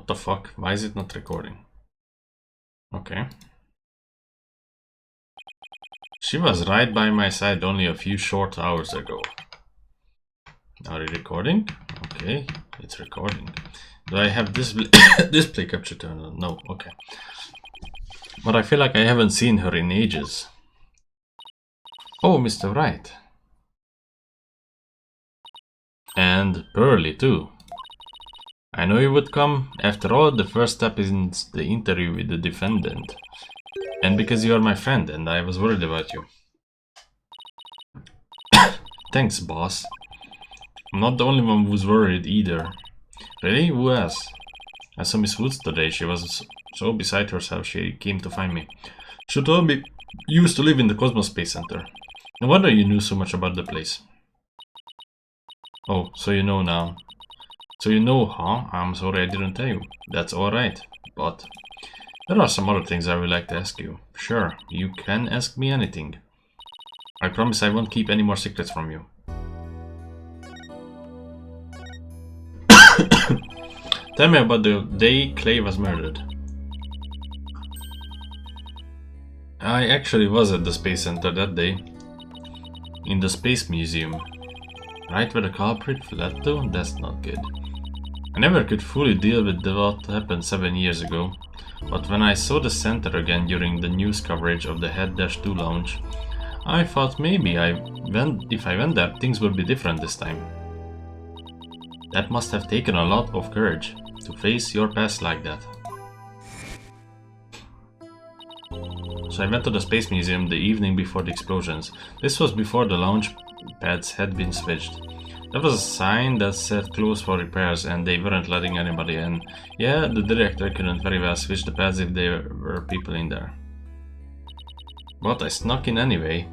What the fuck? Why is it not recording? Okay. She was right by my side only a few short hours ago. Are you recording? Okay, it's recording. Do I have this display capture turned on? No, okay. But I feel like I haven't seen her in ages. Oh, Mr. Wright. And Pearly too. I know you would come. After all, the first step is the interview with the defendant. And because you are my friend and I was worried about you. Thanks, boss. I'm not the only one who's worried either. Really? Who else? I saw Miss Woods today. She was so beside herself she came to find me. She told me you used to live in the Cosmos Space Center. No wonder you knew so much about the place. Oh, so you know now. So you know, huh? I'm sorry I didn't tell you. That's alright. But there are some other things I would like to ask you. Sure, you can ask me anything. I promise I won't keep any more secrets from you. Tell me about the day Clay was murdered. I actually was at the Space Center that day. In the Space Museum. Right where the culprit fled to? That's not good. I never could fully deal with what happened 7 years ago. But when I saw the center again during the news coverage of the Head-2 launch, I thought maybe if I went there, things would be different this time. That must have taken a lot of courage to face your past like that. So I went to the Space Museum the evening before the explosions. This was before the launch pads had been switched. There was a sign that said closed for repairs and they weren't letting anybody in. Yeah, the director couldn't very well switch the pads if there were people in there. But I snuck in anyway.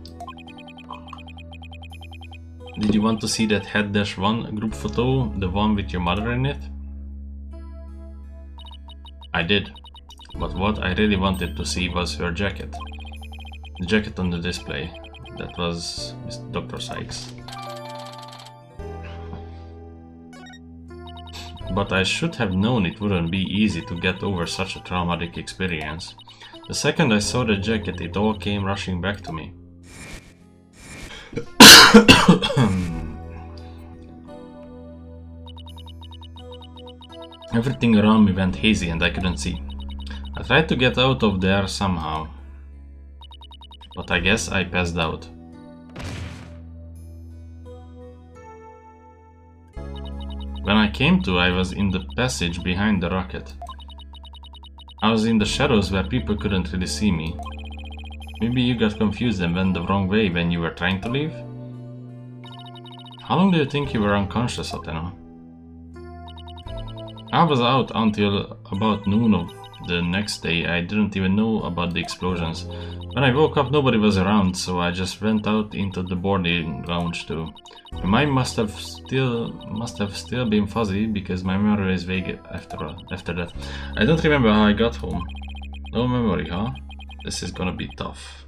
Did you want to see that Head-1 group photo? The one with your mother in it? I did. But what I really wanted to see was her jacket. The jacket on the display. That was Dr. Sykes. But I should have known it wouldn't be easy to get over such a traumatic experience. The second I saw the jacket, it all came rushing back to me. Everything around me went hazy and I couldn't see. I tried to get out of there somehow. But I guess I passed out. When I came to, I was in the passage behind the rocket. I was in the shadows where people couldn't really see me. Maybe you got confused and went the wrong way when you were trying to leave? How long do you think you were unconscious, Athena? I was out until about noon of the next day. I didn't even know about the explosions. When I woke up, nobody was around, so I just went out into the boarding lounge too. My mind must have still been fuzzy because my memory is vague after that. I don't remember how I got home. No memory, huh? This is gonna be tough.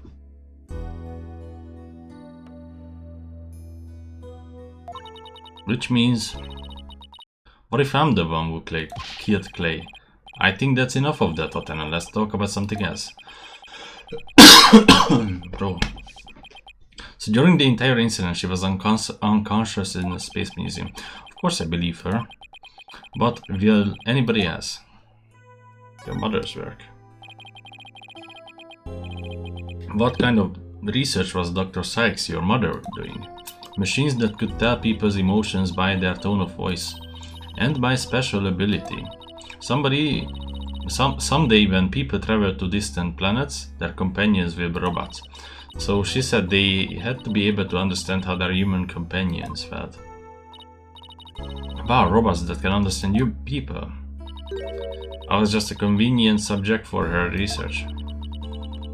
Which means, what if I'm the one who killed Clay? I think that's enough of that, Athena. Let's talk about something else. Bro. So during the entire incident, she was unconscious in the Space Museum. Of course I believe her. But will anybody else? Your mother's work. What kind of research was Dr. Sykes, your mother, doing? Machines that could tell people's emotions by their tone of voice. And by special ability. Someday when people travel to distant planets, their companions will be robots. So she said they had to be able to understand how their human companions felt. Wow, robots that can understand you people. I was just a convenient subject for her research.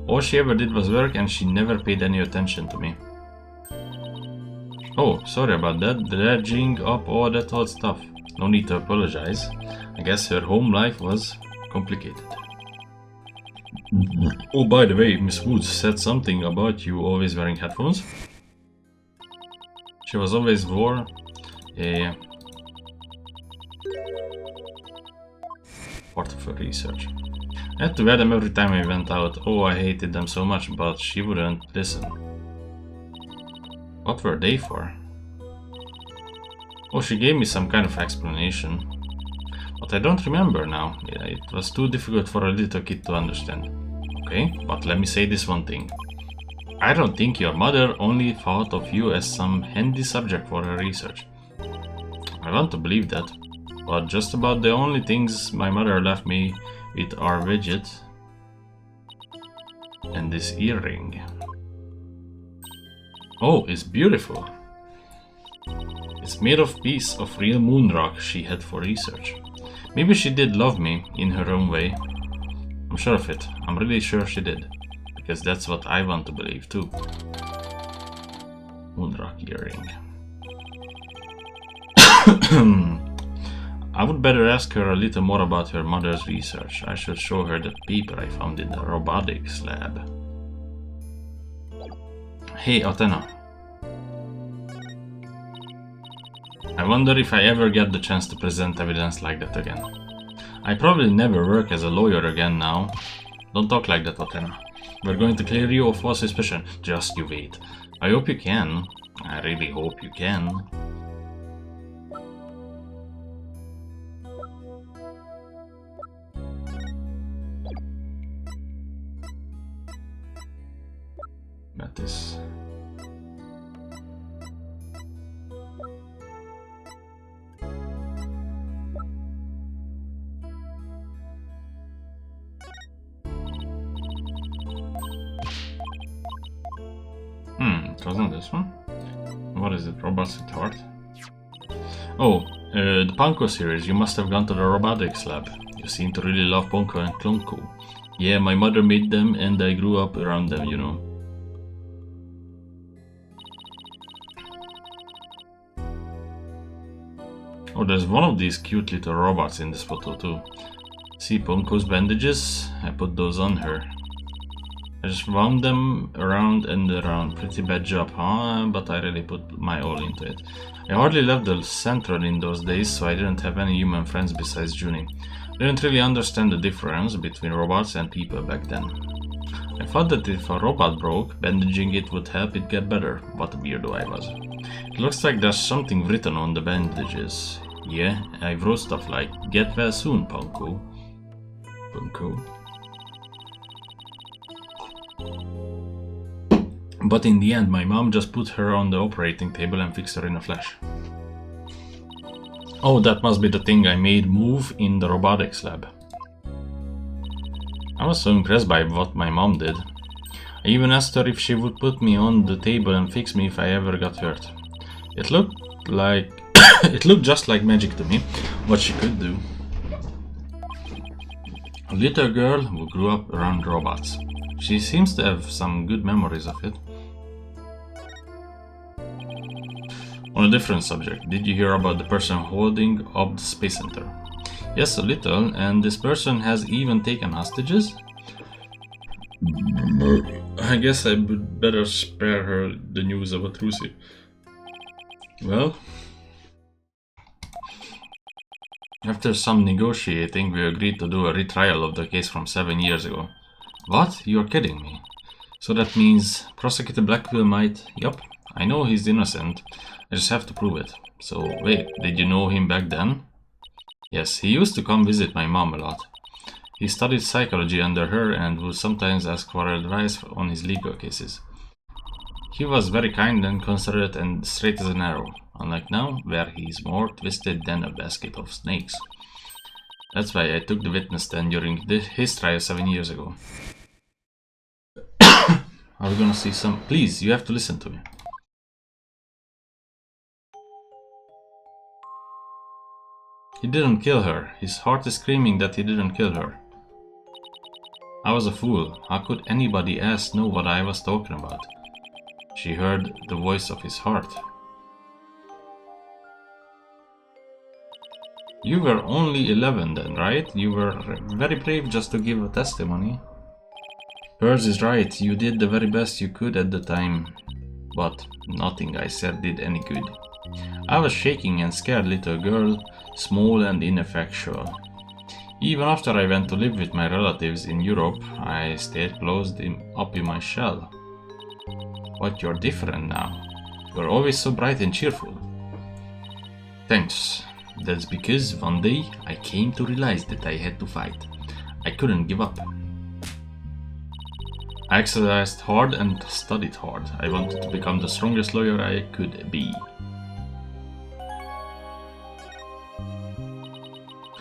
All she ever did was work and she never paid any attention to me. Oh, sorry about that, dredging up all that old stuff. No need to apologize. I guess her home life was complicated. Oh, by the way, Miss Woods said something about you always wearing headphones. She was always wore. Yeah. for research. I had to wear them every time I went out. Oh, I hated them so much, but she wouldn't listen. What were they for? Oh, she gave me some kind of explanation. But I don't remember now. Yeah, it was too difficult for a little kid to understand. Okay, but let me say this one thing. I don't think your mother only thought of you as some handy subject for her research. I want to believe that, but just about the only things my mother left me with are widget and this earring. Oh, it's beautiful. It's made of piece of real moon rock she had for research. Maybe she did love me in her own way. I'm sure of it. I'm really sure she did. Because that's what I want to believe too. Moonrock earring. I would better ask her a little more about her mother's research. I should show her that paper I found in the robotics lab. Hey, Athena. I wonder if I ever get the chance to present evidence like that again. I probably never work as a lawyer again now. Don't talk like that, Athena. We're going to clear you of false suspicion. Just you wait. I hope you can. I really hope you can. That is... it wasn't this one. What is it? Robots with Heart? Oh, the Punko series. You must have gone to the robotics lab. You seem to really love Punko and Klunko. Yeah, my mother made them and I grew up around them, you know. Oh, there's one of these cute little robots in this photo too. See Punko's bandages? I put those on her. I just wound them around and around. Pretty bad job, huh? But I really put my all into it. I hardly left the Central in those days, so I didn't have any human friends besides Junie. I didn't really understand the difference between robots and people back then. I thought that if a robot broke, bandaging it would help it get better. What a weirdo I was. It looks like there's something written on the bandages. Yeah, I wrote stuff like, "Get well soon, Punko." Punko. But in the end, my mom just put her on the operating table and fixed her in a flash. Oh, that must be the thing I made move in the robotics lab. I was so impressed by what my mom did. I even asked her if she would put me on the table and fix me if I ever got hurt. It looked like... it looked just like magic to me, what she could do. A little girl who grew up around robots. She seems to have some good memories of it. On a different subject, did you hear about the person holding up the Space Center? Yes, a little, and this person has even taken hostages? I guess I would better spare her the news about Lucy. Well, after some negotiating, we agreed to do a retrial of the case from 7 years ago. What? You're kidding me. So that means Prosecutor Blackville might... Yup, I know he's innocent. I just have to prove it. So, wait, did you know him back then? Yes, he used to come visit my mom a lot. He studied psychology under her and would sometimes ask for advice on his legal cases. He was very kind and considerate and straight as an arrow, unlike now, where he's more twisted than a basket of snakes. That's why I took the witness stand during his trial 7 years ago. Are we gonna see some... Please, you have to listen to me. He didn't kill her. His heart is screaming that he didn't kill her. I was a fool. How could anybody else know what I was talking about? She heard the voice of his heart. You were only 11 then, right? You were very brave just to give a testimony. Hers is right. You did the very best you could at the time. But nothing I said did any good. I was shaking and scared little girl, small and ineffectual. Even after I went to live with my relatives in Europe, I stayed closed up in my shell. But you're different now. You're always so bright and cheerful. Thanks. That's because one day I came to realize that I had to fight. I couldn't give up. I exercised hard and studied hard. I wanted to become the strongest lawyer I could be.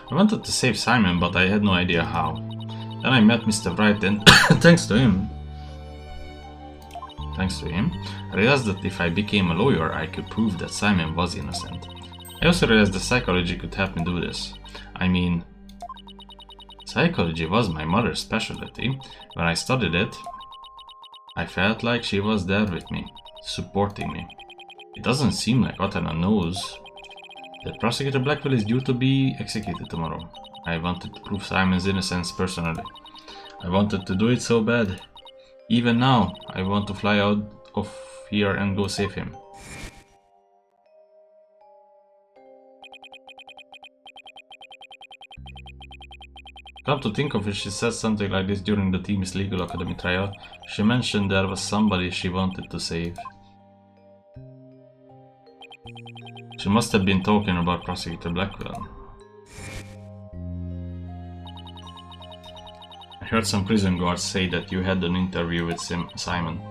I wanted to save Simon, but I had no idea how. Then I met Mr. Wright and thanks to him, I realized that if I became a lawyer, I could prove that Simon was innocent. I also realized that psychology could help me do this. I mean, psychology was my mother's specialty. When I studied it, I felt like she was there with me, supporting me. It doesn't seem like Athena knows that Prosecutor Blackwell is due to be executed tomorrow. I wanted to prove Simon's innocence personally. I wanted to do it so bad. Even now, I want to fly out of here and go save him. Come to think of it, she said something like this during the team's legal academy trial. She mentioned there was somebody she wanted to save. She must have been talking about Prosecutor Blackwell. I heard some prison guards say that you had an interview with Simon.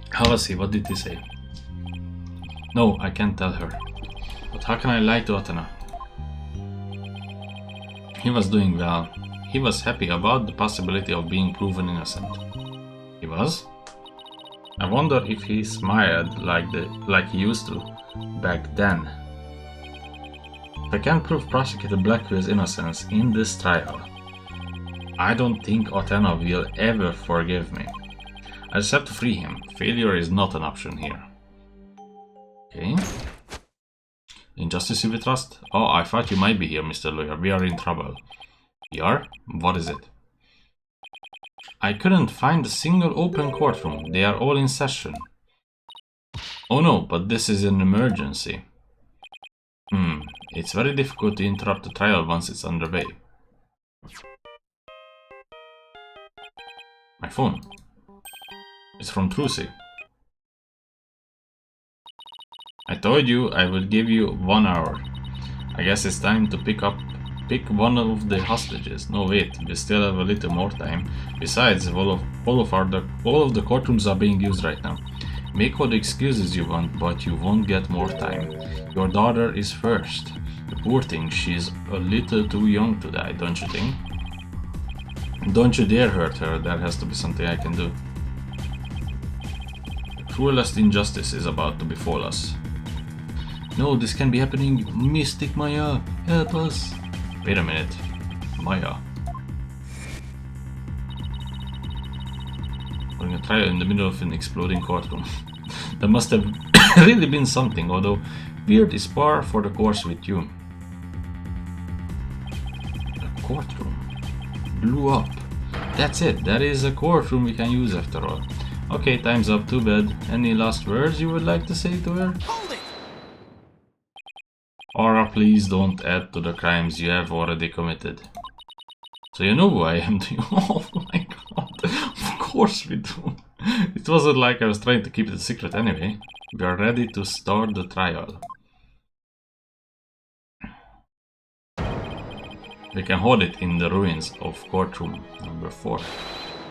How was he? What did he say? No, I can't tell her. But how can I lie to Athena? He was doing well. He was happy about the possibility of being proven innocent. He was? I wonder if he smiled like he used to back then. If I can't prove Prosecutor Blackwell's innocence in this trial, I don't think Athena will ever forgive me. I just have to free him. Failure is not an option here. Okay. Injustice you will trust? Oh, I thought you might be here, Mr. Lawyer. We are in trouble. We are? What is it? I couldn't find a single open courtroom. They are all in session. Oh no, but this is an emergency. It's very difficult to interrupt the trial once it's underway. My phone. It's from Trucy. I told you I would give you 1 hour. I guess it's time to pick one of the hostages. No wait, we still have a little more time. Besides, all of the courtrooms are being used right now. Make all the excuses you want, but you won't get more time. Your daughter is first. The poor thing, she's a little too young to die, don't you think? Don't you dare hurt her, there has to be something I can do. The cruelest injustice is about to befall us. No, this can't be happening. Mystic Maya, help us. Wait a minute. Maya. During a trial in the middle of an exploding courtroom. There must have really been something, although weird is par for the course with you. A courtroom. Blew up. That's it. That is a courtroom we can use after all. Okay, time's up. Too bad. Any last words you would like to say to her? Hold it! Aura, please don't add to the crimes you have already committed. So you know who I am, do you? Oh my god. Of course we do. It wasn't like I was trying to keep it a secret anyway. We are ready to start the trial. We can hold it in the ruins of courtroom number 4.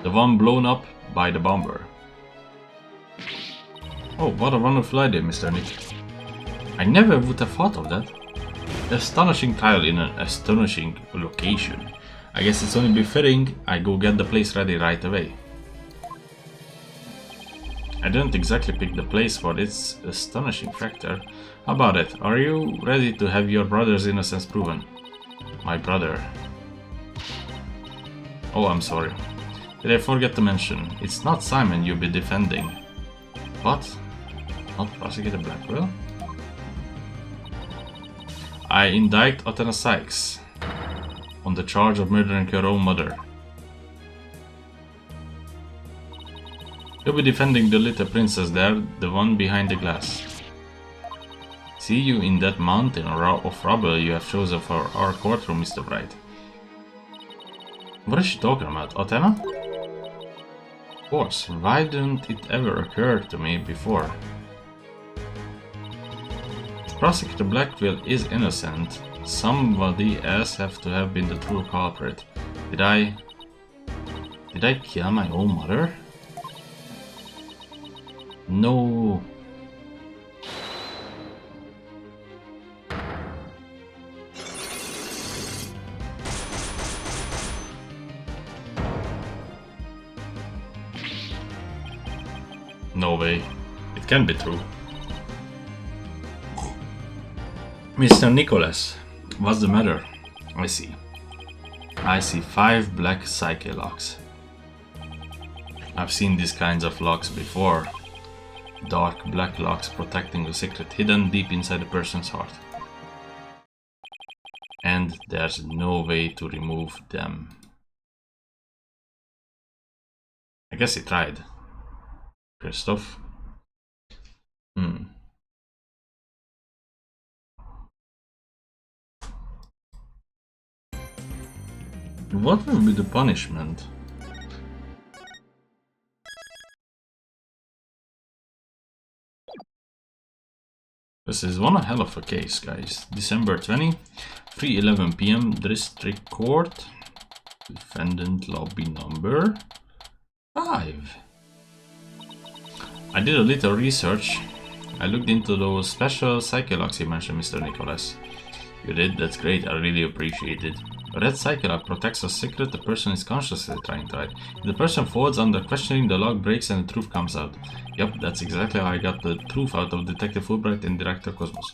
The one blown up by the bomber. Oh, what a wonderful idea, Mr. Nick. I never would have thought of that. Astonishing trial in an astonishing location. I guess it's only befitting I go get the place ready right away. I didn't exactly pick the place for its astonishing factor. How about it? Are you ready to have your brother's innocence proven? My brother. Oh, I'm sorry. Did I forget to mention? It's not Simon you'll be defending. What? Not Prosecutor Blackwell? I indict Athena Sykes on the charge of murdering her own mother. You'll be defending the little princess there, the one behind the glass. See you in that mountain of rubble you have chosen for our courtroom, Mr. Wright. What is she talking about? Athena? Of course, why didn't it ever occur to me before? If Prosecutor Blackwell is innocent, somebody else have to have been the true culprit. Did I kill my own mother? No. No way. It can be true. Mr. Nicholas, what's the matter? I see 5 black psyche locks. I've seen these kinds of locks before. Dark black locks protecting a secret hidden deep inside a person's heart. And there's no way to remove them. I guess he tried. Christoph. What will be the punishment? This is one hell of a case, guys. December 20, 3:11 PM, District Court. Defendant lobby number 5. I did a little research. I looked into those special psyche locks you mentioned, Mr. Nicholas. You did? That's great. I really appreciate it. A red psyche lock protects a secret the person is consciously trying to hide. If the person folds under questioning, the lock breaks and the truth comes out. Yep, that's exactly how I got the truth out of Detective Fulbright and Director Cosmos.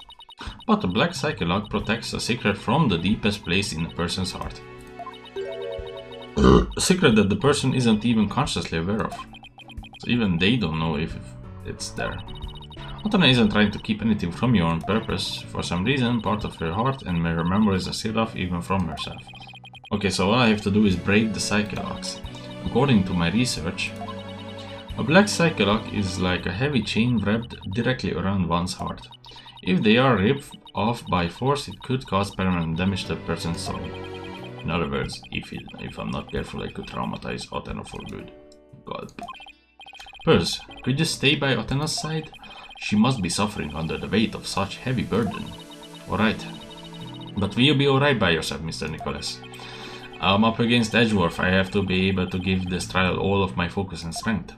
But the black psyche lock protects a secret from the deepest place in a person's heart. A secret that the person isn't even consciously aware of. So even they don't know if it's there. Athena isn't trying to keep anything from you on purpose. For some reason, part of her heart and her memories are sealed off even from herself. Okay, so all I have to do is break the psyche locks. According to my research, a black psyche lock is like a heavy chain wrapped directly around one's heart. If they are ripped off by force, it could cause permanent damage to a person's soul. In other words, if I'm not careful, I could traumatize Athena for good. God. Perse, could you stay by Athena's side? She must be suffering under the weight of such heavy burden. Alright. But will you be alright by yourself, Mr. Nicholas? I'm up against Edgeworth. I have to be able to give this trial all of my focus and strength.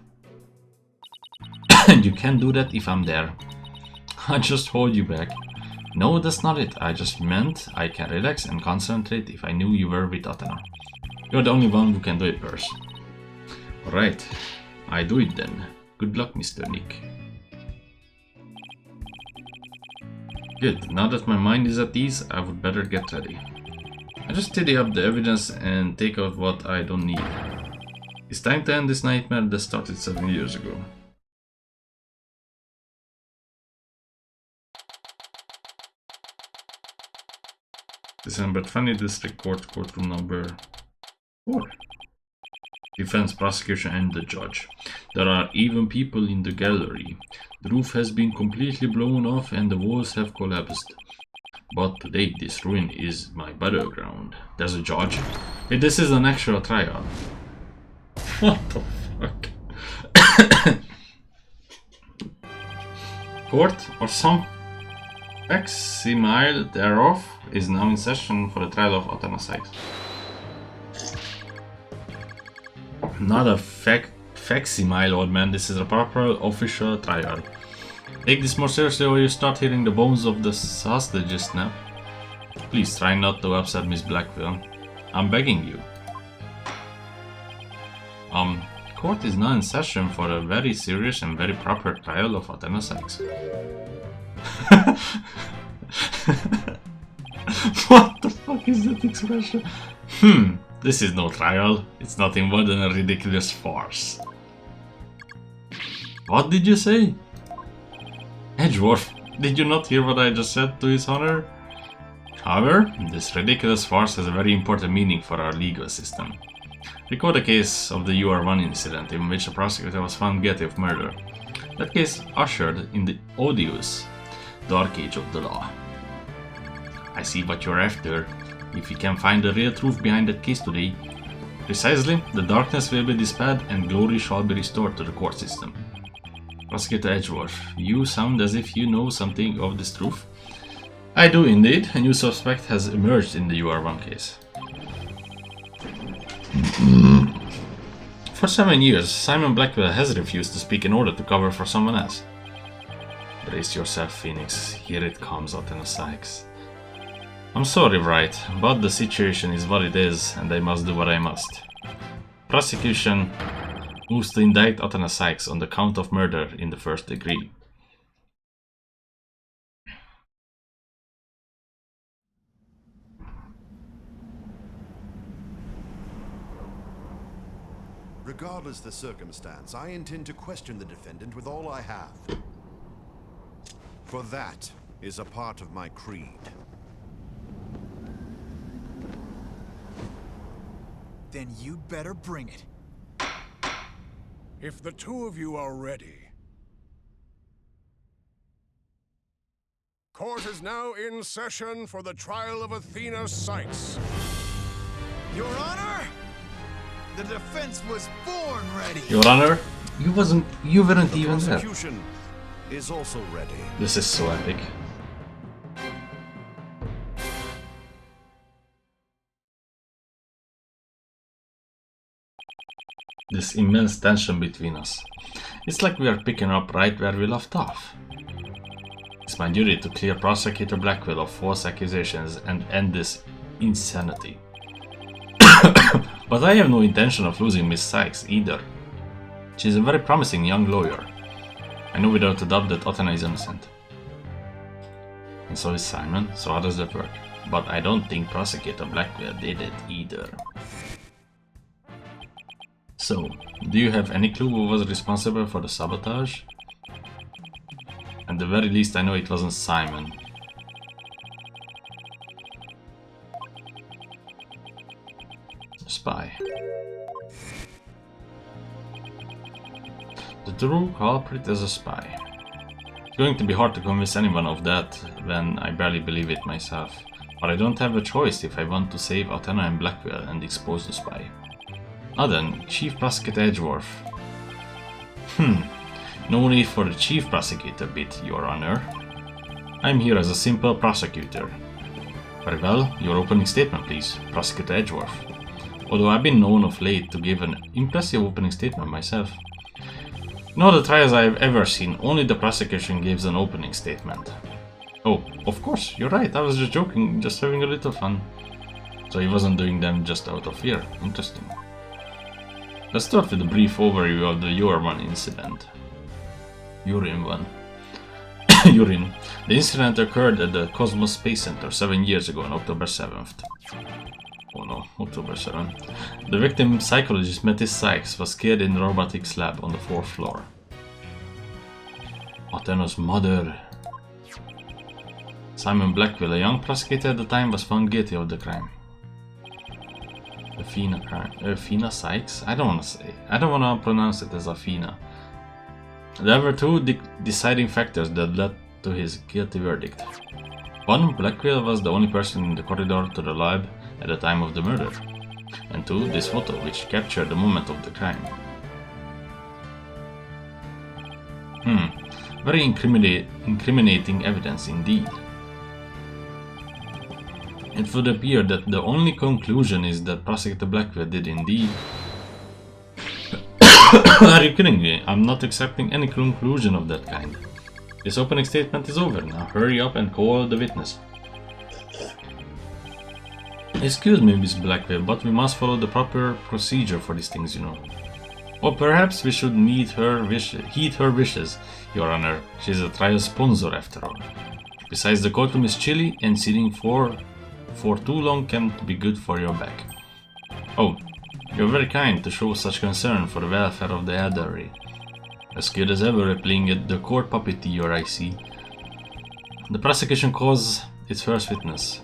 And you can't do that if I'm there. I just hold you back. No, that's not it. I just meant I can relax and concentrate if I knew you were with Athena. You're the only one who can do it, Perse. Alright. I do it then. Good luck, Mr. Nick. Good, now that my mind is at ease, I would better get ready. I just tidy up the evidence and take out what I don't need. It's time to end this nightmare that started 7 years ago. December 20, District Court, courtroom number 4. Defense, prosecution and the judge. There are even people in the gallery. The roof has been completely blown off and the walls have collapsed. But today this ruin is my battleground. There's a judge. Hey, this is an actual trial. What the fuck? Court or some facsimile thereof is now in session for the trial of Athena Sykes. Not a facsimile, old man. This is a proper official trial. Take this more seriously or you start hearing the bones of the hostages snap. Please try not to upset Miss Blackwell. I'm begging you. Court is now in session for a very serious and very proper trial of Athena Sykes. What the fuck is that expression? This is no trial. It's nothing more than a ridiculous farce. What did you say? Edgeworth, did you not hear what I just said to his honor? However, this ridiculous farce has a very important meaning for our legal system. Recall the case of the UR1 incident in which a prosecutor was found guilty of murder. That case ushered in the odious Dark Age of the law. I see what you're after. If we can find the real truth behind that case today, precisely, the darkness will be dispelled and glory shall be restored to the court system. Prosecutor Edgeworth, you sound as if you know something of this truth. I do indeed. A new suspect has emerged in the UR1 case. For 7 years, Simon Blackwell has refused to speak in order to cover for someone else. Brace yourself, Phoenix. Here it comes, Athena Sykes. I'm sorry, Wright, but the situation is what it is, and I must do what I must. Prosecution moves to indict Athena Sykes on the count of murder in the first degree. Regardless the circumstance, I intend to question the defendant with all I have. For that is a part of my creed. Then you'd better bring it. If the two of you are ready. Court is now in session for the trial of Athena Sykes. Your Honor, the defense was born ready. Your Honor, you weren't even there. Prosecution is also ready. This is so epic. This immense tension between us. It's like we are picking up right where we left off. It's my duty to clear Prosecutor Blackwell of false accusations and end this insanity. But I have no intention of losing Miss Sykes either. She's a very promising young lawyer. I know without a doubt that Athena is innocent. And so is Simon, so how does that work? But I don't think Prosecutor Blackwell did it either. So, do you have any clue who was responsible for the sabotage? At the very least, I know it wasn't Simon. Spy. The true culprit is a spy. It's going to be hard to convince anyone of that when I barely believe it myself. But I don't have a choice if I want to save Athena and Blackwell and expose the spy. Now then, Chief Prosecutor Edgeworth. No need for the Chief Prosecutor bit, Your Honor. I'm here as a simple prosecutor. Very well, your opening statement please, Prosecutor Edgeworth. Although I've been known of late to give an impressive opening statement myself. In all the trials I have ever seen, only the prosecution gives an opening statement. Oh, of course, you're right, I was just joking, just having a little fun. So he wasn't doing them just out of fear, interesting. Let's start with a brief overview of the UR1 incident. Urine 1. Urine. The incident occurred at the Cosmos Space Center 7 years ago on October 7th. Oh no, October 7th. The victim, psychologist Mattis Sykes, was killed in the robotics lab on the 4th floor. Athena's mother. Simon Blackwell, a young prosecutor at the time, was found guilty of the crime. Athena Sykes? I don't want to pronounce it as Athena. There were two deciding factors that led to his guilty verdict. One, Blackwell was the only person in the corridor to the lab at the time of the murder. And two, this photo, which captured the moment of the crime. Very incriminating evidence indeed. It would appear that the only conclusion is that Prosecutor Blackwell did indeed. Are you kidding me? I'm not accepting any conclusion of that kind. This opening statement is over now. Hurry up and call the witness. Excuse me, Miss Blackwell, but we must follow the proper procedure for these things, you know. Or perhaps we should heed her wishes, Your Honor. She's a trial sponsor after all. Besides, the courtroom is chilly and sitting for too long can't be good for your back. Oh, you're very kind to show such concern for the welfare of the elderly. As good as ever playing at the court puppeteer, I see. The prosecution calls its first witness.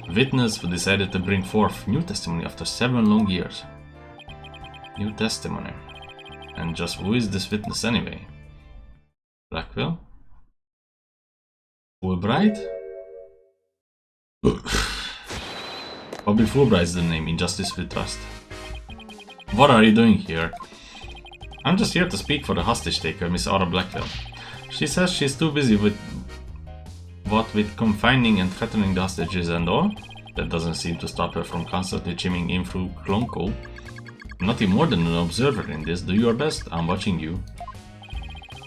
A witness who decided to bring forth new testimony after 7 long years. New testimony. And just who is this witness anyway? Blackwell? Fulbright? Bobby Fulbright is the name in Justice We Trust. What are you doing here? I'm just here to speak for the hostage taker, Miss Aura Blackwell. She says she's too busy with confining and threatening the hostages and all. That doesn't seem to stop her from constantly chiming in through Clonco. Nothing more than an observer in this. Do your best. I'm watching you.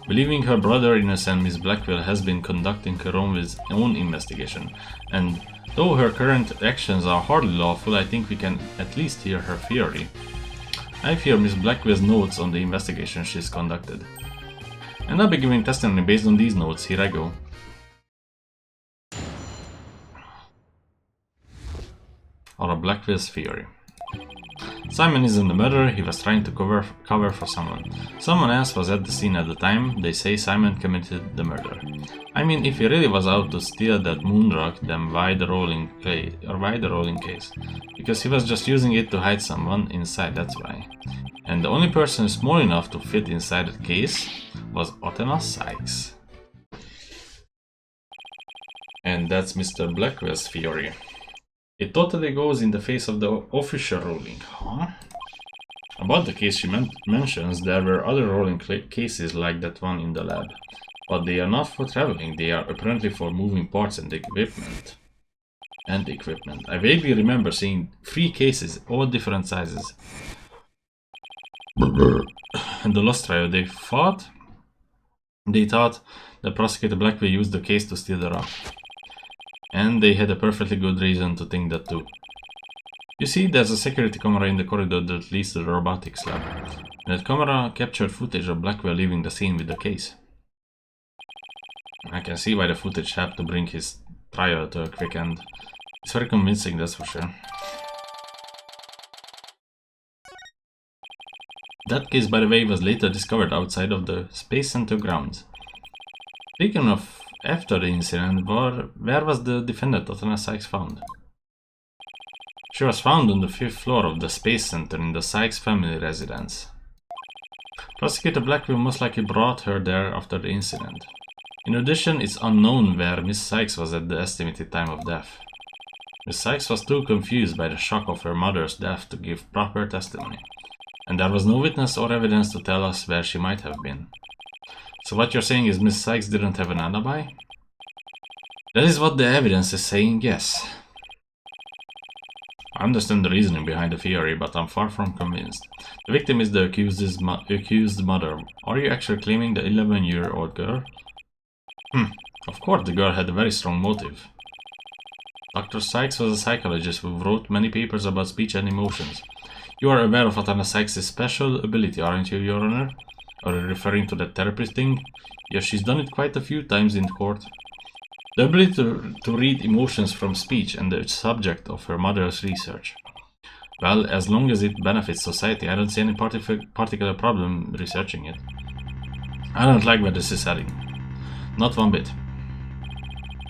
Believing her brother innocent, Miss Blackwell has been conducting her own investigation, and though her current actions are hardly lawful, I think we can at least hear her theory. I've heard Miss Blackwell's notes on the investigation she's conducted, and I'll be giving testimony based on these notes. Here I go. Aura Blackwell's theory. Simon isn't the murderer, he was trying to cover for someone. Someone else was at the scene at the time. They say Simon committed the murder. I mean, if he really was out to steal that moon rock, then why the rolling case? Because he was just using it to hide someone inside, that's why. And the only person small enough to fit inside the case was Athena Sykes. And that's Mr. Blackwell's theory. It totally goes in the face of the official ruling, huh? About the case she mentions, there were other rolling cases like that one in the lab. But they are not for traveling, they are apparently for moving parts and equipment. I vaguely remember seeing 3 cases, all different sizes. In the last trial, they thought that Prosecutor Blackwell used the case to steal the rock. And they had a perfectly good reason to think that too. You see, there's a security camera in the corridor that leads to the robotics lab. And that camera captured footage of Blackwell leaving the scene with the case. I can see why the footage had to bring his trial to a quick end. It's very convincing, that's for sure. That case, by the way, was later discovered outside of the Space Center grounds. Speaking of after the incident, where was the defendant Athena Sykes found? She was found on the 5th floor of the Space Center in the Sykes family residence. Prosecutor Blackwell most likely brought her there after the incident. In addition, it's unknown where Miss Sykes was at the estimated time of death. Miss Sykes was too confused by the shock of her mother's death to give proper testimony, and there was no witness or evidence to tell us where she might have been. So what you're saying is Miss Sykes didn't have an alibi? That is what the evidence is saying, yes. I understand the reasoning behind the theory, but I'm far from convinced. The victim is the accused mother. Are you actually claiming the 11-year-old girl? Of course, the girl had a very strong motive. Dr. Sykes was a psychologist who wrote many papers about speech and emotions. You are aware of Athena Sykes' special ability, aren't you, Your Honor? Are you referring to that therapist thing? Yes, she's done it quite a few times in court. The ability to read emotions from speech and the subject of her mother's research. Well, as long as it benefits society, I don't see any particular problem researching it. I don't like where this is heading. Not one bit.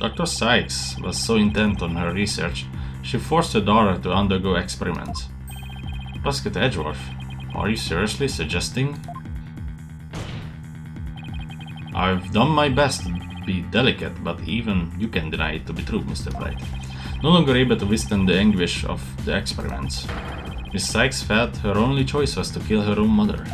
Dr. Sykes was so intent on her research, she forced her daughter to undergo experiments. Prosecutor Edgeworth, are you seriously suggesting? I've done my best to be delicate, but even you can deny it to be true, Mr. Wright. No longer able to withstand the anguish of the experiments, Miss Sykes felt her only choice was to kill her own mother.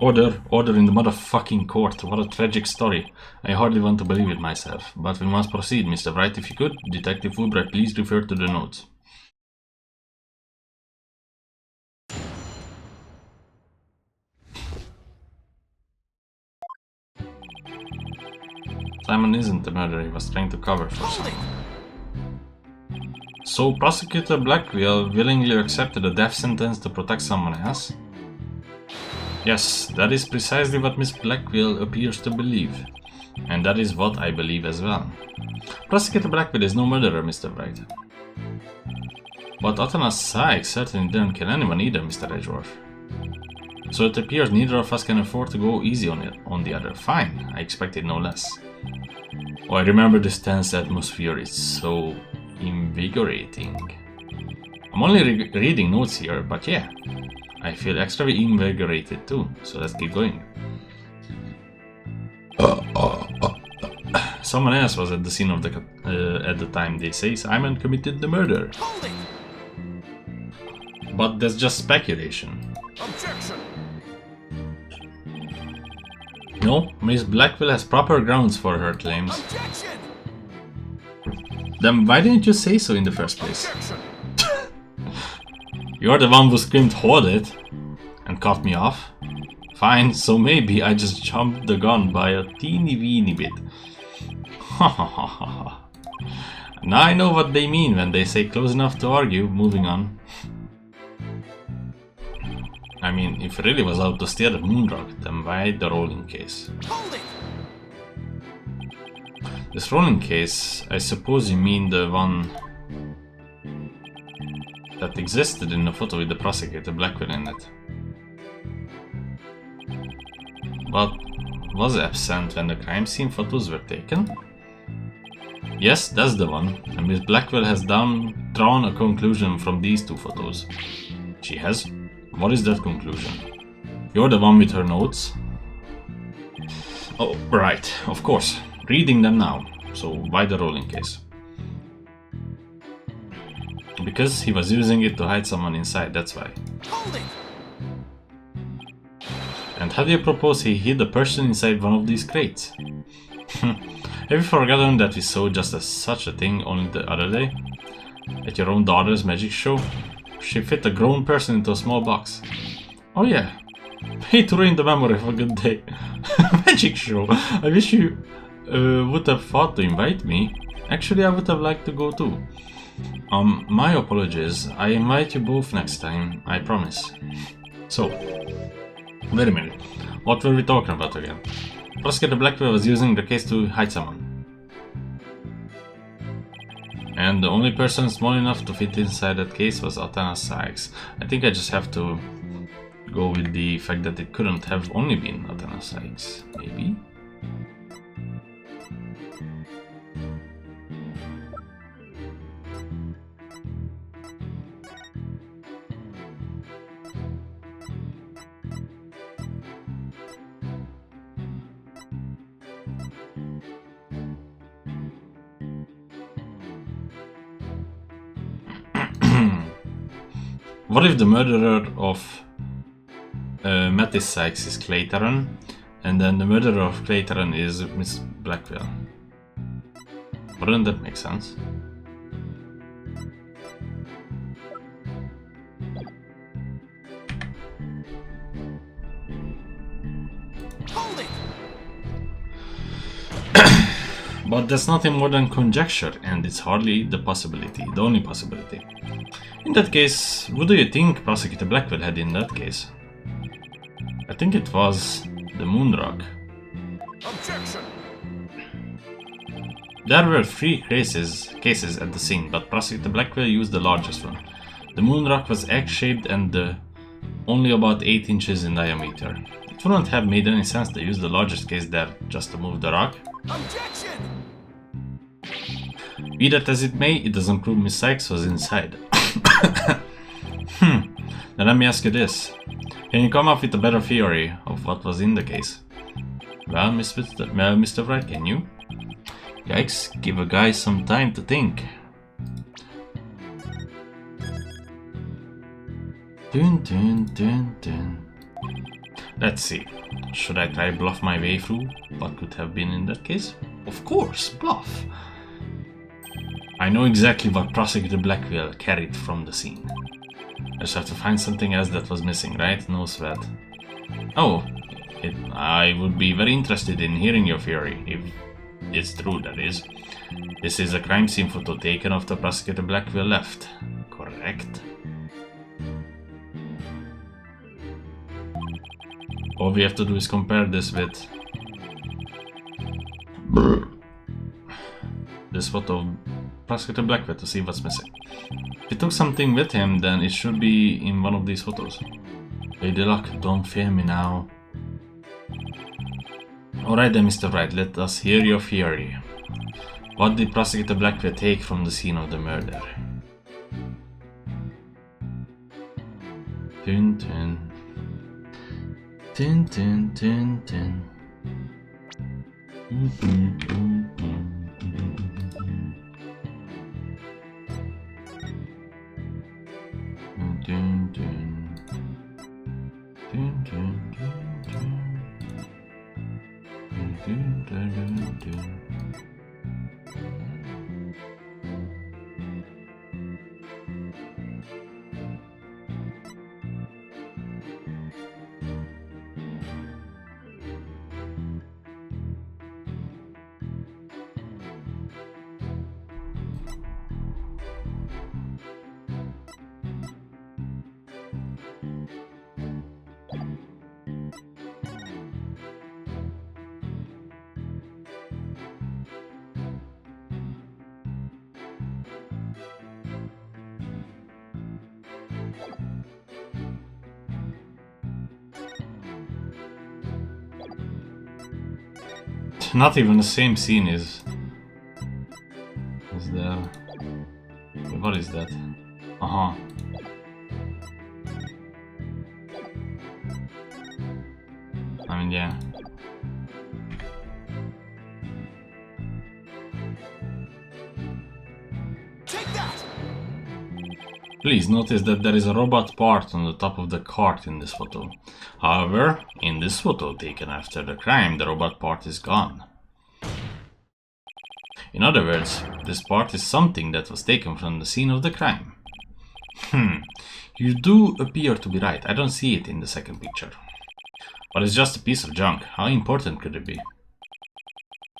Order in the motherfucking court. What a tragic story. I hardly want to believe it myself. But we must proceed, Mr. Wright, if you could. Detective Fulbright, please refer to the notes. Simon isn't the murderer, he was trying to cover for someone. So Prosecutor Blackwell willingly accepted a death sentence to protect someone else? Yes, that is precisely what Miss Blackwell appears to believe. And that is what I believe as well. Prosecutor Blackwell is no murderer, Mr. Wright. But Athena Sykes certainly didn't kill anyone either, Mr. Edgeworth. So it appears neither of us can afford to go easy on the other. Fine, I expected no less. Oh, I remember this tense atmosphere, it's so invigorating. I'm only reading notes here, but yeah. I feel extra invigorated too, so let's keep going. Someone else was at the scene of the at the time. They say Simon committed the murder. Hold it! But that's just speculation. Objection! No, Miss Blackwell has proper grounds for her claims. Objection! Then why didn't you say so in the first place? Objection! You're the one who screamed hold it and cut me off. Fine, so maybe I just jumped the gun by a teeny weeny bit. Ha ha ha ha ha. Now I know what they mean when they say close enough to argue. Moving on. I mean, if it really was out to steal the moon rock, then why the rolling case? Hold it! This rolling case, I suppose you mean the one that existed in the photo with the prosecutor Blackwell in it. But was absent when the crime scene photos were taken? Yes, that's the one, and Miss Blackwell has drawn a conclusion from these two photos. She has? What is that conclusion? You're the one with her notes? Oh, right, of course. Reading them now. So, why the rolling case? Because he was using it to hide someone inside, that's why. Hold it! And how do you propose he hid a person inside one of these crates? Have you forgotten that we saw just such a thing only the other day? At your own daughter's magic show? She fit a grown person into a small box. Oh yeah. Hate to ruin the memory of a good day. Magic show. I wish you would have thought to invite me. Actually, I would have liked to go too. My apologies. I invite you both next time, I promise. So, wait a minute. What were we talking about again? Prosecutor Blackwell was using the case to hide someone. And the only person small enough to fit inside that case was Athena Sykes. I think I just have to go with the fact that it couldn't have only been Athena Sykes. Maybe? What if the murderer of Mattis Sykes is Claytaron, and then the murderer of Claytaron is Miss Blackwell? Wouldn't that make sense? Hold it! But that's nothing more than conjecture, and it's hardly the only possibility. In that case, who do you think Prosecutor Blackwell had in that case? I think it was the moon rock. Objection! There were 3 cases at the scene, but Prosecutor Blackwell used the largest one. The moon rock was egg-shaped and only about 8 inches in diameter. It wouldn't have made any sense to use the largest case there just to move the rock. Objection! Be that as it may, it doesn't prove Miss Sykes was inside. Then let me ask you this. Can you come up with a better theory of what was in the case? Well, Mr. Wright, can you? Yikes, give a guy some time to think. Dun dun dun dun. Let's see. Should I try bluff my way through what could have been in that case? Of course, bluff. I know exactly what Prosecutor Blackwell carried from the scene. I just have to find something else that was missing, right? No sweat. Oh, I would be very interested in hearing your theory, if it's true, that is. This is a crime scene photo taken after Prosecutor Blackwell left, correct? All we have to do is compare this with this photo of Prosecutor Blackwell to see what's missing. If he took something with him, then it should be in one of these photos. Lady Luck, don't fear me now. Alright then, Mr. Wright, let us hear your theory. What did Prosecutor Blackwell take from the scene of the murder? Tin tin. Tin tin tin tin. Dun, dun. Dun, dun, dun, dun. Dun, dun, dun, dun. Not even the same scene is there. What is that? Uh-huh. I mean, yeah. Take that! Please notice that there is a robot part on the top of the cart in this photo. However, in this photo taken after the crime, the robot part is gone. In other words, this part is something that was taken from the scene of the crime. You do appear to be right. I don't see it in the second picture. But it's just a piece of junk. How important could it be?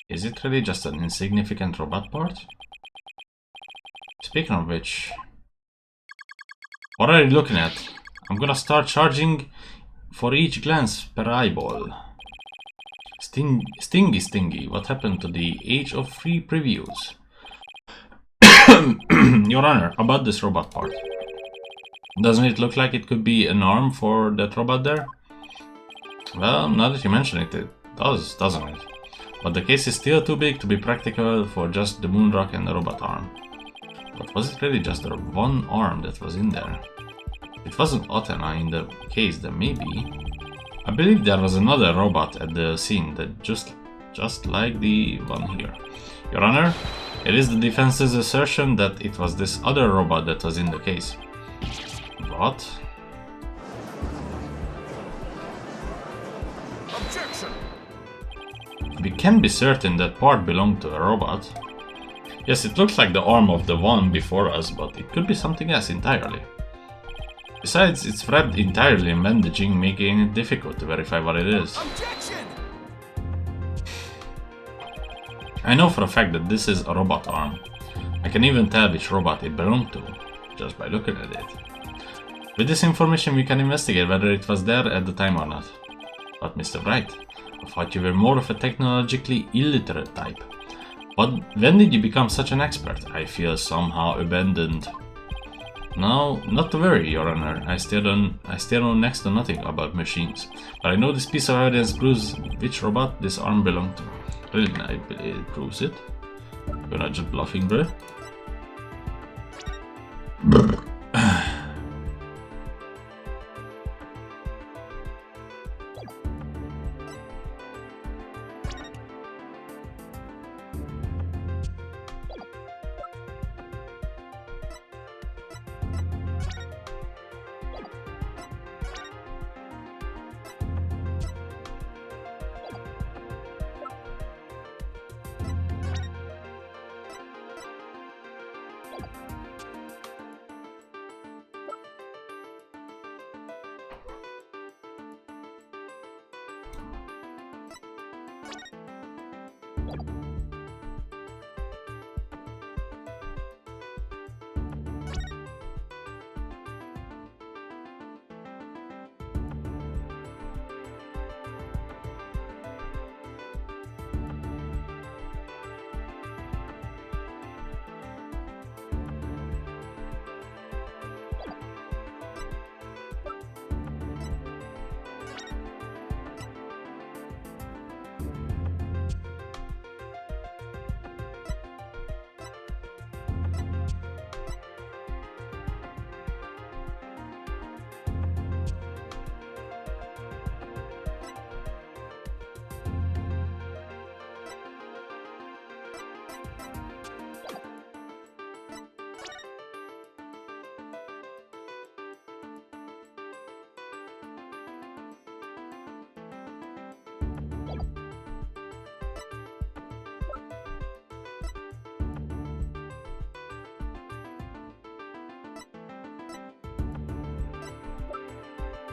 Is it really just an insignificant robot part? Speaking of which, what are you looking at? I'm gonna start charging for each glance per eyeball. Stingy, what happened to the age of free previews? Your Honor, about this robot part. Doesn't it look like it could be an arm for that robot there? Well, now that you mention it, it does, doesn't it? But the case is still too big to be practical for just the moon rock and the robot arm. But was it really just the one arm that was in there? It wasn't Athena in the case, then maybe... I believe there was another robot at the scene that just like the one here. Your Honor, it is the defense's assertion that it was this other robot that was in the case. What? Objection! We can be certain that part belonged to a robot. Yes, it looks like the arm of the one before us, but it could be something else entirely. Besides, it's wrapped entirely in bandaging, making it difficult to verify what it is. Objection! I know for a fact that this is a robot arm. I can even tell which robot it belonged to, just by looking at it. With this information we can investigate whether it was there at the time or not. But Mr. Wright, I thought you were more of a technologically illiterate type. But when did you become such an expert? I feel somehow abandoned. No, not to worry, Your Honor. I still know next to nothing about machines. But I know this piece of evidence proves which robot this arm belonged to. Really, it proves it. You're not just bluffing, bro.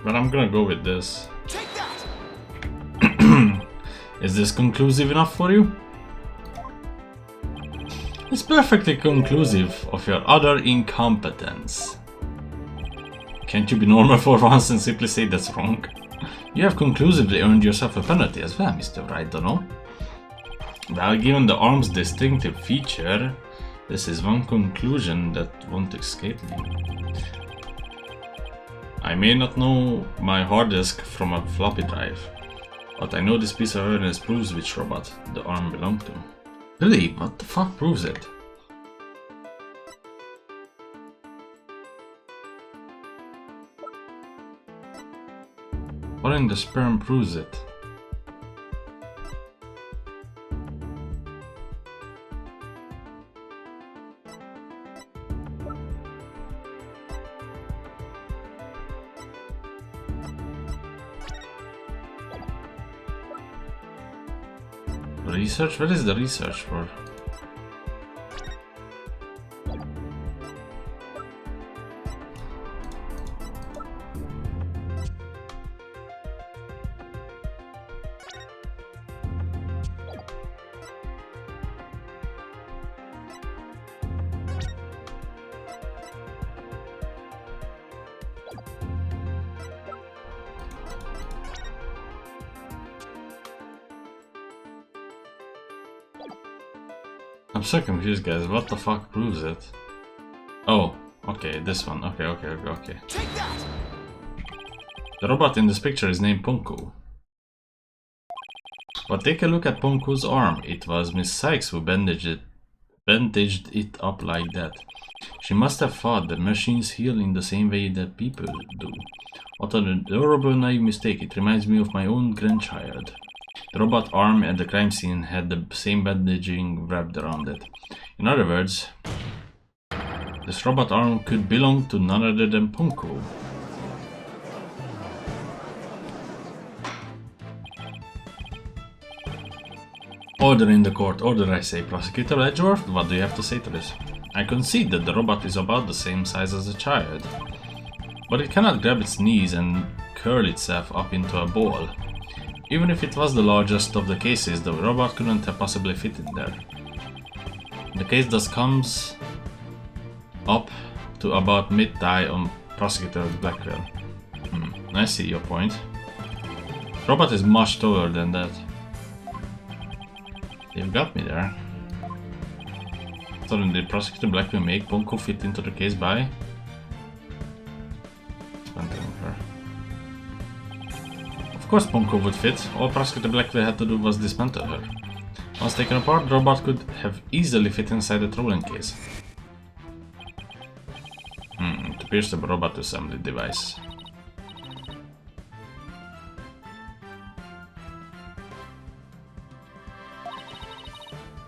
But I'm gonna go with this. Take that! Is this conclusive enough for you? It's perfectly conclusive of your utter incompetence. Can't you be normal for once and simply say that's wrong? You have conclusively earned yourself a penalty as well, Mr. Wright, don't know? Well, given the arm's distinctive feature, this is one conclusion that won't escape me. I may not know my hard disk from a floppy drive, but I know this piece of evidence proves which robot the arm belonged to. Really? What the fuck proves it? What in the sperm proves it? Research? What is the research for? I'm so confused, guys. What the fuck proves it? Oh, okay, this one. Okay. Take that! The robot in this picture is named Punko. But take a look at Punko's arm. It was Miss Sykes who bandaged it up like that. She must have thought that machines heal in the same way that people do. What an adorable naive mistake. It reminds me of my own grandchild. The robot arm at the crime scene had the same bandaging wrapped around it. In other words, this robot arm could belong to none other than Punko. Order in the court. Order, I say. Prosecutor Edgeworth, what do you have to say to this? I concede that the robot is about the same size as a child, but it cannot grab its knees and curl itself up into a ball. Even if it was the largest of the cases, the robot couldn't have possibly fit in there. The case thus comes up to about mid-thigh on Prosecutor Blackwell. I see your point. Robot is much taller than that. You've got me there. So then did Prosecutor Blackwell make Punko fit into the case by dismantling her? Of course Punko would fit. All Prosecutor Blackwell had to do was dismantle her. Once taken apart, the robot could have easily fit inside the trolling case. It appears the robot assembly device.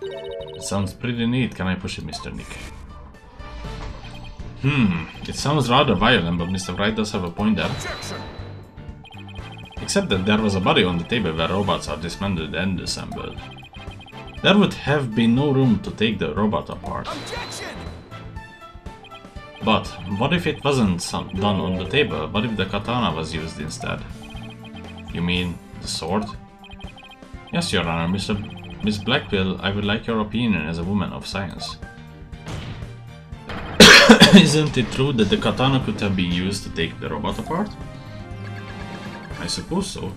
It sounds pretty neat. Can I push it, Mr. Nick? It sounds rather violent, but Mr. Wright does have a point there. Objection! Except that there was a body on the table where robots are dismantled and assembled. There would have been no room to take the robot apart. Objection! But what if it wasn't done on the table? What if the katana was used instead? You mean the sword? Yes, Your Honor, Miss Blackwell, I would like your opinion as a woman of science. Isn't it true that the katana could have been used to take the robot apart? I suppose so.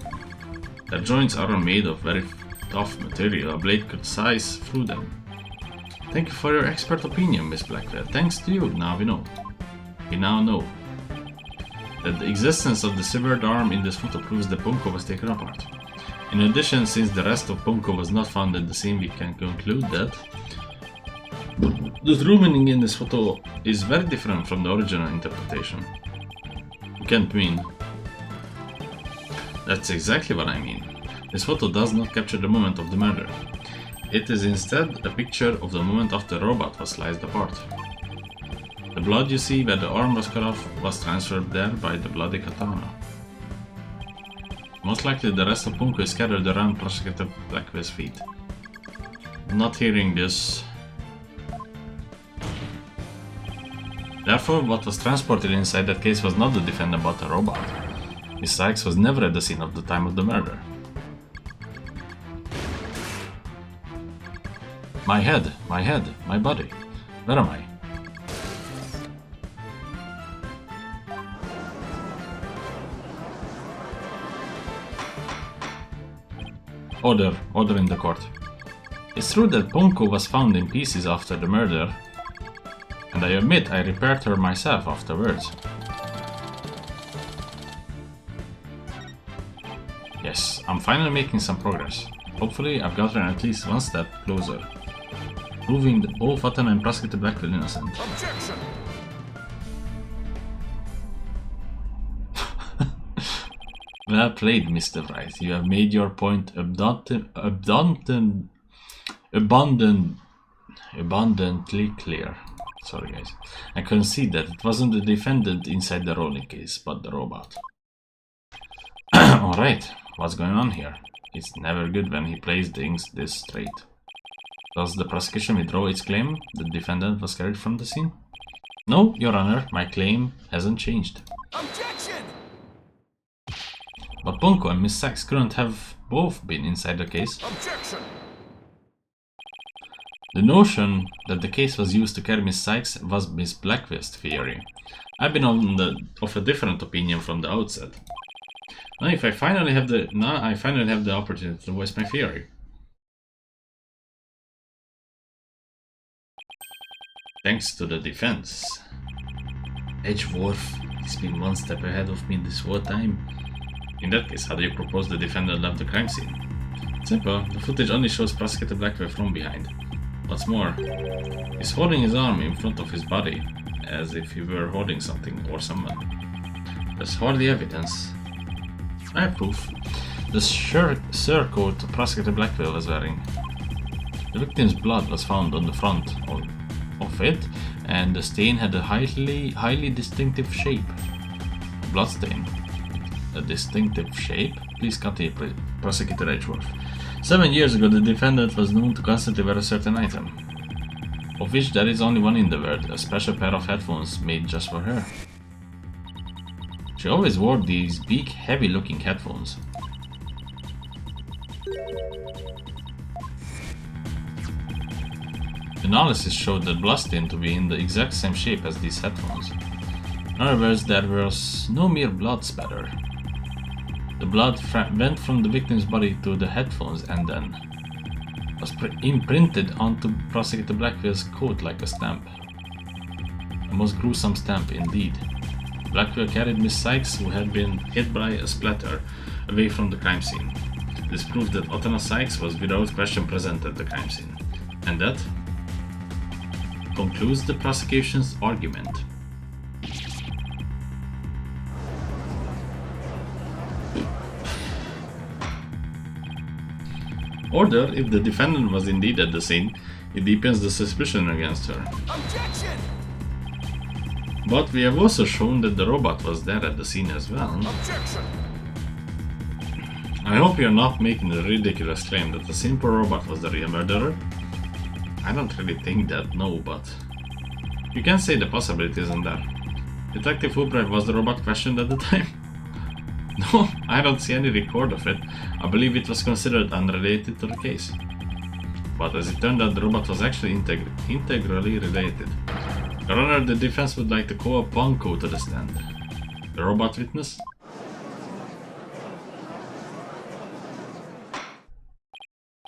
Their joints are made of very tough material. A blade could slice through them. Thank you for your expert opinion, Miss Blackwell. Thanks to you, now we know. We now know that the existence of the severed arm in this photo proves that Punko was taken apart. In addition, since the rest of Punko was not found at the scene, we can conclude that the grooming in this photo is very different from the original interpretation. You can't mean. That's exactly what I mean. This photo does not capture the moment of the murder. It is instead a picture of the moment after the robot was sliced apart. The blood you see where the arm was cut off was transferred there by the bloody katana. Most likely the rest of Punko is scattered around Prosecutor Blackwell's feet. Not hearing this. Therefore, what was transported inside that case was not the defendant but a robot. Miss Sykes was never at the scene of the time of the murder. My head, my body. Where am I? Order in the court. It's true that Ponko was found in pieces after the murder, and I admit I repaired her myself afterwards. Yes, I'm finally making some progress. Hopefully I've gotten at least one step closer. Proving that both Atana and Prosecutor Blackwell innocent. Objection! Well played, Mr. Wright. You have made your point abundantly clear. Sorry guys. I concede that it wasn't the defendant inside the rolling case, but the robot. Alright, what's going on here? It's never good when he plays things this straight. Does the prosecution withdraw its claim the defendant was carried from the scene? No, Your Honor, my claim hasn't changed. Objection! But Ponko and Miss Sykes couldn't have both been inside the case. Objection! The notion that the case was used to carry Miss Sykes was Miss Blackwell's theory. I've been of a different opinion from the outset. Now I finally have the opportunity to voice my theory. Thanks to the defense. Edgeworth has been one step ahead of me this whole time. In that case, how do you propose the defendant left the crime scene? Simple, the footage only shows Prosecutor Blackwell from behind. What's more, he's holding his arm in front of his body, as if he were holding something or someone. There's hardly evidence. I have proof. The surcoat Prosecutor Blackwell was wearing. The victim's blood was found on the front of it, and the stain had a highly distinctive shape. Bloodstain. A distinctive shape? Please continue, Prosecutor Edgeworth. 7 years ago, the defendant was known to constantly wear a certain item, of which there is only one in the world, a special pair of headphones made just for her. She always wore these big, heavy-looking headphones. Analysis showed the bloodstain to be in the exact same shape as these headphones. In other words, there was no mere blood spatter. The blood went from the victim's body to the headphones and then was imprinted onto Prosecutor Blackwell's coat like a stamp. A most gruesome stamp indeed. Blackwell carried Miss Sykes, who had been hit by a splatter, away from the crime scene. This proved that Atana Sykes was without question present at the crime scene. And that concludes the prosecution's argument. Order, if the defendant was indeed at the scene, it deepens the suspicion against her. Objection! But we have also shown that the robot was there at the scene as well. Objection! I hope you're not making the ridiculous claim that the simple robot was the real murderer. I don't really think that, no, but you can say the possibility isn't there. Detective Fulbright, was the robot questioned at the time? No, I don't see any record of it. I believe it was considered unrelated to the case. But as it turned out, the robot was actually integrally related. Your Honor, the defense would like to call Ponko to the stand. The robot witness?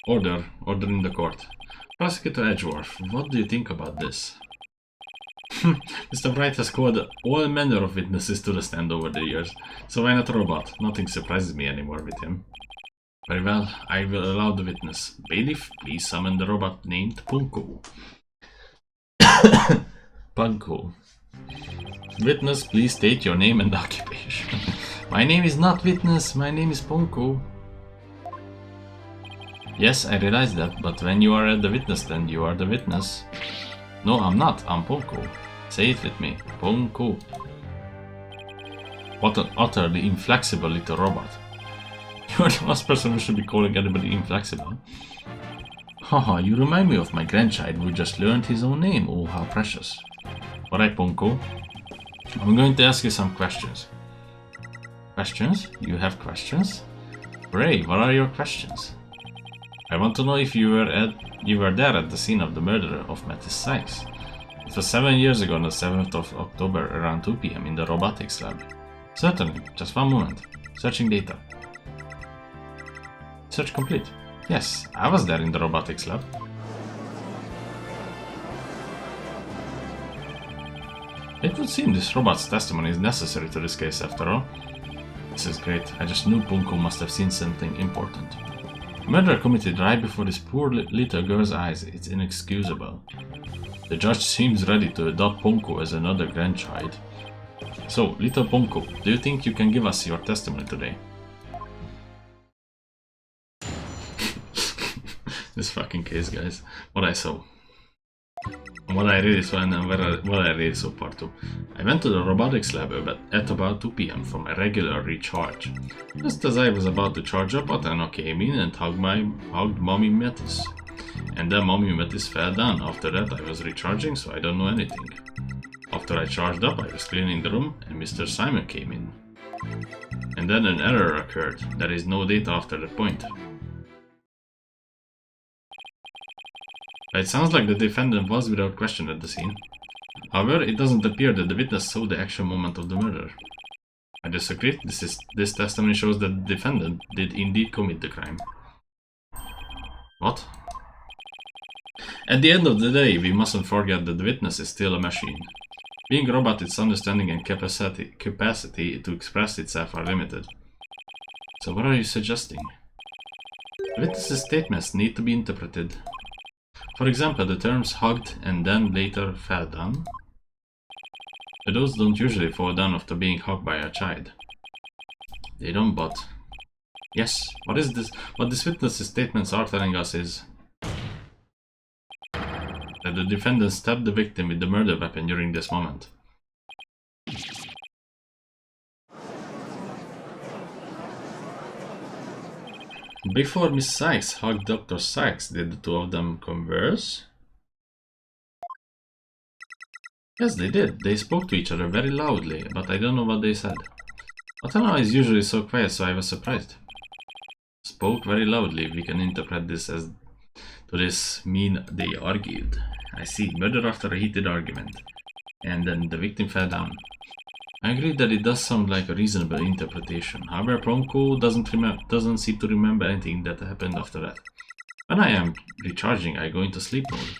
Order in the court. Prosecutor Edgeworth, what do you think about this? Mr. Wright has called all manner of witnesses to the stand over the years, so why not a robot? Nothing surprises me anymore with him. Very well, I will allow the witness. Bailiff, please summon the robot named Ponko. Ponko. Witness, please state your name and occupation. My name is not witness, my name is Ponko. Yes, I realize that, but when you are at the witness stand, you are the witness. No, I'm not, I'm Ponko. Say it with me, Ponko. What an utterly inflexible little robot. You are the last person who should be calling anybody inflexible. Haha, you remind me of my grandchild who just learned his own name. Oh, how precious. Alright, Ponko. I'm going to ask you some questions. Questions? You have questions? Ray, what are your questions? I want to know if you were there at the scene of the murder of Mattis Sykes. It was 7 years ago on the 7th of October around 2 p.m. in the robotics lab. Certainly, just one moment. Searching data. Search complete. Yes, I was there in the robotics lab. It would seem this robot's testimony is necessary to this case after all. This is great. I just knew Punko must have seen something important. Murder committed right before this poor little girl's eyes. It's inexcusable. The judge seems ready to adopt Punko as another grandchild. So, little Punko, do you think you can give us your testimony today? This fucking case, guys. What I saw. What I really saw and what I really saw part 2. I went to the robotics lab at about 2 p.m. for my regular recharge. Just as I was about to charge up, Atana came in and hugged Mommy Mattis. And then Mommy Mattis fell down. After that I was recharging, so I don't know anything. After I charged up, I was cleaning the room and Mr. Simon came in. And then an error occurred. There is no data after that point. It sounds like the defendant was without question at the scene. However, it doesn't appear that the witness saw the actual moment of the murder. I disagree. This testimony shows that the defendant did indeed commit the crime. What? At the end of the day, we mustn't forget that the witness is still a machine. Being a robot, its understanding and capacity to express itself are limited. So what are you suggesting? The witness's statements need to be interpreted. For example, the terms hugged and then later fell down. Adults don't usually fall down after being hugged by a child. They don't, but... Yes, what this witness's statements are telling us is that the defendant stabbed the victim with the murder weapon during this moment. Before Miss Sykes hugged Dr. Sykes, did the two of them converse? Yes, they did. They spoke to each other very loudly, but I don't know what they said. Atana is usually so quiet, so I was surprised. Spoke very loudly. We can interpret this as to this mean they argued. I see. Murder after a heated argument. And then the victim fell down. I agree that it does sound like a reasonable interpretation. However, Punko doesn't seem to remember anything that happened after that. When I am recharging, I go into sleep mode.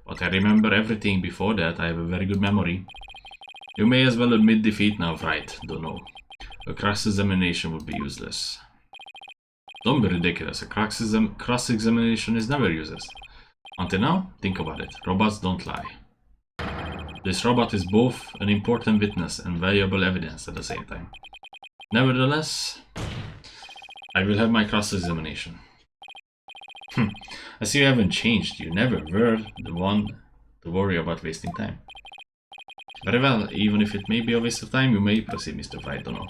But I remember everything before that. I have a very good memory. You may as well admit defeat now, Wright. Don't know. A cross-examination would be useless. Don't be ridiculous. A cross-examination is never useless. Until now, think about it. Robots don't lie. This robot is both an important witness and valuable evidence at the same time. Nevertheless, I will have my cross-examination. I see you haven't changed. You never were the one to worry about wasting time. Very well, even if it may be a waste of time, you may proceed, Mr. Wright. Don't know.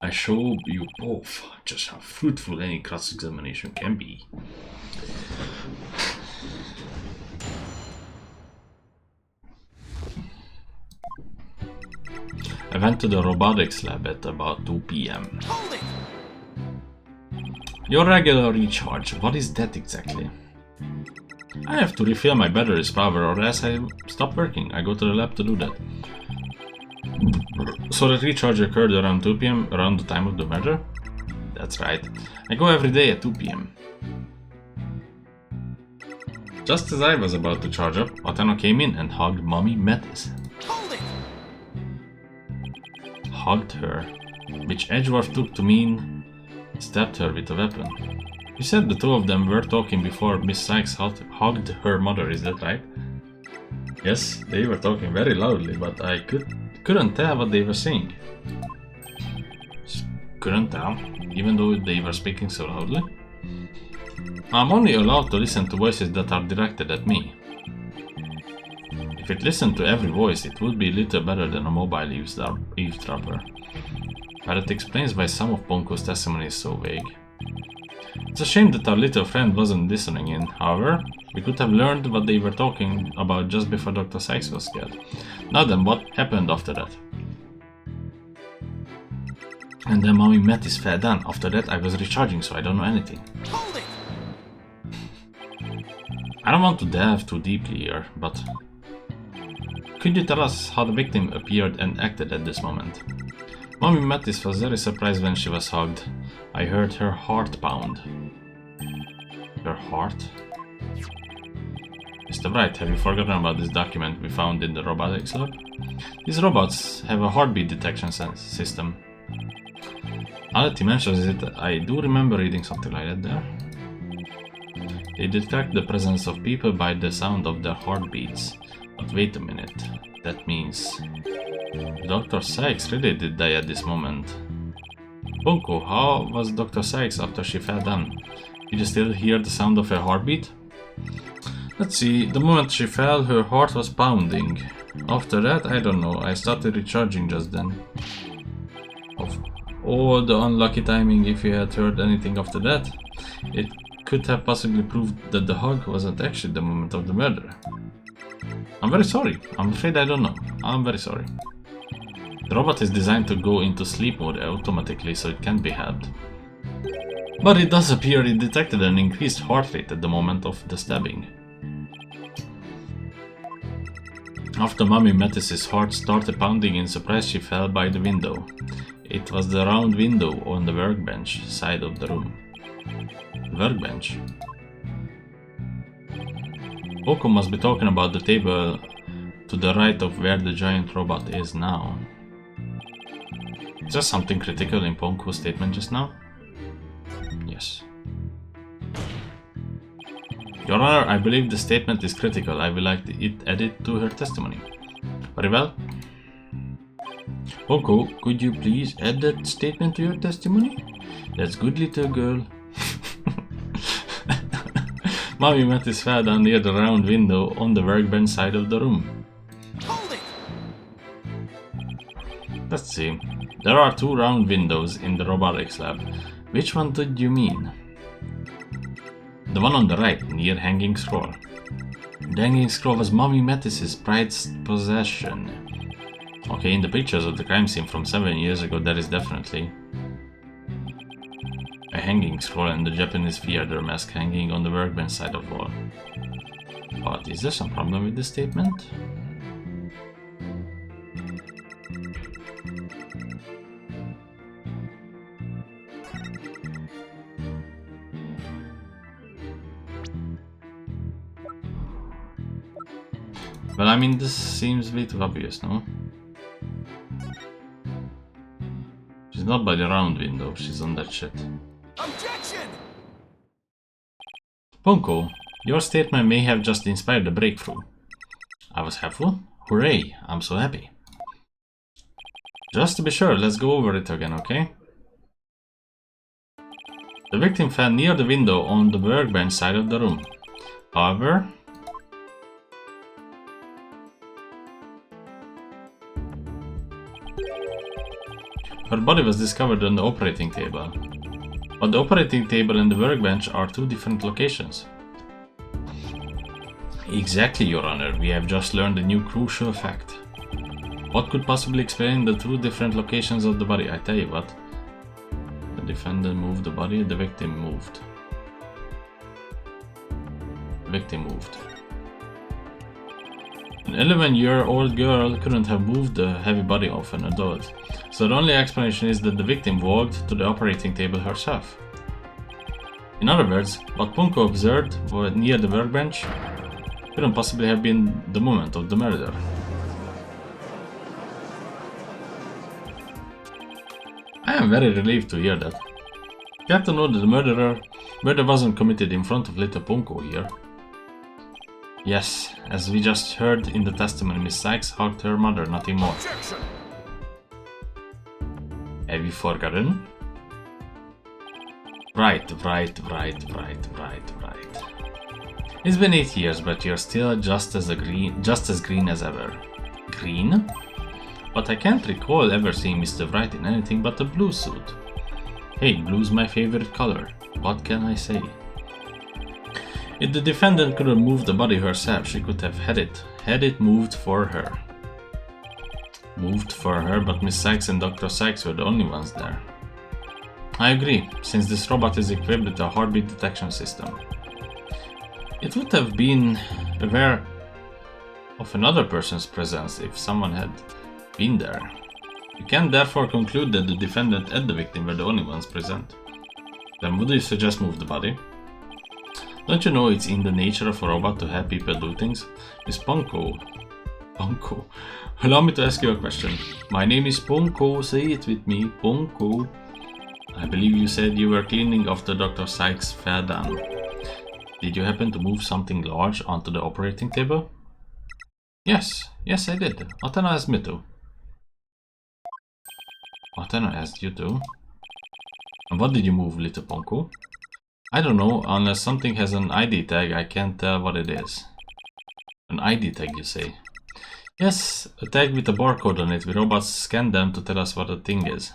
I show you both just how fruitful any cross-examination can be. I went to the robotics lab at about 2 p.m. Your regular recharge, what is that exactly? I have to refill my battery's power or else I stop working. I go to the lab to do that. So the recharge occurred around 2 p.m. around the time of the murder? That's right. I go every day at 2 p.m. Just as I was about to charge up, Atano came in and hugged Mommy Mattis. Hugged her, which Edgeworth took to mean stabbed her with a weapon. You said the two of them were talking before Miss Sykes hugged her mother, is that right? Yes, they were talking very loudly, but I couldn't tell what they were saying. Couldn't tell, even though they were speaking so loudly? I'm only allowed to listen to voices that are directed at me. If it listened to every voice, it would be little better than a mobile eavesdropper. But it explains why some of Punko's testimony is so vague. It's a shame that our little friend wasn't listening in. However, we could have learned what they were talking about just before Dr. Sykes was killed. Now then, what happened after that? And then Mommy Mattis fell down. After that I was recharging, so I don't know anything. Hold it! I don't want to delve too deeply here, but could you tell us how the victim appeared and acted at this moment? Mommy Mattis was very surprised when she was hugged. I heard her heart pound. Her heart? Mr. Wright, have you forgotten about this document we found in the robotics lab? These robots have a heartbeat detection system. Now that he mentions it, I do remember reading something like that there. They detect the presence of people by the sound of their heartbeats. But wait a minute, that means Dr. Sykes really did die at this moment. Bunko, how was Dr. Sykes after she fell down? Did you still hear the sound of her heartbeat? Let's see, the moment she fell, her heart was pounding. After that, I don't know, I started recharging just then. Oh, the unlucky timing. If you had heard anything after that, it could have possibly proved that the hug wasn't actually the moment of the murder. I'm very sorry. I'm afraid I don't know. I'm very sorry. The robot is designed to go into sleep mode automatically, so it can't be helped. But it does appear it detected an increased heart rate at the moment of the stabbing. After Mommy Mattis's heart started pounding in surprise, she fell by the window. It was the round window on the workbench side of the room. Workbench? Oko must be talking about the table to the right of where the giant robot is now. Is there something critical in Ponko's statement just now? Yes. Your Honor, I believe the statement is critical. I would like it added to her testimony. Very well. Ponko, could you please add that statement to your testimony? That's good, little girl. Mommy Mattis fell down near the round window on the workbench side of the room. Hold it! Let's see. There are two round windows in the robotics lab. Which one did you mean? The one on the right, near Hanging Scroll. The Hanging Scroll was Mommy Mattis's prized possession. Okay, in the pictures of the crime scene from 7 years ago, there is definitely a hanging scroll and the Japanese theater mask hanging on the workbench side of the wall. But is there some problem with this statement? Well, I mean, this seems way too obvious, no? She's not by the round window, she's on that shit. Objection! Ponko, your statement may have just inspired a breakthrough. I was helpful? Hooray, I'm so happy. Just to be sure, let's go over it again, okay? The victim fell near the window on the workbench side of the room. However, her body was discovered on the operating table. But the operating table and the workbench are two different locations. Exactly, Your Honor. We have just learned a new crucial fact. What could possibly explain the two different locations of the body? I tell you what. The defendant moved the body, the victim moved. The victim moved. An 11-year-old girl couldn't have moved the heavy body of an adult, so the only explanation is that the victim walked to the operating table herself. In other words, what Ponko observed near the workbench couldn't possibly have been the moment of the murder. I am very relieved to hear that. Glad to know that the murder wasn't committed in front of little Ponko here. Yes, as we just heard in the testimony, Miss Sykes hugged her mother, nothing more. Objection! Have you forgotten? Right. It's been 8 years, but you're still just as green as ever. Green? But I can't recall ever seeing Mr. Wright in anything but a blue suit. Hey, blue's my favorite color. What can I say? If the defendant could have moved the body herself, she could have had it moved for her. Moved for her, but Miss Sykes and Dr. Sykes were the only ones there. I agree, since this robot is equipped with a heartbeat detection system. It would have been aware of another person's presence if someone had been there. You can therefore conclude that the defendant and the victim were the only ones present. Then would you suggest move the body? Don't you know it's in the nature of a robot to help people do things? Miss Ponko, allow me to ask you a question. My name is Ponko, say it with me, Ponko. I believe you said you were cleaning after Dr. Sykes fell down. Did you happen to move something large onto the operating table? Yes I did. Athena asked me to. Athena asked you to? And what did you move, little Ponko? I don't know, unless something has an ID tag, I can't tell what it is. An ID tag, you say? Yes, a tag with a barcode on it. We robots scan them to tell us what the thing is.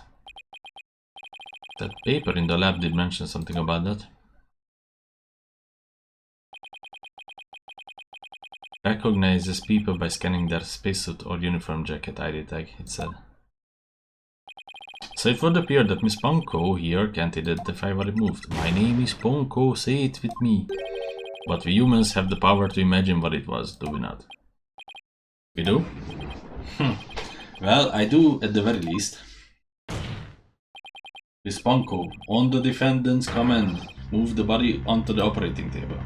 That paper in the lab did mention something about that. Recognizes people by scanning their spacesuit or uniform jacket ID tag, it said. So it would appear that Miss Ponko here can't identify what it moved. My name is Ponko, say it with me. But we humans have the power to imagine what it was, do we not? We do? Well, I do at the very least. Miss Ponko, on the defendant's command, move the body onto the operating table.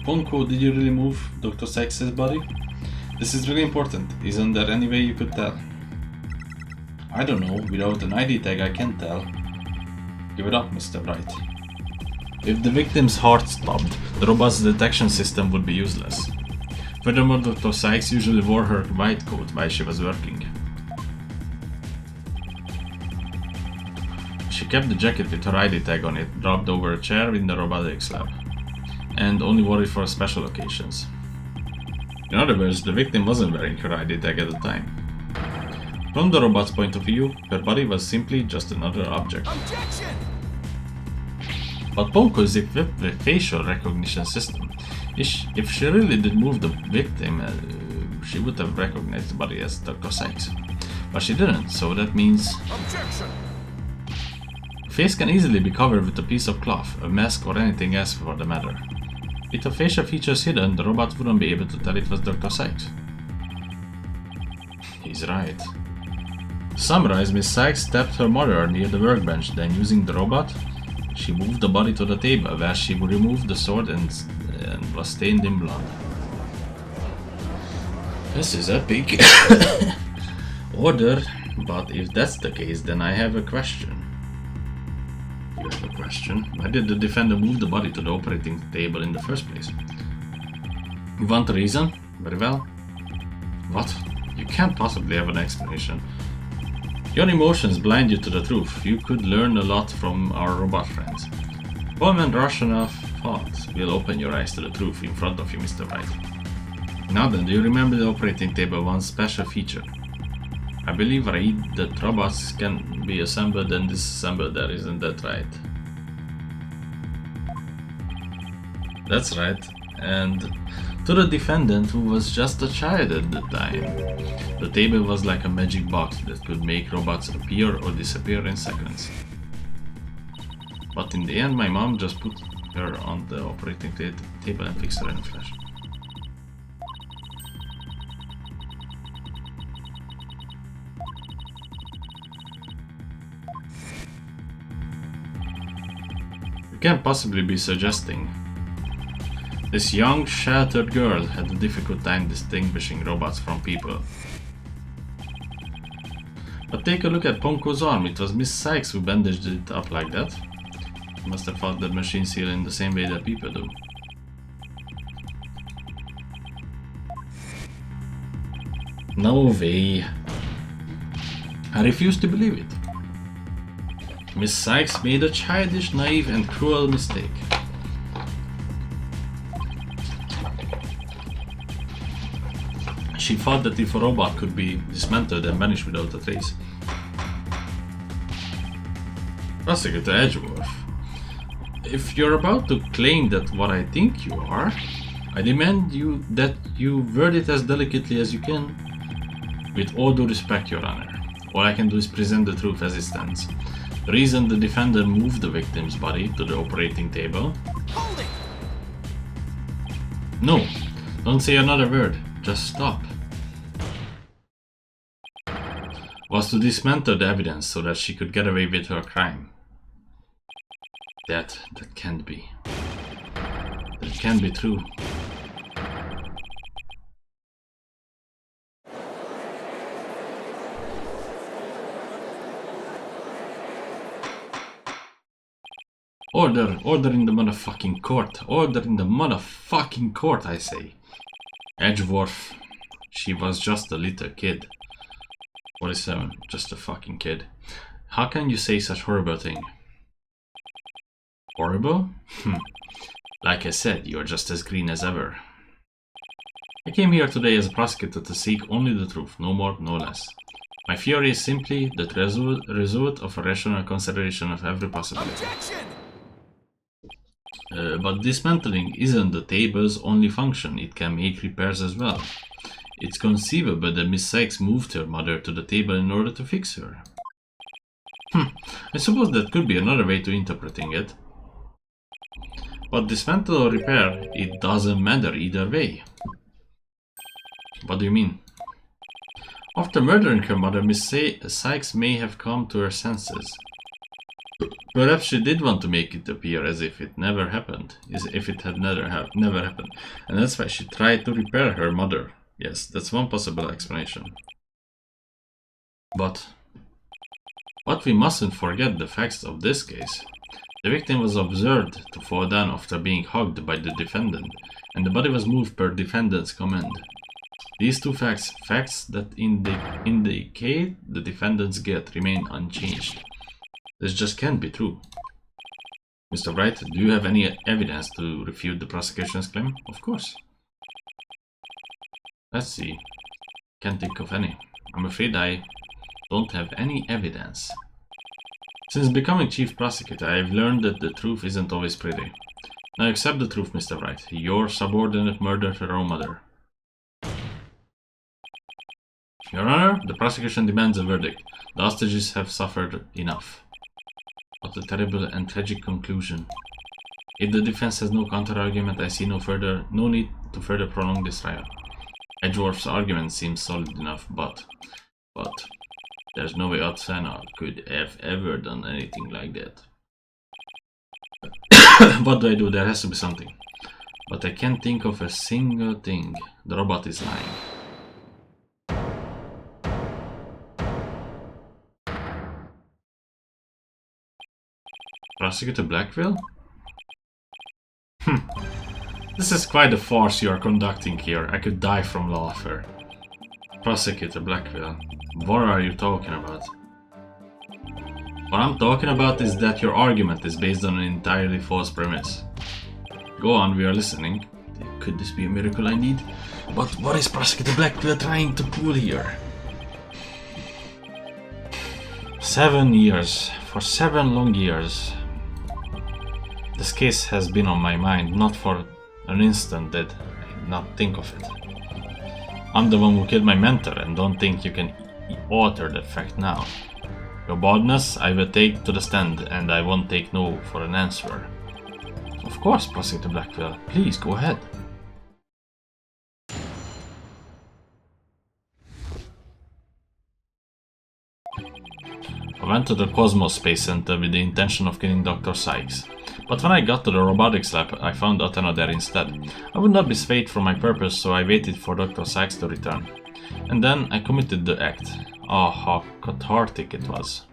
Ponko, did you really move Dr. Sykes' body? This is really important. Isn't there any way you could tell? I don't know. Without an ID tag, I can't tell. Give it up, Mr. Wright. If the victim's heart stopped, the robot's detection system would be useless. Furthermore, Dr. Sykes usually wore her white coat while she was working. She kept the jacket with her ID tag on it, dropped over a chair in the robotics lab, and only wore it for special occasions. In other words, the victim wasn't wearing her ID tag at the time. From the robot's point of view, her body was simply just another object. Objection! But Ponko is equipped with facial recognition system. If she really did move the victim, she would have recognized the body as Dr. Sykes. But she didn't, so that means... Objection! The face can easily be covered with a piece of cloth, a mask, or anything else for the matter. With the facial features hidden, the robot wouldn't be able to tell it was Dr. Sykes. He's right. To summarize, Miss Sykes stabbed her mother near the workbench, then using the robot, she moved the body to the table where she removed the sword and was stained in blood. This is epic. Order, but if that's the case, then I have a question. You have a question? Why did the defender move the body to the operating table in the first place? You want a reason? Very well. What? You can't possibly have an explanation. Your emotions blind you to the truth. You could learn a lot from our robot friends. Calm and rational thought will open your eyes to the truth in front of you, Mr. Wright. Now then, do you remember the operating table one special feature? I believe I read that robots can be assembled and disassembled there, isn't that right? That's right. And to the defendant, who was just a child at the time, the table was like a magic box that could make robots appear or disappear in seconds. But in the end, my mom just put her on the operating table and fixed her in a flash. You can't possibly be suggesting this young, sheltered girl had a difficult time distinguishing robots from people. But take a look at Ponko's arm. It was Miss Sykes who bandaged it up like that. She must have fought the machine seal in the same way that people do. No way. I refuse to believe it. Miss Sykes made a childish, naive, and cruel mistake. She thought that if a robot could be dismantled and vanish without a trace. Prosecutor Edgeworth, if you're about to claim that what I think you are, I demand that you word it as delicately as you can. With all due respect, Your Honor, all I can do is present the truth as it stands. The reason the defender moved the victim's body to the operating table... Hold it! No, don't say another word, just stop. Was to dismantle the evidence so that she could get away with her crime. That can't be. That can't be true. Order in the motherfucking court. Order in the motherfucking court, I say. Edgeworth, she was just a little kid. 47, just a fucking kid. How can you say such horrible thing? Horrible? Like I said, you are just as green as ever. I came here today as a prosecutor to seek only the truth, no more, no less. My theory is simply the result of a rational consideration of every possibility. Objection! But dismantling isn't the table's only function, it can make repairs as well. It's conceivable that Miss Sykes moved her mother to the table in order to fix her. I suppose that could be another way to interpreting it. But dismantle or repair, it doesn't matter either way. What do you mean? After murdering her mother, Miss Sykes may have come to her senses. Perhaps she did want to make it appear as if it never happened, as if it had never happened, and that's why she tried to repair her mother. Yes, that's one possible explanation. But we mustn't forget the facts of this case. The victim was observed to fall down after being hugged by the defendant, and the body was moved per defendant's command. These two facts that indicate the defendant's guilt, remain unchanged. This just can't be true. Mr. Wright, do you have any evidence to refute the prosecution's claim? Of course. Let's see. Can't think of any. I'm afraid I don't have any evidence. Since becoming chief prosecutor, I've learned that the truth isn't always pretty. Now accept the truth, Mr. Wright. Your subordinate murdered her own mother. Your Honor, the prosecution demands a verdict. The hostages have suffered enough. What a terrible and tragic conclusion. If the defense has no counter-argument, I see no need to further prolong this trial. Edgeworth's argument seems solid enough, but there's no way Otsana could have ever done anything like that. What do? There has to be something. But I can't think of a single thing. The robot is lying. Prosecutor Blackwell? This is quite a farce you are conducting here. I could die from laughter. Prosecutor Blackwell, what are you talking about? What I'm talking about is that your argument is based on an entirely false premise. Go on, we are listening. Could this be a miracle I need? But what is Prosecutor Blackwell trying to pull here? 7 years. For 7 long years. This case has been on my mind, not for an instant did I not think of it. I'm the one who killed my mentor and don't think you can alter that fact now. Your boldness I will take to the stand and I won't take no for an answer. Of course, Prosecutor Blackwell, please go ahead. I went to the Cosmos Space Center with the intention of killing Dr. Sykes. But when I got to the robotics lab, I found Athena there instead. I would not be swayed from my purpose, so I waited for Dr. Sykes to return. And then I committed the act. Oh, how cathartic it was.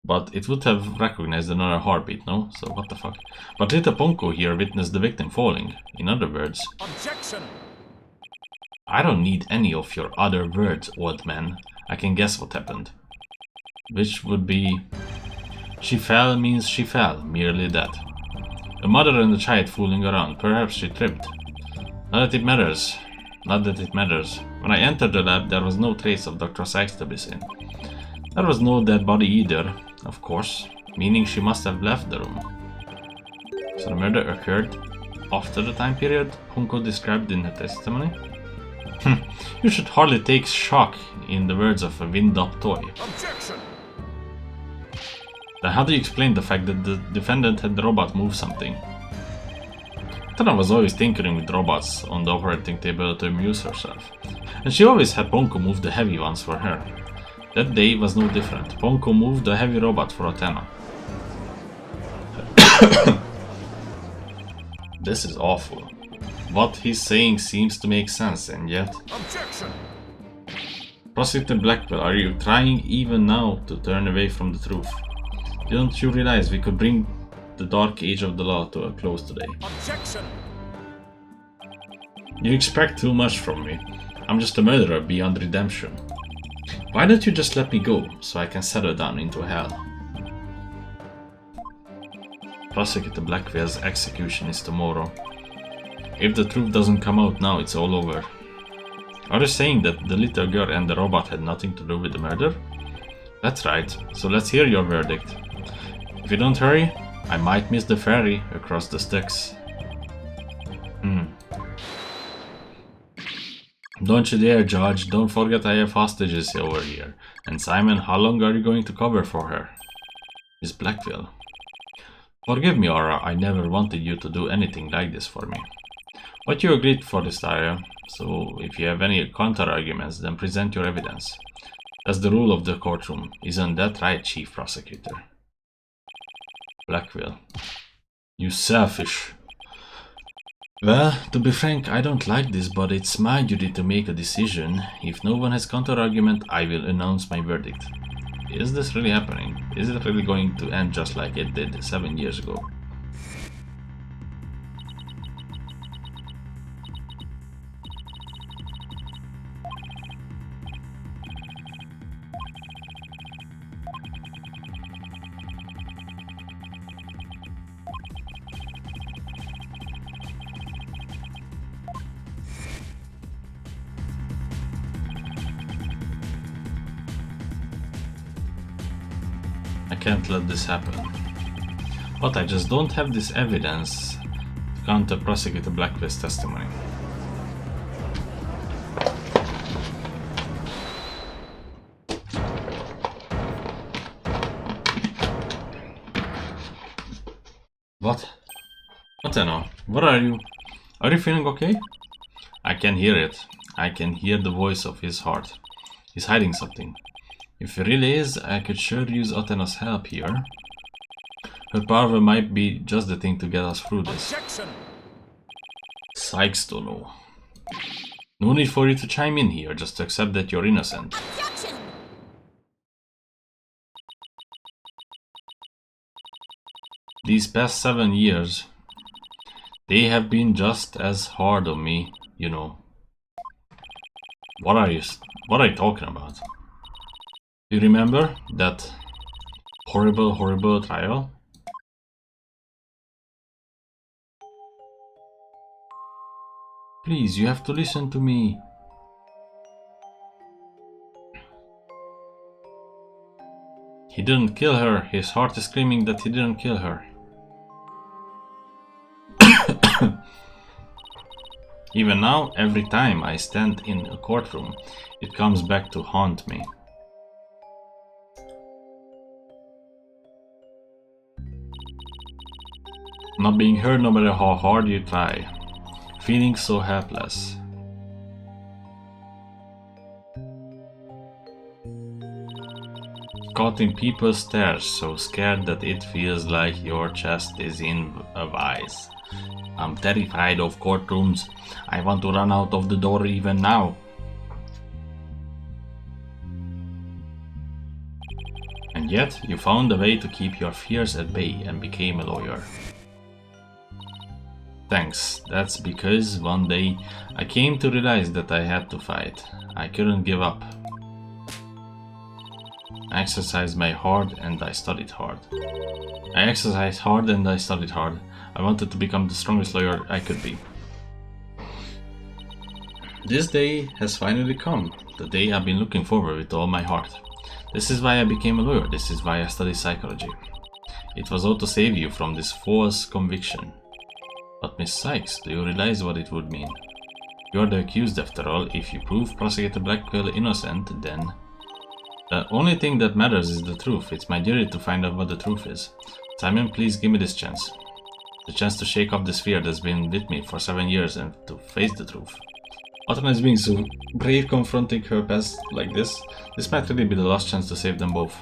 But it would have recognized another heartbeat, no? So what the fuck? But little Ponko here witnessed the victim falling. In other words... Objection! I don't need any of your other words, old man. I can guess what happened. Which would be... She fell means she fell, merely that. A mother and a child fooling around, perhaps she tripped. Not that it matters. When I entered the lab, there was no trace of Dr. Sykes to be seen. There was no dead body either, of course, meaning she must have left the room. So the murder occurred after the time period Hunko described in her testimony? You should hardly take shock in the words of a wind-up toy. Objection! Then how do you explain the fact that the defendant had the robot move something? Tana was always tinkering with robots on the operating table to amuse herself, and she always had Ponko move the heavy ones for her. That day was no different. Ponko moved the heavy robot for Athena. This is awful. What he's saying seems to make sense, and yet... Objection! Prosecutor Blackwell, are you trying even now to turn away from the truth? Don't you realize we could bring the dark age of the law to a close today? Objection! You expect too much from me. I'm just a murderer beyond redemption. Why don't you just let me go, so I can settle down into hell? Prosecutor Blackwell's execution is tomorrow. If the truth doesn't come out now, it's all over. Are you saying that the little girl and the robot had nothing to do with the murder? That's right, so let's hear your verdict. If you don't hurry, I might miss the ferry across the Styx. Don't you dare, Judge. Don't forget I have hostages over here. And Simon, how long are you going to cover for her? Miss Blackwell. Forgive me, Aura. I never wanted you to do anything like this for me. But you agreed for this, Arya. So if you have any counter-arguments, then present your evidence. That's the rule of the courtroom. Isn't that right, Chief Prosecutor? Blackwell. You selfish. Well, to be frank, I don't like this, but it's my duty to make a decision. If no one has counter-argument, I will announce my verdict. Is this really happening? Is it really going to end just like it did 7 years ago? I can't let this happen. But I just don't have this evidence to counter Prosecutor Blackwell's testimony. What? Athena, what are you? Are you feeling okay? I can hear it. I can hear the voice of his heart. He's hiding something. If he really is, I could sure use Athena's help here. Her power might be just the thing to get us through this. Objection! Sykes don't know. No need for you to chime in here, just accept that you're innocent. Objection! These past 7 years, they have been just as hard on me, you know. What are you talking about? Do you remember that horrible trial? Please, you have to listen to me. He didn't kill her. His heart is screaming that he didn't kill her. Even now, every time I stand in a courtroom, it comes back to haunt me. Not being heard no matter how hard you try. Feeling so helpless. Caught in people's stares, so scared that it feels like your chest is in a vise. I'm terrified of courtrooms. I want to run out of the door even now. And yet, you found a way to keep your fears at bay and became a lawyer. Thanks, that's because one day I came to realize that I had to fight. I couldn't give up. I exercised my hard and I studied hard. I exercised hard and I studied hard. I wanted to become the strongest lawyer I could be. This day has finally come, the day I've been looking forward with all my heart. This is why I became a lawyer, this is why I studied psychology. It was all to save you from this false conviction. But Miss Sykes, do you realize what it would mean? You're the accused after all. If you prove Prosecutor Blackwell innocent, then... The only thing that matters is the truth. It's my duty to find out what the truth is. Simon, please give me this chance. The chance to shake off this fear that's been with me for 7 years and to face the truth. Athena is being so brave confronting her past like this. This might really be the last chance to save them both.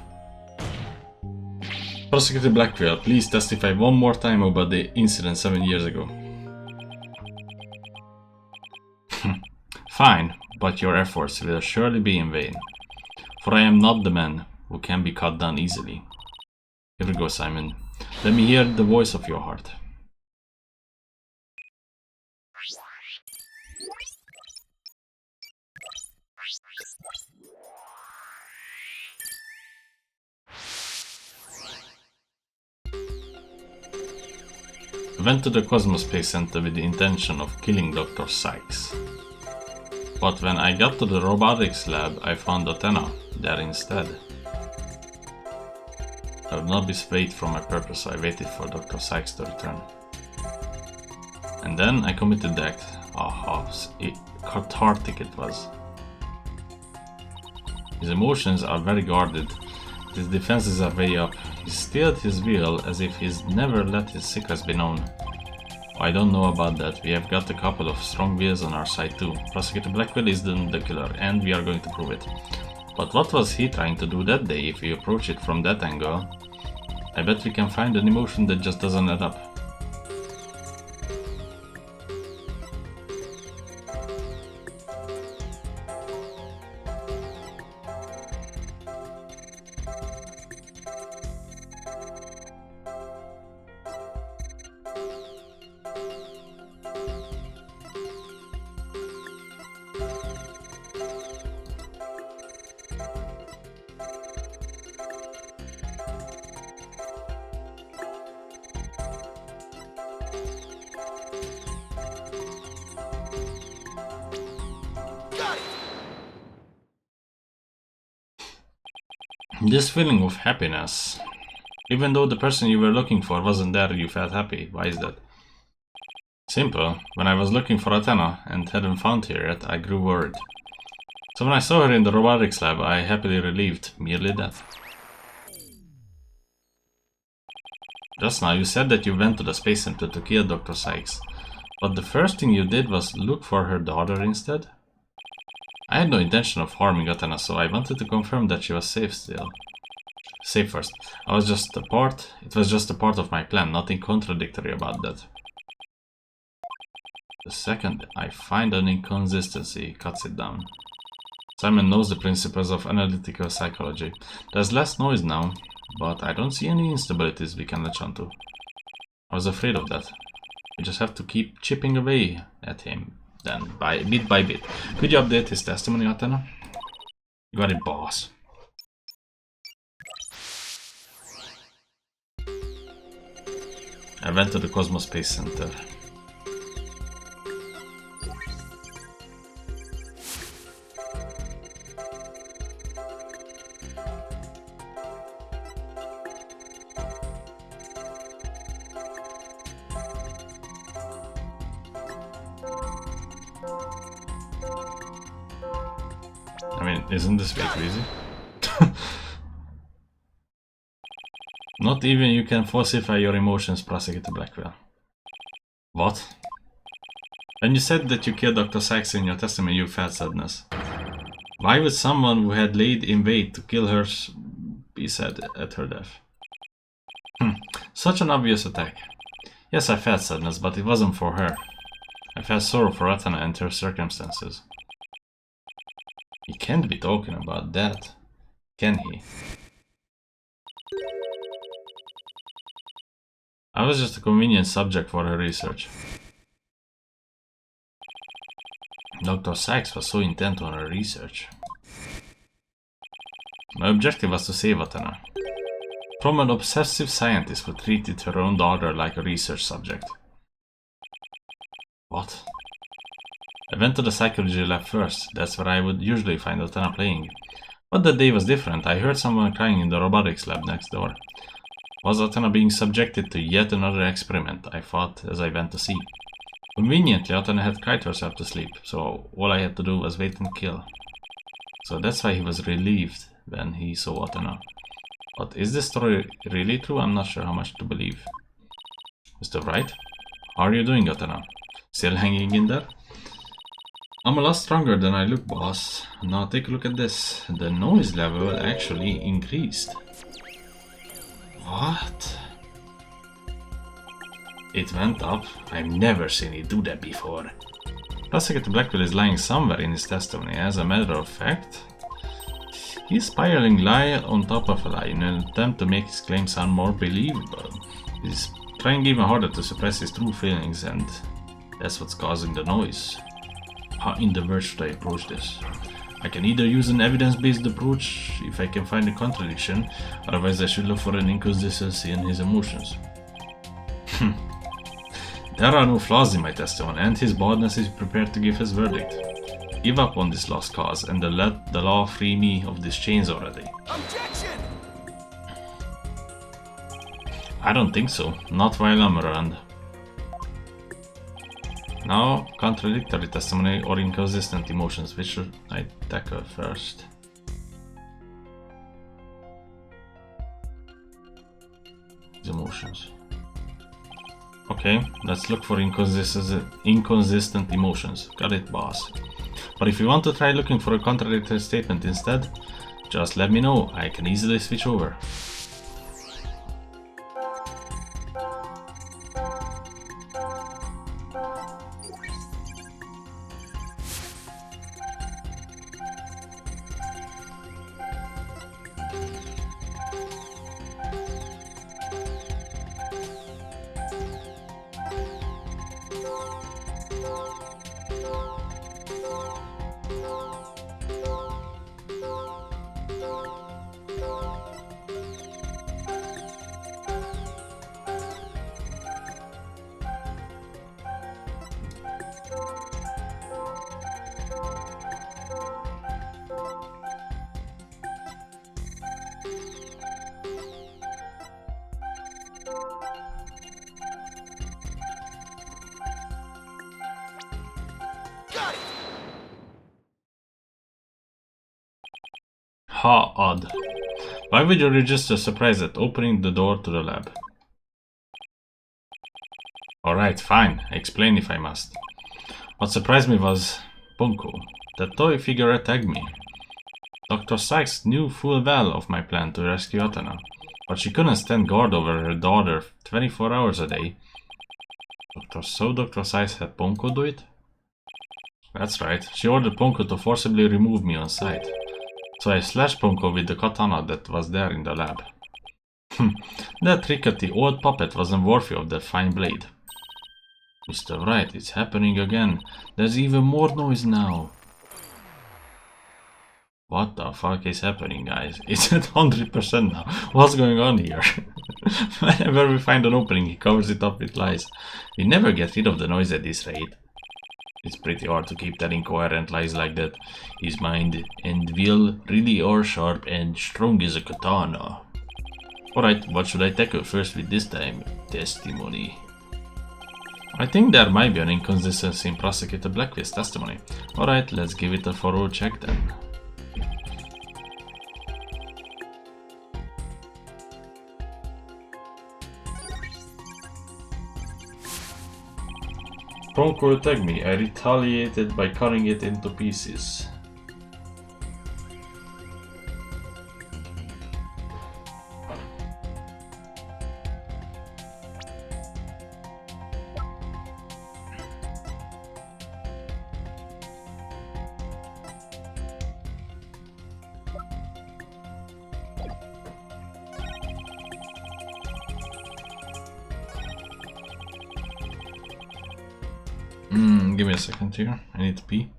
Prosecutor Blackwell, please testify one more time about the incident 7 years ago. Fine, but your efforts will surely be in vain. For I am not the man who can be cut down easily. Here we go, Simon. Let me hear the voice of your heart. I went to the Cosmos Space Center with the intention of killing Dr. Sykes. But when I got to the robotics lab, I found Athena there instead. I would not be swayed from my purpose, so I waited for Dr. Sykes to return. And then I committed the act. How cathartic it was. His emotions are very guarded. His defenses are way up. He steeled his will as if he's never let his secrets be known. I don't know about that. We have got a couple of strong wills on our side too. Prosecutor Blackwell is the killer, and we are going to prove it. But what was he trying to do that day if we approach it from that angle? I bet we can find an emotion that just doesn't add up. This feeling of happiness, even though the person you were looking for wasn't there, you felt happy. Why is that? Simple. When I was looking for Athena and hadn't found her yet, I grew worried. So when I saw her in the robotics lab, I happily relieved. Merely that. Just now you said that you went to the space center to kill Dr. Sykes, but the first thing you did was look for her daughter instead? I had no intention of harming Athena, so I wanted to confirm that she was safe still. Safe first. It was just a part of my plan, nothing contradictory about that. The second I find an inconsistency, cuts it down. Simon knows the principles of analytical psychology. There's less noise now, but I don't see any instabilities we can latch onto. I was afraid of that. We just have to keep chipping away at him. Then, bit by bit. Could you update his testimony, Athena? You got it, boss. I went to the Cosmos Space Center. I mean, isn't this way too easy? Not even you can falsify your emotions, Prosecutor Blackwell. What? When you said that you killed Dr. Sykes in your testimony, you felt sadness. Why would someone who had laid in wait to kill her be sad at her death? Such an obvious attack. Yes, I felt sadness, but it wasn't for her. I felt sorrow for Athena and her circumstances. He can't be talking about that, can he? I was just a convenient subject for her research. Dr. Sykes was so intent on her research. My objective was to save Athena. From an obsessive scientist who treated her own daughter like a research subject. What? I went to the psychology lab first. That's where I would usually find Athena playing. But that day was different. I heard someone crying in the robotics lab next door. Was Athena being subjected to yet another experiment? I thought as I went to see. Conveniently, Atana had cried herself to sleep, so all I had to do was wait and kill. So that's why he was relieved when he saw Atana. But is this story really true? I'm not sure how much to believe. Mr. Wright? How are you doing, Atana? Still hanging in there? I'm a lot stronger than I look, boss. Now take a look at this. The noise level actually increased. What? It went up? I've never seen it do that before. Prosecutor Blackwell is lying somewhere in his testimony. As a matter of fact, he's piling lie on top of a lie in an attempt to make his claims sound more believable. He's trying even harder to suppress his true feelings, and that's what's causing the noise. How in the world should I approach this? I can either use an evidence-based approach if I can find a contradiction, otherwise I should look for an inconsistency in his emotions. There are no flaws in my testimony, and his boldness is prepared to give his verdict. Give up on this lost cause, and let the law free me of these chains already. Objection! I don't think so, not while I'm around. Now, contradictory testimony or inconsistent emotions, which should I tackle first? These emotions. Okay, let's look for inconsistent emotions. Got it, boss. But if you want to try looking for a contradictory statement instead, just let me know. I can easily switch over. Got it! How odd. Why would you register surprise at opening the door to the lab? Alright, fine. Explain if I must. What surprised me was Bunko. That toy figure attacked me. Dr. Sykes knew full well of my plan to rescue Atana, but she couldn't stand guard over her daughter 24 hours a day. Dr. Sykes had Bunko do it? That's right. She ordered Bunko to forcibly remove me on sight. So I slashed Bunko with the katana that was there in the lab. That rickety old puppet wasn't worthy of that fine blade. Mr. Wright, it's happening again. There's even more noise now. What the fuck is happening, guys? It's at 100% now. What's going on here? Whenever we find an opening, he covers it up with lies. We never get rid of the noise at this rate. It's pretty hard to keep telling coherent lies like that. His mind and will really are sharp and strong as a katana. Alright, what should I tackle first with this time? Testimony. I think there might be an inconsistency in Prosecutor Blackwell's testimony. Alright, let's give it a thorough check then. Bronco attacked me. I retaliated by cutting it into pieces. Give me a second here. I need to pee.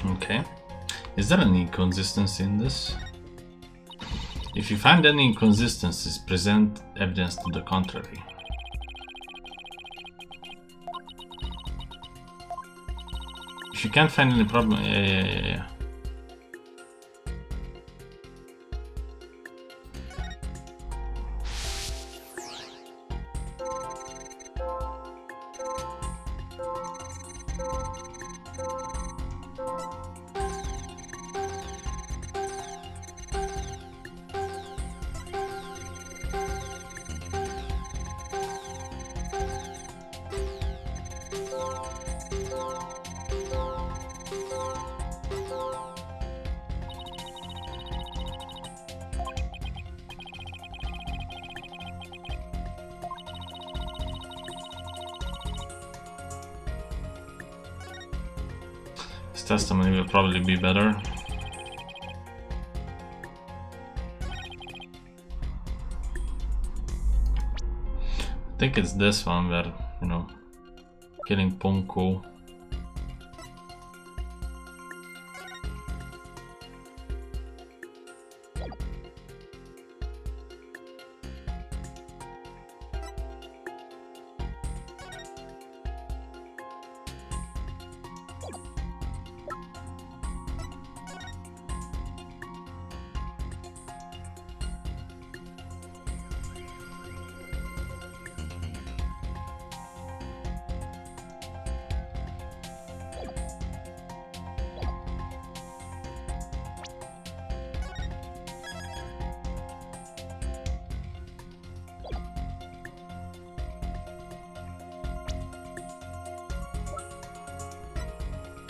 Okay. Is there any inconsistency in this? If you find any inconsistencies, present evidence to the contrary. If you can't find any problem, yeah. His testimony will probably be better. I think it's this one where, you know, killing Ponko.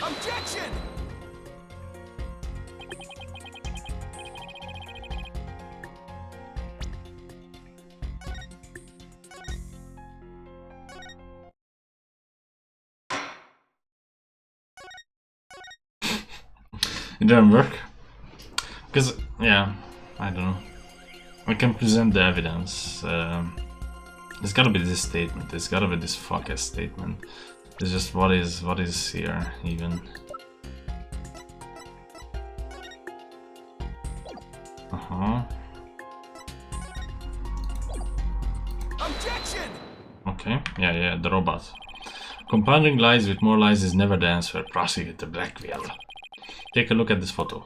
Objection! It didn't work. Because, yeah, I don't know. I can present the evidence. It's gotta be this statement. It's gotta be this fuck-ass statement. It's just what is here, even. Objection! Okay, yeah, the robot. Compounding lies with more lies is never the answer. Prosecutor Blackwell. Take a look at this photo.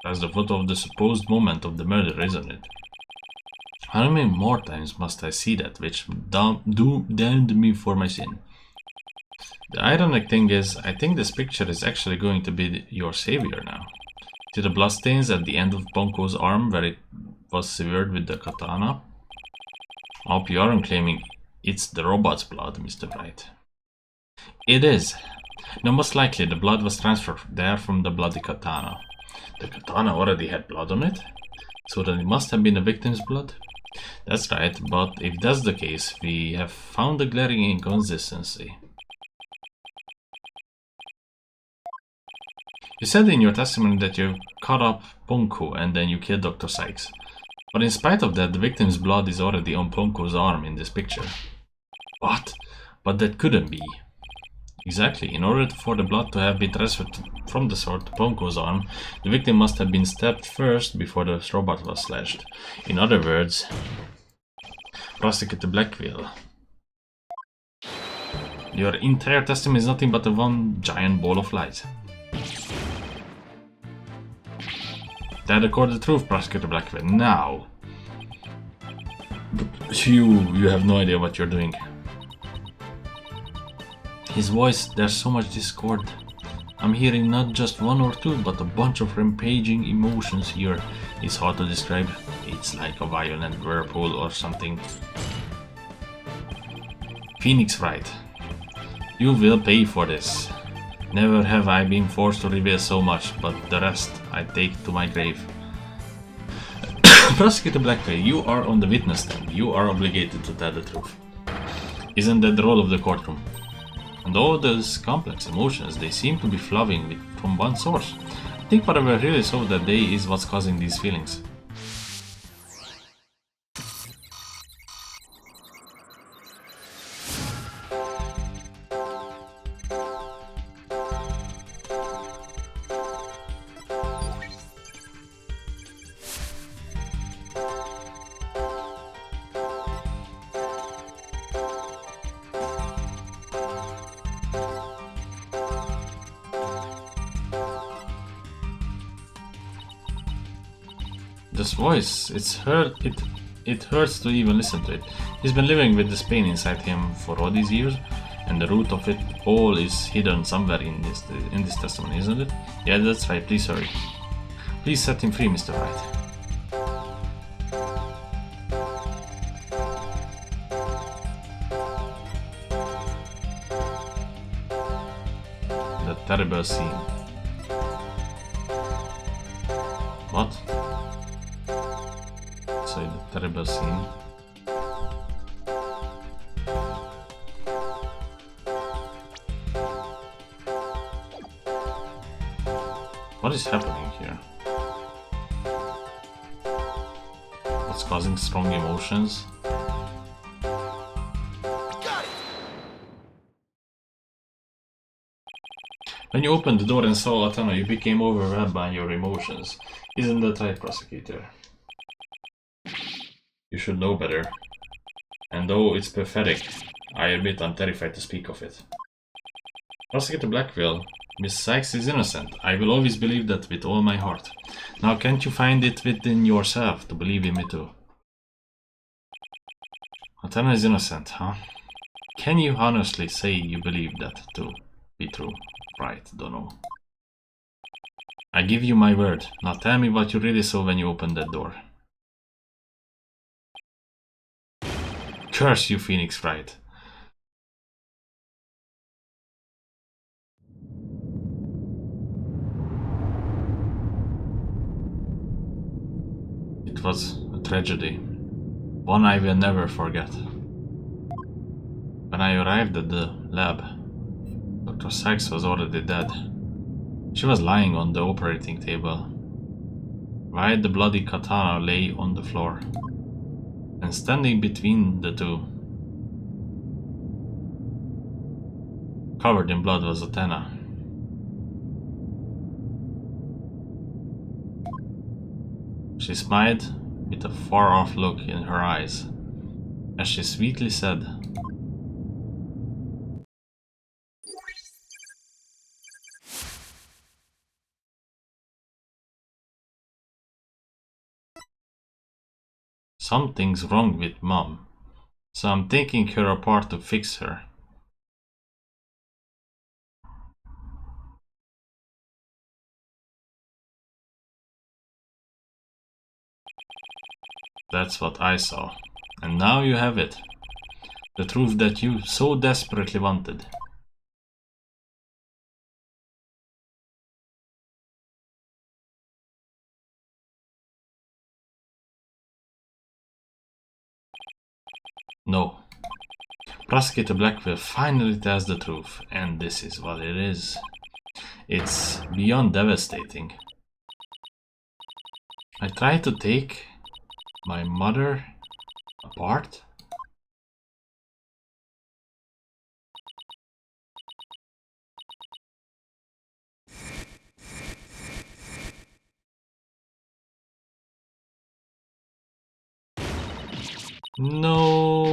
That's the photo of the supposed moment of the murder, isn't it? How many more times must I see that which damned me for my sin? The ironic thing is, I think this picture is actually going to be your savior now. See the bloodstains at the end of Bonko's arm where it was severed with the katana? I hope you aren't claiming it's the robot's blood, Mr. Wright. It is. No, most likely the blood was transferred there from the bloody katana. The katana already had blood on it? So then it must have been the victim's blood? That's right, but if that's the case, we have found a glaring inconsistency. You said in your testimony that you cut up Ponko and then you killed Dr. Sykes. But in spite of that, the victim's blood is already on Ponko's arm in this picture. What? But that couldn't be. Exactly. In order for the blood to have been transferred from the sword to Ponko's arm, the victim must have been stabbed first before the robot was slashed. In other words, Prosecutor Blackwell, your entire testimony is nothing but a one giant ball of lies. That record the truth, Prosecutor Blackwell. Now, you have no idea what you're doing. His voice, there's so much discord. I'm hearing not just one or two, but a bunch of rampaging emotions here. It's hard to describe. It's like a violent whirlpool or something. Phoenix Wright, you will pay for this. Never have I been forced to reveal so much, but the rest I take to my grave. Prosecutor Blackwell, you are on the witness stand. You are obligated to tell the truth. Isn't that the role of the courtroom? And all those complex emotions, they seem to be flowing from one source. I think whatever really saw that day is what's causing these feelings. Victor's voice. It hurts to even listen to it. He's been living with this pain inside him for all these years, and the root of it all is hidden somewhere in this testimony, isn't it? Yeah, that's right. Please hurry. Please set him free, Mr. Wright. The terrible scene. What? Sorry, the terrible scene. What is happening here? What's causing strong emotions? When you opened the door and saw Atana, you became overwhelmed by your emotions. Isn't that right, prosecutor? You should know better. And though it's pathetic, I admit I'm terrified to speak of it. Prosecutor Blackwell, Miss Sykes is innocent. I will always believe that with all my heart. Now can't you find it within yourself to believe in me too? Atana is innocent, huh? Can you honestly say you believe that to be true? Right, don't know. I give you my word. Now tell me what you really saw when you opened that door. Curse you, Phoenix Wright. It was a tragedy. One I will never forget. When I arrived at the lab, Dr. Sykes was already dead. She was lying on the operating table. Right, the bloody katana lay on the floor. And standing between the two, covered in blood, was Atana. She smiled with a far-off look in her eyes as she sweetly said, "Something's wrong with Mom, so I'm taking her apart to fix her." That's what I saw. And now you have it. The truth that you so desperately wanted. No. Prosecutor Blackwell finally tells the truth, and this is what it is. It's beyond devastating. I tried to take my mother apart? No.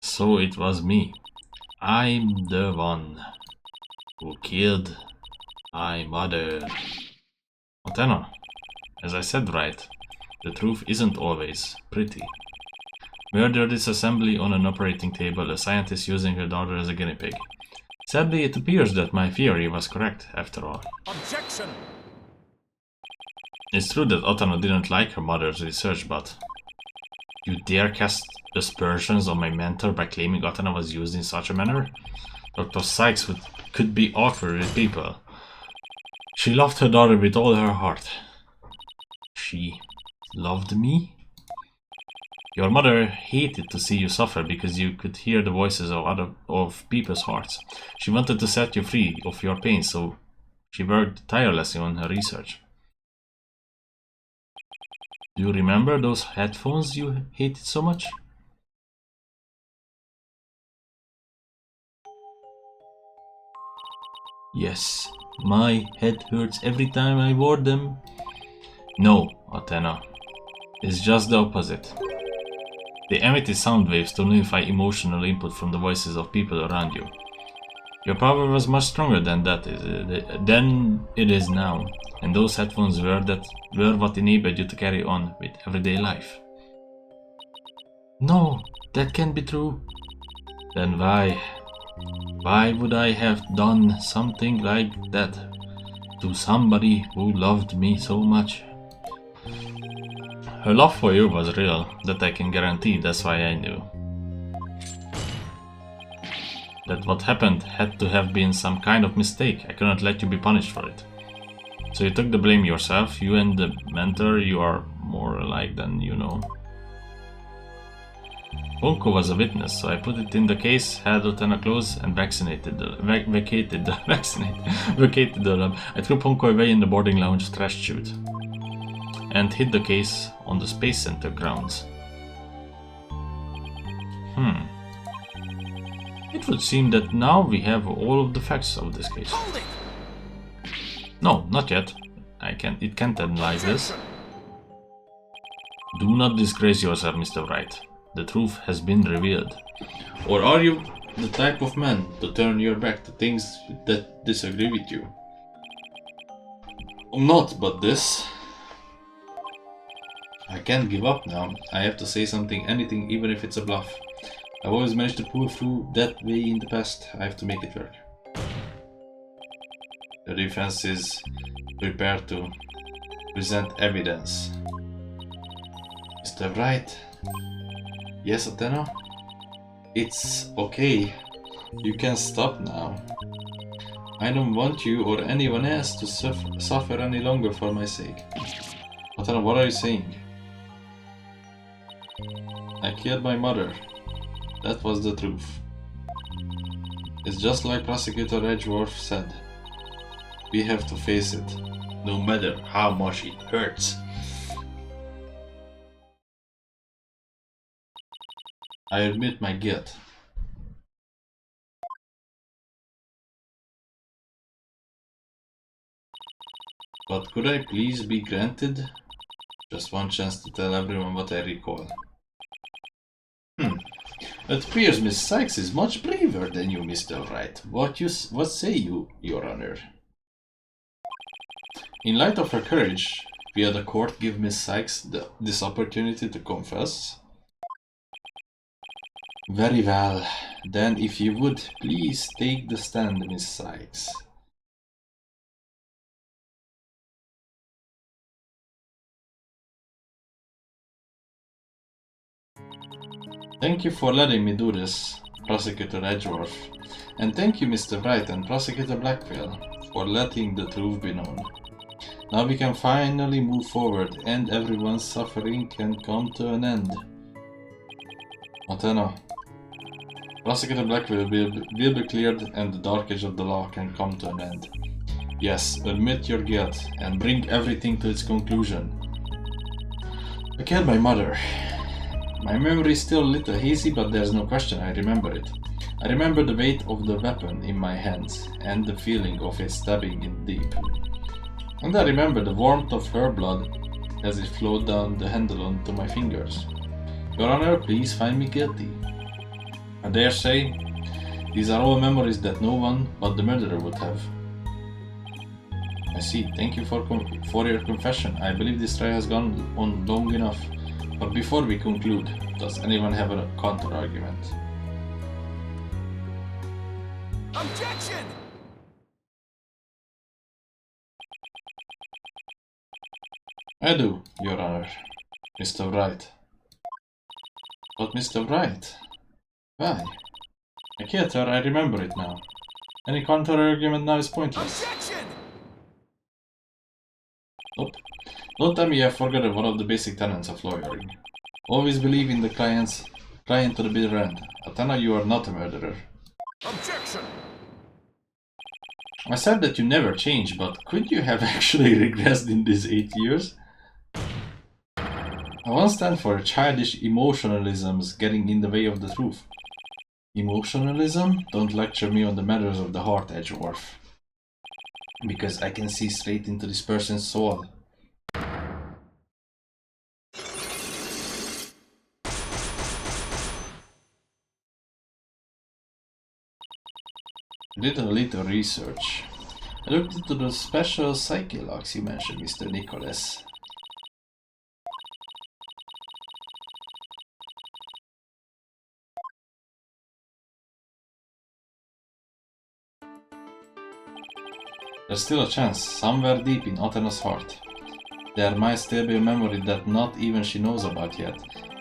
So it was me. I'm the one who killed my mother. Atana, as I said, right, the truth isn't always pretty. Murder disassembly on an operating table, a scientist using her daughter as a guinea pig. Sadly, it appears that my theory was correct, after all. Objection! It's true that Otano didn't like her mother's research, but you dare cast aspersions on my mentor by claiming Otano was used in such a manner? Dr. Sykes could be awkward with people. She loved her daughter with all her heart. She loved me? Your mother hated to see you suffer because you could hear the voices of people's hearts. She wanted to set you free of your pain, so she worked tirelessly on her research. Do you remember those headphones you hated so much? Yes, my head hurts every time I wore them. No, Athena. is just the opposite. They emit sound waves to nullify emotional input from the voices of people around you. Your power was much stronger than it is now, and those headphones were what enabled you to carry on with everyday life. No, that can't be true. Then why? Why would I have done something like that to somebody who loved me so much? Her love for you was real, that I can guarantee. That's why I knew that what happened had to have been some kind of mistake. I cannot let you be punished for it. So you took the blame yourself, you and the mentor you are more alike than you know. Ponko was a witness, so I put it in the case, had Lieutenant close and vacated the lab. I threw Ponko away in the boarding lounge trash chute and hid the case on the Space Center grounds. It would seem that now we have all of the facts of this case. Hold it! No, not yet. It can't end like this. Do not disgrace yourself, Mr. Wright. The truth has been revealed. Or are you the type of man to turn your back to things that disagree with you? I'm not, but this... I can't give up now. I have to say something, anything, even if it's a bluff. I've always managed to pull through that way in the past. I have to make it work. The defense is prepared to present evidence. Mr. Wright? Yes, Athena? It's okay. You can stop now. I don't want you or anyone else to suffer any longer for my sake. Athena, what are you saying? I killed my mother. That was the truth. It's just like Prosecutor Edgeworth said. We have to face it, no matter how much it hurts. I admit my guilt. But could I please be granted just one chance to tell everyone what I recall? It appears Miss Sykes is much braver than you, Mr. Wright. What say you, Your Honor? In light of her courage, will the court give Miss Sykes this opportunity to confess? Very well. Then if you would, please take the stand, Miss Sykes. Thank you for letting me do this, Prosecutor Edgeworth. And thank you, Mr. Wright and Prosecutor Blackwell, for letting the truth be known. Now we can finally move forward and everyone's suffering can come to an end. Athena, Prosecutor Blackwell will be cleared and the dark age of the law can come to an end. Yes, admit your guilt and bring everything to its conclusion. I killed my mother. My memory is still a little hazy, but there's no question I remember it. I remember the weight of the weapon in my hands and the feeling of it stabbing it deep. And I remember the warmth of her blood as it flowed down the handle onto my fingers. Your Honor, please find me guilty. I dare say, these are all memories that no one but the murderer would have. I see. Thank you for your confession. I believe this trial has gone on long enough. But before we conclude, does anyone have a counter-argument? Objection! I do, Your Honor. Mr. Wright. But Mr. Wright? Why? I killed her, I remember it now. Any counter-argument now is pointless. Objection! Nope. Don't tell me you have forgotten one of the basic tenets of lawyering. Always believe in the client to the bitter end. Athena, you are not a murderer. Objection! I said that you never change, but could you have actually regressed in these 8 years? I won't stand for childish emotionalisms getting in the way of the truth. Emotionalism? Don't lecture me on the matters of the heart, Edgeworth. Because I can see straight into this person's soul. I did a little research. I looked into the special psyche locks you mentioned, Mr. Nicholas. There's still a chance, somewhere deep in Athena's heart. There might still be a memory that not even she knows about yet.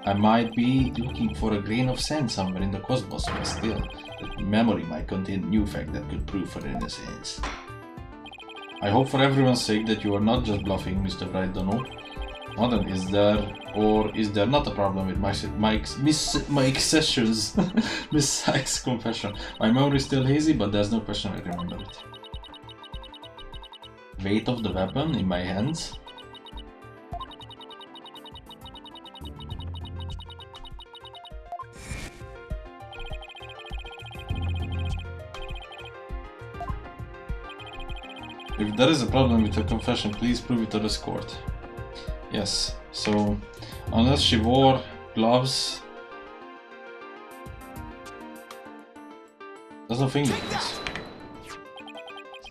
I might be looking for a grain of sand somewhere in the cosmos, but still, that memory might contain a new fact that could prove her innocence. I hope for everyone's sake that you are not just bluffing, Mr. Wright Dono. Modern, is there or is there not a problem with Mike's sessions? Miss Sykes' confession. My memory is still hazy, but there's no question I remember it. Weight of the weapon in my hands. If there is a problem with her confession, please prove it to this court. Yes, so unless she wore gloves, there's no fingerprints.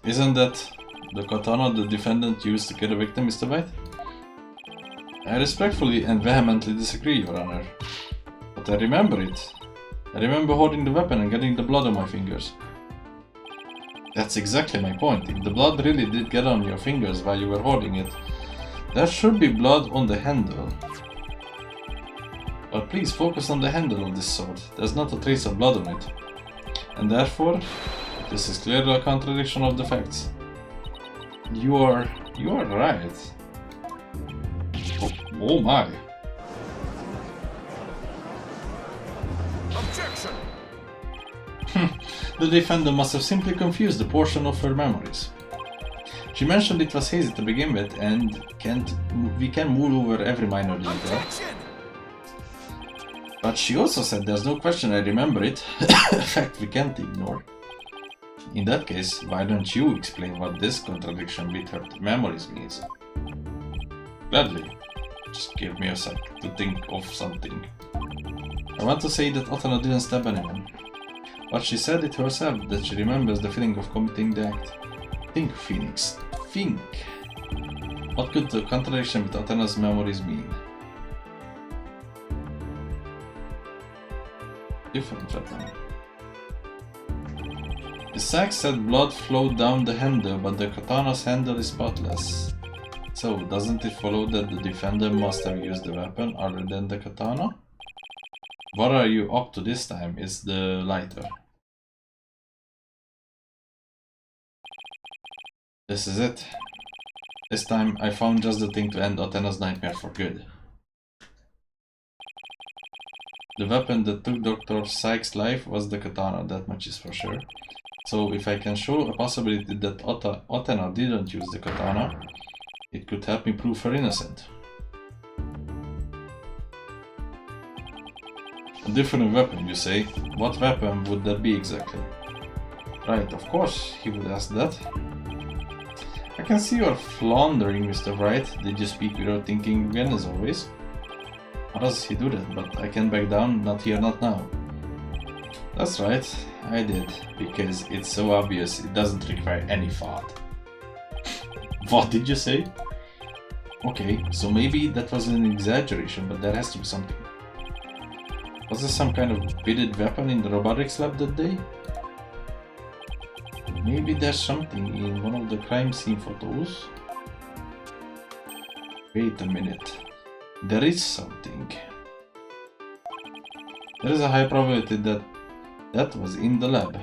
Isn't that the katana the defendant used to kill the victim, Mr. White? I respectfully and vehemently disagree, Your Honor. But I remember it. I remember holding the weapon and getting the blood on my fingers. That's exactly my point. If the blood really did get on your fingers while you were holding it, there should be blood on the handle. But please focus on the handle of this sword. There's not a trace of blood on it. And therefore, this is clearly a contradiction of the facts. You are right. Oh my. Objection! The defendant must have simply confused the portion of her memories. She mentioned it was hazy to begin with and we can mull over every minor detail. Objection! But she also said there's no question I remember it, a fact we can't ignore. In that case, why don't you explain what this contradiction with her memories means? Gladly. Just give me a sec to think of something. I want to say that Athena didn't stab anyone. But she said it herself that she remembers the feeling of committing the act. Think, Phoenix. Think. What could the contradiction with Athena's memories mean? Different weapon. The sack said blood flowed down the handle, but the katana's handle is spotless. So, doesn't it follow that the defender must have used the weapon other than the katana? What are you up to this time? Is the lighter. This is it. This time I found just the thing to end Athena's nightmare for good. The weapon that took Dr. Sykes' life was the katana, that much is for sure. So if I can show a possibility that Athena didn't use the katana, it could help me prove her innocent. A different weapon, you say? What weapon would that be exactly? Right, of course, he would ask that. I can see you're floundering, Mr. Wright. Did you speak without thinking again, as always? How does he do that? But I can back down, not here, not now. That's right, I did, because it's so obvious it doesn't require any thought. What did you say? Okay, so maybe that was an exaggeration, but there has to be something. Was there some kind of bitted weapon in the robotics lab that day? Maybe there's something in one of the crime scene photos? Wait a minute. There is something. There is a high probability that that was in the lab.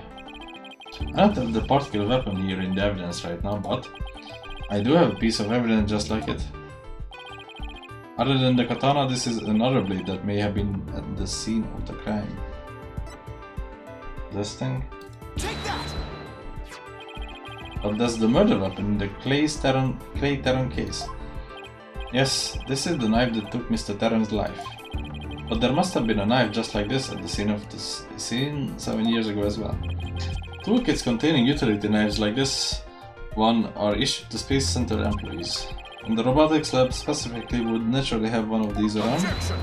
I don't have the particular weapon here in the evidence right now, but I do have a piece of evidence just like it. Other than the katana, this is another blade that may have been at the scene of the crime. This thing? Take that! But that's the murder weapon in the Clay Terran case. Yes, this is the knife that took Mr. Terran's life. But there must have been a knife just like this at the scene of the scene 7 years ago as well. Toolkits containing utility knives like this one are issued to Space Center employees. And the robotics lab specifically would naturally have one of these around. Objection!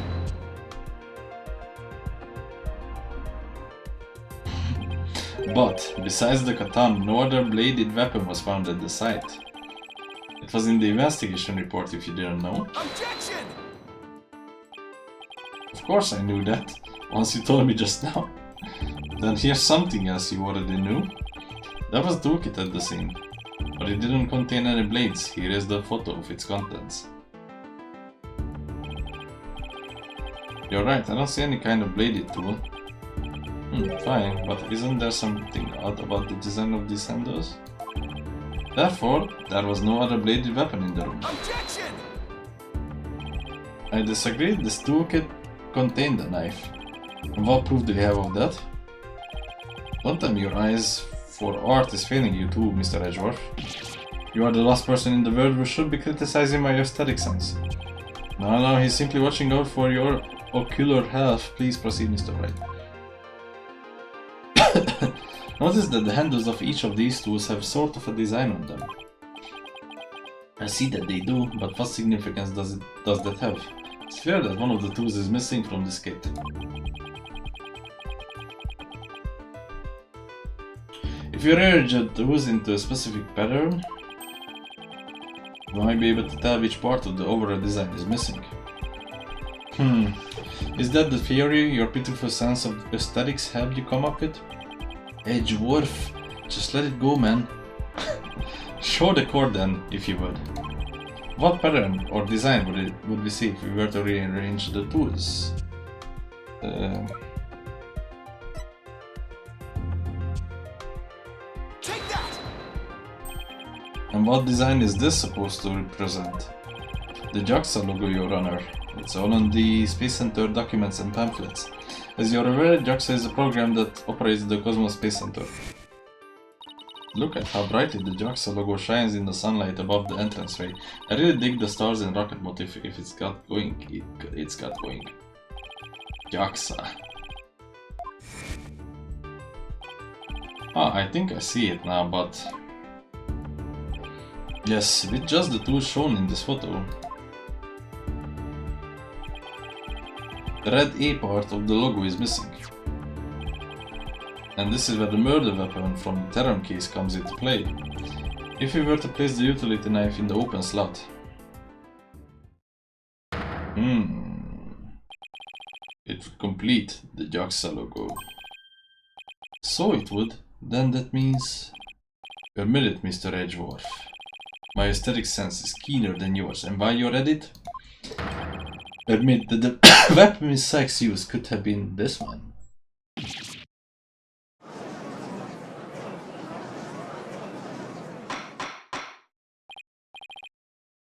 But, besides the katana, no other bladed weapon was found at the site. It was in the investigation report if you didn't know. Objection! Of course I knew that, once you told me just now. Then here's something else you already knew. That was the toolkit at the scene. But it didn't contain any blades. Here is the photo of its contents. You're right, I don't see any kind of bladed tool. Fine, but isn't there something odd about the design of these handles? Therefore, there was no other bladed weapon in the room. Objection! I disagree, this toolkit contained a knife. And what proof do you have of that? Don't tell me your eyes for art is failing you too, Mr. Edgeworth. You are the last person in the world who should be criticizing my aesthetic sense. No, he's simply watching out for your ocular health. Please proceed, Mr. Wright. Notice that the handles of each of these tools have sort of a design on them. I see that they do, but what significance does that have? It's clear that one of the tools is missing from this kit. If you arrange the tools into a specific pattern, you might be able to tell which part of the overall design is missing. Is that the theory your pitiful sense of aesthetics helped you come up with? Edgeworth, just let it go, man. Show the cord then, if you would. What pattern or design would we see if we were to rearrange the tools? Take that! And what design is this supposed to represent? The JAXA logo, Your Honor. It's all on the Space Center documents and pamphlets. As you're aware, JAXA is a program that operates the Cosmos Space Center. Look at how brightly the JAXA logo shines in the sunlight above the entranceway. I really dig the stars and rocket motif. If it's got going, it's got going. JAXA. I think I see it now, but... Yes, with just the tools shown in this photo. The red A part of the logo is missing. And this is where the murder weapon from the Terran case comes into play. If we were to place the utility knife in the open slot. It would complete the JAXA logo. So it would. Then that means... Admit it, Mr. Edgeworth. My aesthetic sense is keener than yours, and while you're at it, admit that the weapon Miss Sykes used could have been this one.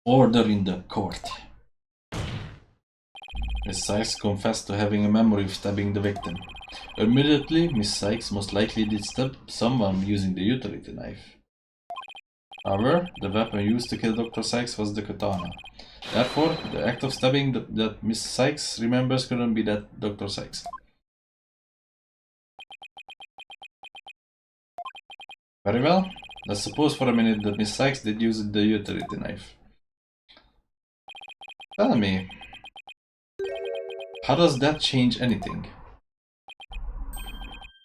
Order in the court. Miss Sykes confessed to having a memory of stabbing the victim. Admittedly, Miss Sykes most likely did stab someone using the utility knife. However, the weapon used to kill Dr. Sykes was the katana. Therefore, the act of stabbing that Miss Sykes remembers couldn't be that Dr. Sykes. Very well, let's suppose for a minute that Miss Sykes did use the utility knife. Tell me, how does that change anything?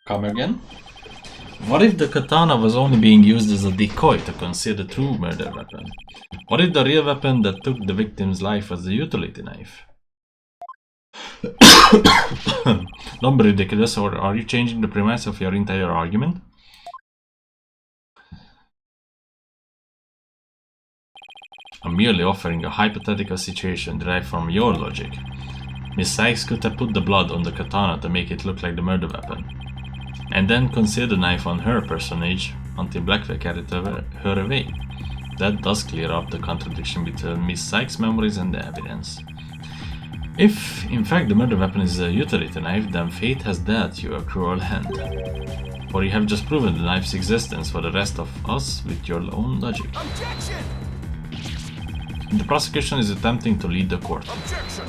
Come again? What if the katana was only being used as a decoy to conceal the true murder weapon? What if the real weapon that took the victim's life was the utility knife? Don't be ridiculous, or are you changing the premise of your entire argument? I'm merely offering a hypothetical situation derived from your logic. Miss Sykes could have put the blood on the katana to make it look like the murder weapon, and then conceal the knife on her personage until Blackwell carried her away. That does clear up the contradiction between Miss Sykes' memories and the evidence. If, in fact, the murder weapon is a utility knife, then fate has dealt you a cruel hand. For you have just proven the knife's existence for the rest of us with your own logic. Objection! The prosecution is attempting to lead the court. Objection!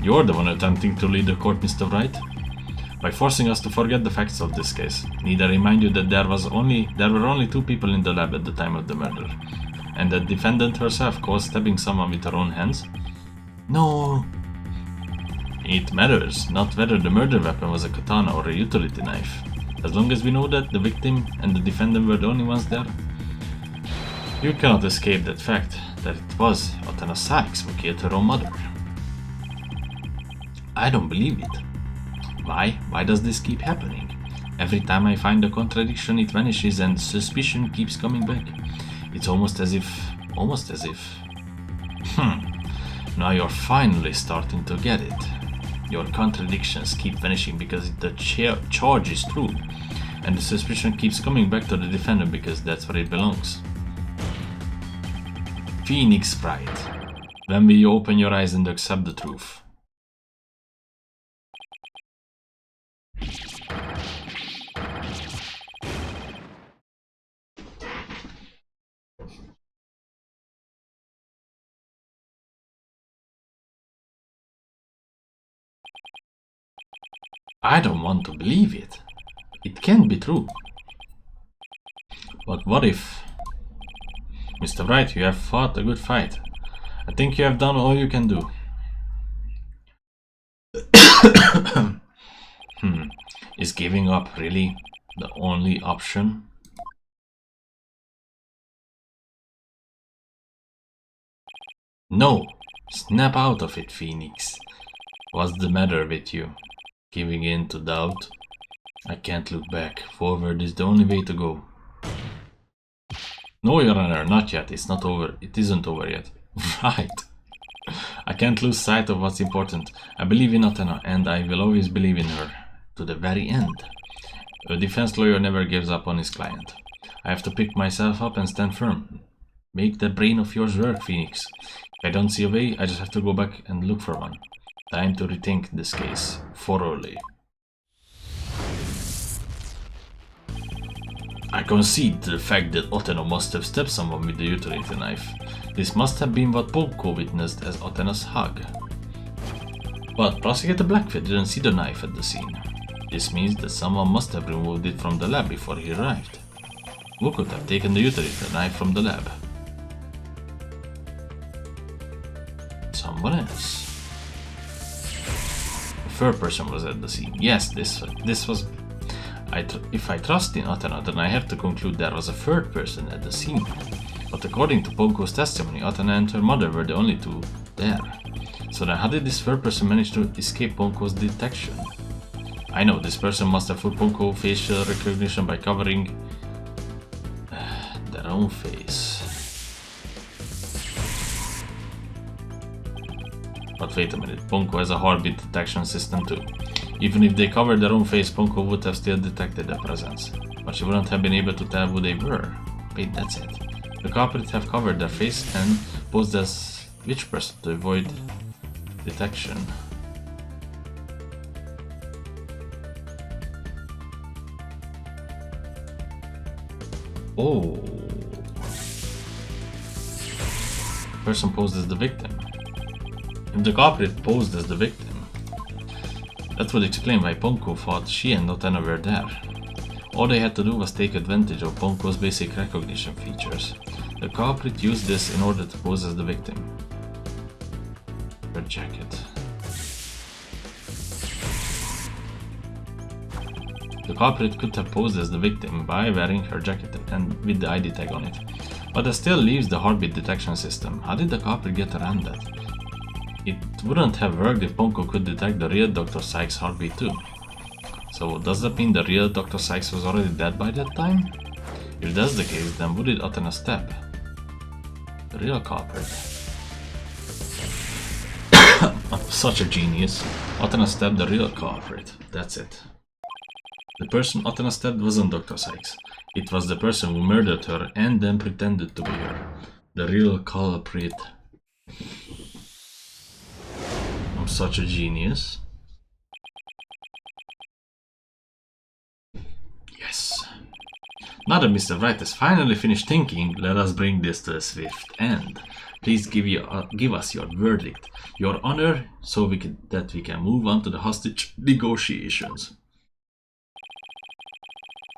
You're the one attempting to lead the court, Mr. Wright, by forcing us to forget the facts of this case. Need I remind you that there were only 2 people in the lab at the time of the murder, and the defendant herself caused stabbing someone with her own hands? No. It matters not whether the murder weapon was a katana or a utility knife. As long as we know that the victim and the defendant were the only ones there, you cannot escape that fact that it was Athena Sykes who killed her own mother. I don't believe it. Why? Why does this keep happening? Every time I find a contradiction, it vanishes and suspicion keeps coming back. It's almost as if... Now you're finally starting to get it. Your contradictions keep vanishing because the charge is true, and the suspicion keeps coming back to the defendant because that's where it belongs. Phoenix Wright, when will you open your eyes and accept the truth? I don't want to believe it. It can't be true. But what if... Mr. Wright, you have fought a good fight. I think you have done all you can do. Is giving up really the only option? No! Snap out of it, Phoenix. What's the matter with you? Giving in to doubt? I can't look back. Forward is the only way to go. No, Your Honor, not yet. It's not over. It isn't over yet. Right. I can't lose sight of what's important. I believe in Athena, and I will always believe in her. To the very end. A defense lawyer never gives up on his client. I have to pick myself up and stand firm. Make that brain of yours work, Phoenix. If I don't see a way, I just have to go back and look for one. Time to rethink this case thoroughly. I concede the fact that Athena must have stabbed someone with the utility knife. This must have been what Ponko witnessed as Athena's hug. But Prosecutor Blackfeet didn't see the knife at the scene. This means that someone must have removed it from the lab before he arrived. Who could have taken the utility knife from the lab? Someone else. A third person was at the scene. Yes, this was... If I trust in Athena, then I have to conclude there was a third person at the scene. But according to Ponko's testimony, Athena and her mother were the only two there. So then how did this third person manage to escape Ponko's detection? I know, this person must have fooled Ponko facial recognition by covering their own face. But wait a minute, Ponko has a heartbeat detection system too. Even if they covered their own face, Ponko would have still detected their presence. But she wouldn't have been able to tell who they were. Wait, that's it. The culprit have covered their face and posed as which person to avoid detection. Oh. The person posed as the victim. If the culprit posed as the victim, that would explain why Ponko thought she and Athena were there. All they had to do was take advantage of Ponko's basic recognition features. The culprit used this in order to pose as the victim. Her jacket. The culprit could have posed as the victim by wearing her jacket and with the ID tag on it. But that still leaves the heartbeat detection system. How did the culprit get around that? It wouldn't have worked if Ponko could detect the real Dr. Sykes' heartbeat too. So does that mean the real Dr. Sykes was already dead by that time? If that's the case, then who did Athena stab? The real culprit. I'm such a genius. Athena stabbed the real culprit. That's it. The person Athena stabbed wasn't Dr. Sykes. It was the person who murdered her and then pretended to be her. The real culprit. I'm such a genius. Yes. Now that Mr. Wright has finally finished thinking, let us bring this to a swift end. Please give us your verdict, your honor, so we can move on to the hostage negotiations.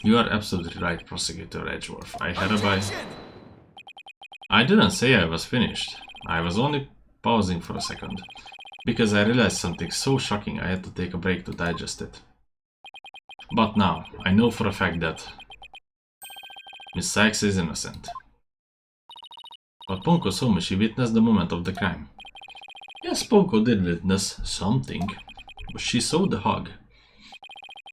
You are absolutely right, Prosecutor Edgeworth. I didn't say I was finished. I was only pausing for a second, because I realized something so shocking I had to take a break to digest it. But now, I know for a fact that Miss Sykes is innocent. But Ponko told me she witnessed the moment of the crime. Yes, Ponko did witness something, but she saw the hug.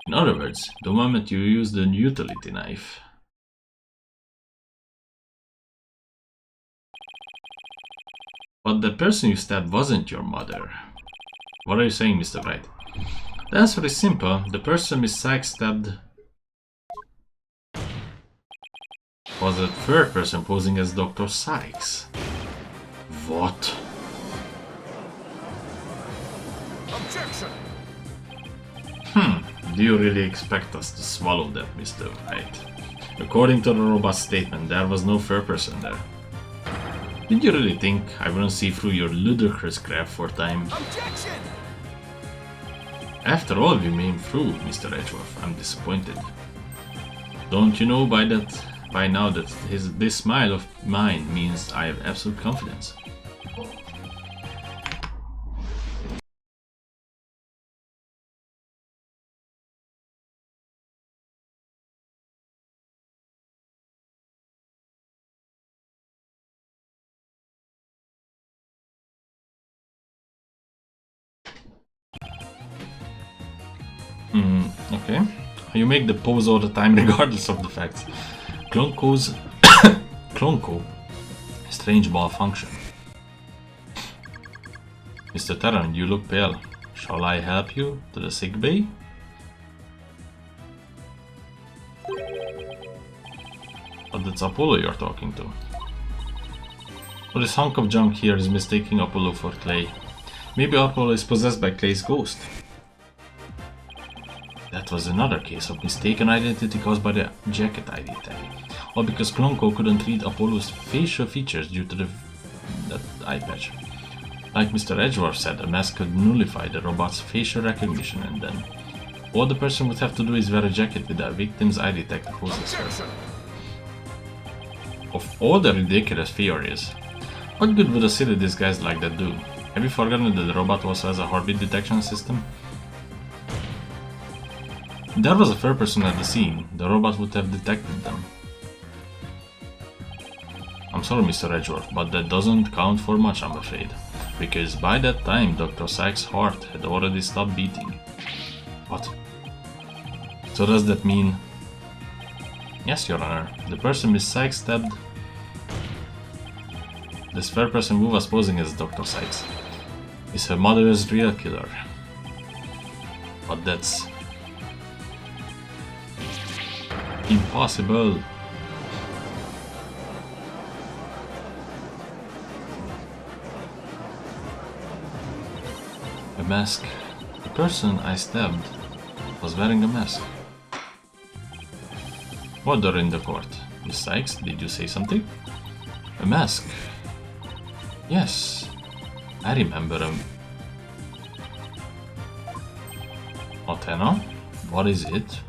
In other words, the moment you used the utility knife. But the person you stabbed wasn't your mother. What are you saying, Mr. Wright? The answer is simple. The person Miss Sykes stabbed was a third person posing as Dr. Sykes. What? Objection! Do you really expect us to swallow that, Mr. Wright? According to the robot's statement, there was no third person there. Did you really think I wouldn't see through your ludicrous crap for time? Objection! After all we came through, Mr. Edgeworth, I'm disappointed. Don't you know by now that this smile of mine means I have absolute confidence? Okay. You make the pose all the time regardless of the facts. Clonco's Clonco, strange malfunction. Mr. Terran, you look pale. Shall I help you to the sick bay? But that's Apollo you're talking to. Well, this hunk of junk here is mistaking Apollo for Clay. Maybe Apollo is possessed by Clay's ghost. That was another case of mistaken identity caused by the jacket ID tag. Or because Clonco couldn't read Apollo's facial features due to that eye patch. Like Mr. Edgeworth said, a mask could nullify the robot's facial recognition, and then all the person would have to do is wear a jacket with a victim's ID tag to possess her. Of all the ridiculous theories, what good would a silly disguise like that do? Have you forgotten that the robot also has a heartbeat detection system? If there was a third person at the scene, the robot would have detected them. I'm sorry, Mr. Edgeworth, but that doesn't count for much, I'm afraid. Because by that time, Dr. Sykes' heart had already stopped beating. What? So does that mean... Yes, Your Honor, the person Miss Sykes stabbed... This third person who was posing as Dr. Sykes is her mother's real killer. But that's... impossible. A mask. The person I stabbed was wearing a mask. Order in the court. Miss Sykes, did you say something? A mask. Yes, I remember him. Athena? What is it?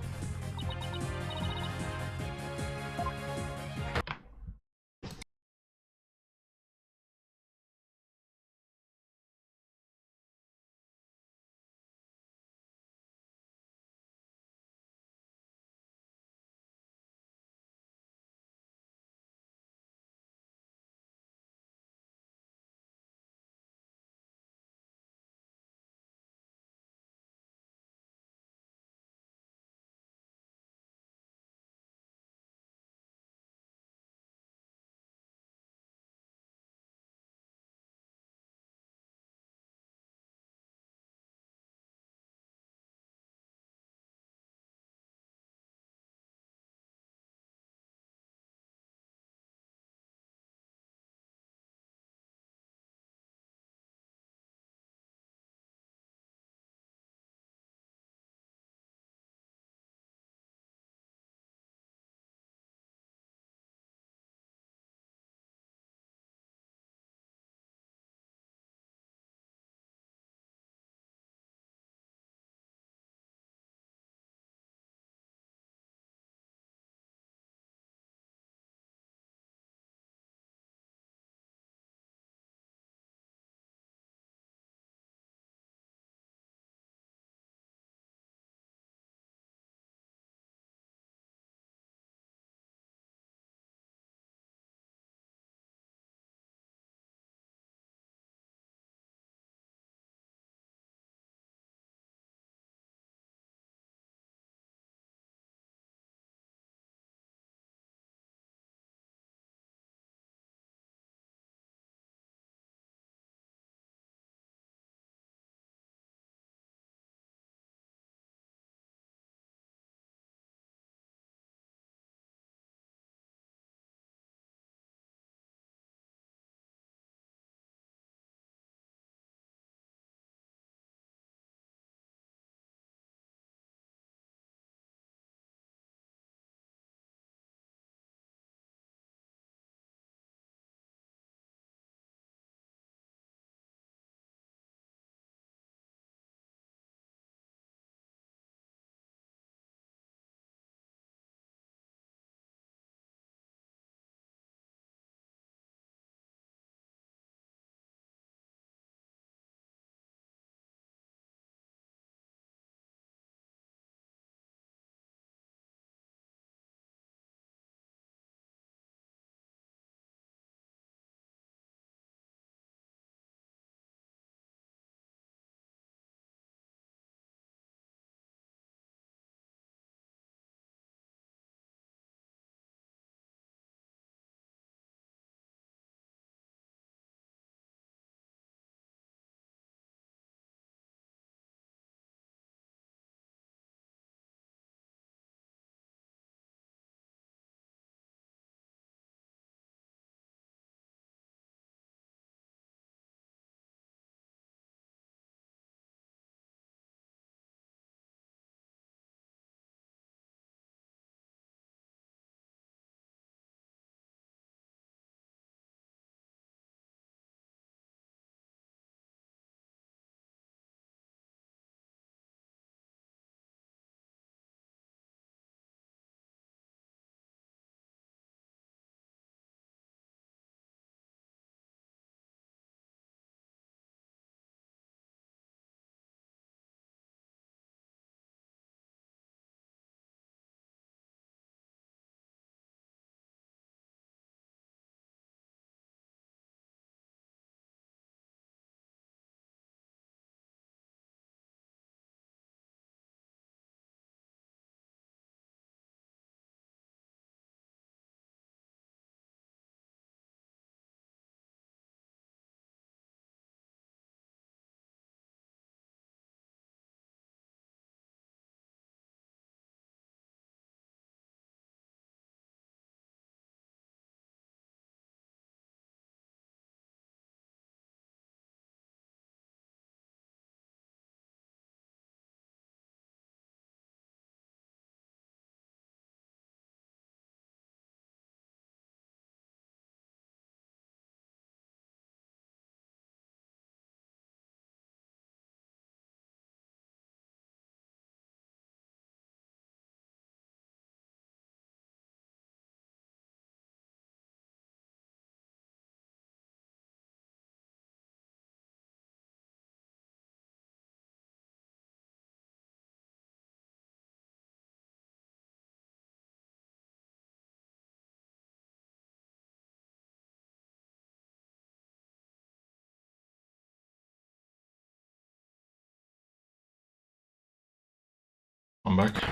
I'm back.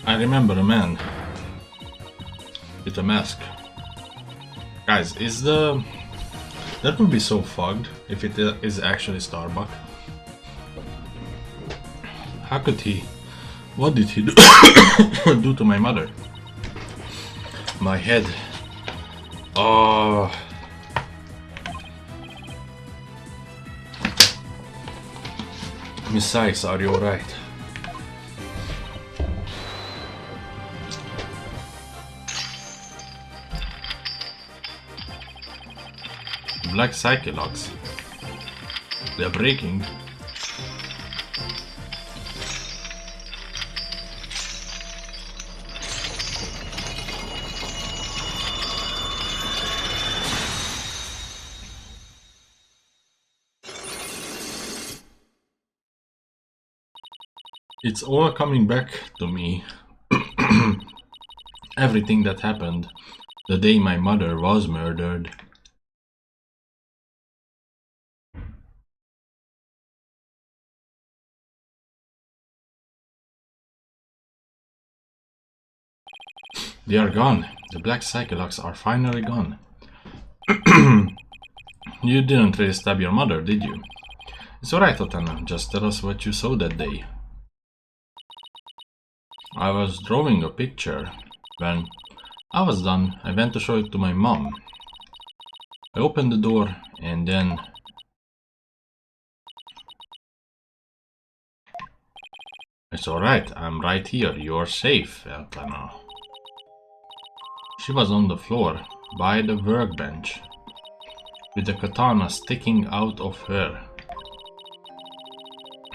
I remember a man with a mask. Guys, is the... That would be so fogged if it is actually Starbuck. How could he... What did he do, do to my mother? My head. Oh... Miss Sykes, are you alright? Black Psychologs. They're breaking. It's all coming back to me. Everything that happened the day my mother was murdered. They are gone. The black psychologs are finally gone. You didn't really stab your mother, did you? It's alright, Otana. Just tell us what you saw that day. I was drawing a picture. When I was done, I went to show it to my mom. I opened the door and then... It's alright, I'm right here. You're safe, Otana. She was on the floor, by the workbench, with the katana sticking out of her.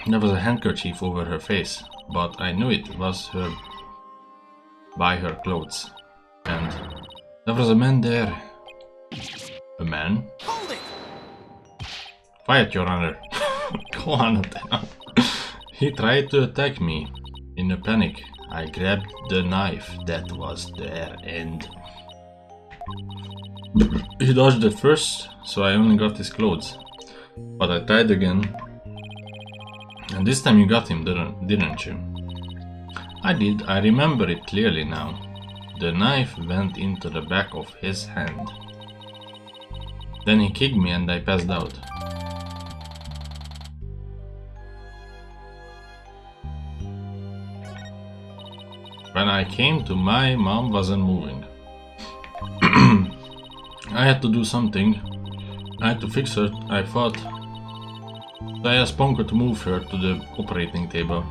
There was a handkerchief over her face, but I knew it was her by her clothes. And there was a man there. A man? Hold it! Quiet, Your Honor. Go on, Otana. He tried to attack me. In a panic, I grabbed the knife. That was their end. He dodged at first, so I only got his clothes. But I tried again. And this time you got him, didn't you? I did. I remember it clearly now. The knife went into the back of his hand. Then he kicked me and I passed out. When I came to, my mom wasn't moving. I had to do something. I had to fix her, I thought. So I asked Ponko to move her to the operating table.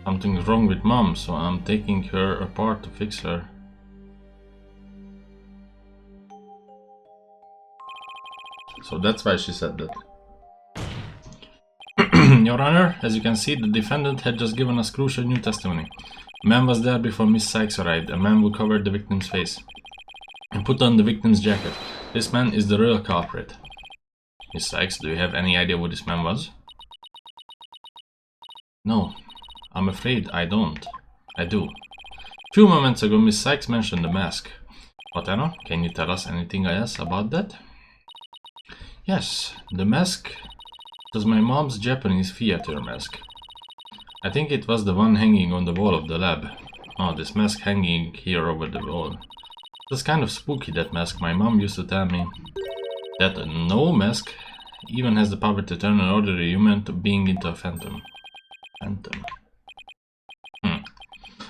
Something's wrong with Mom, so I'm taking her apart to fix her. So that's why she said that. Your Honor, as you can see, the defendant had just given us crucial new testimony. A man was there before Miss Sykes arrived, a man who covered the victim's face and put on the victim's jacket. This man is the real culprit. Miss Sykes, do you have any idea who this man was? No, I'm afraid I don't. I do. A few moments ago, Miss Sykes mentioned the mask. Otano, can you tell us anything else about that? Yes, the mask was my mom's Japanese theater mask. I think it was the one hanging on the wall of the lab. Oh, this mask hanging here over the wall. It was kind of spooky, that mask. My mom used to tell me that no mask even has the power to turn an ordinary human to being into a phantom.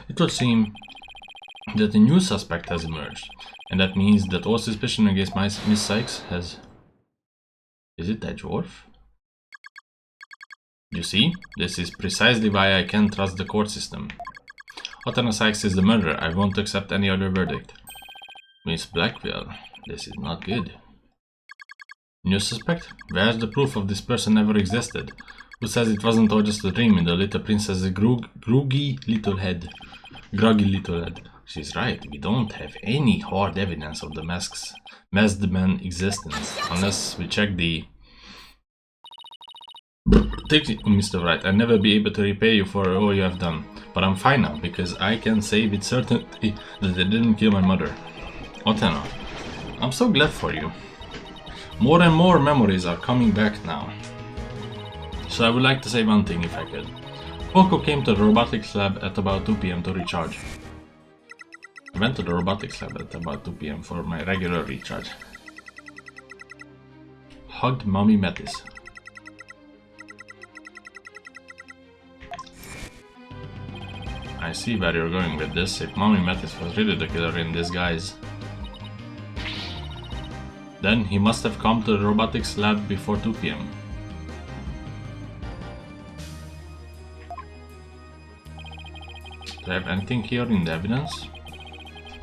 It would seem that a new suspect has emerged, and that means that all suspicion against Miss Sykes has... Is it that dwarf? You see, this is precisely why I can't trust the court system. Otana Sykes is the murderer. I won't accept any other verdict. Miss Blackwell, this is not good. New suspect? Where's the proof of this person ever existed? Who says it wasn't all just a dream in the little princess's groggy little head? She's right, we don't have any hard evidence of the masked man's existence, unless we check the... Take it, Mr. Wright, I'll never be able to repay you for all you have done, but I'm fine now, because I can say with certainty that I didn't kill my mother. Otena, I'm so glad for you. More and more memories are coming back now. So I would like to say one thing if I could. Poco came to the robotics lab at about 2 PM to recharge. I went to the robotics lab at about 2 PM for my regular recharge. Hugged Mommy Metis. I see where you're going with this. If Mommy Metis was really the killer in disguise, then he must have come to the robotics lab before 2 PM. Do I have anything here in the evidence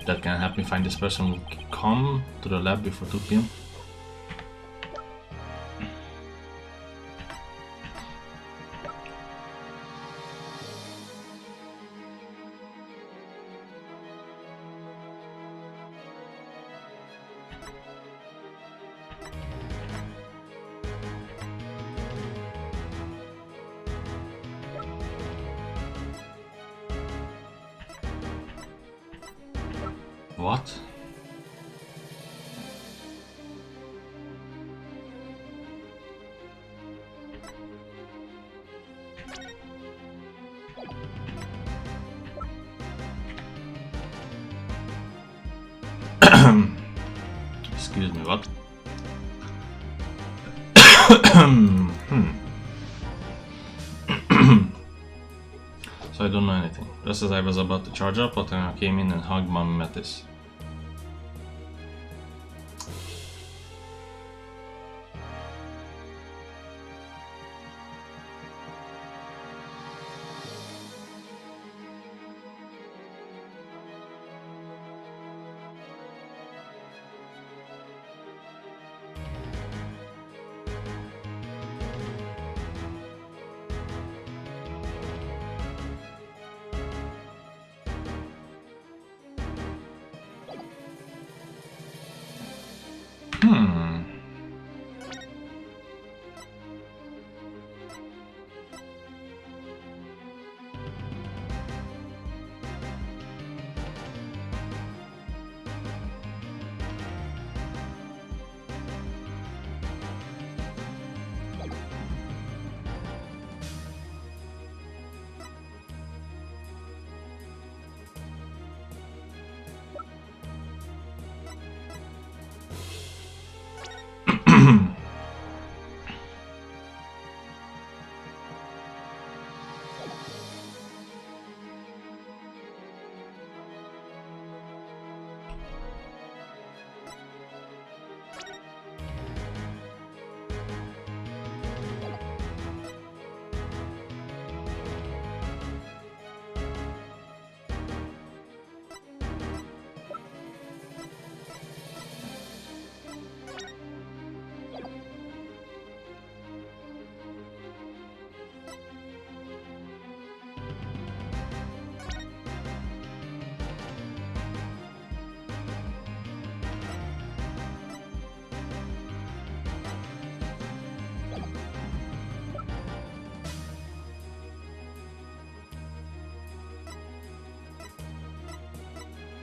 that can help me find this person who come to the lab before 2 PM? What? Excuse me, what? So I don't know anything. Just as I was about to charge up, Otena came in and hugged Mommy Metis.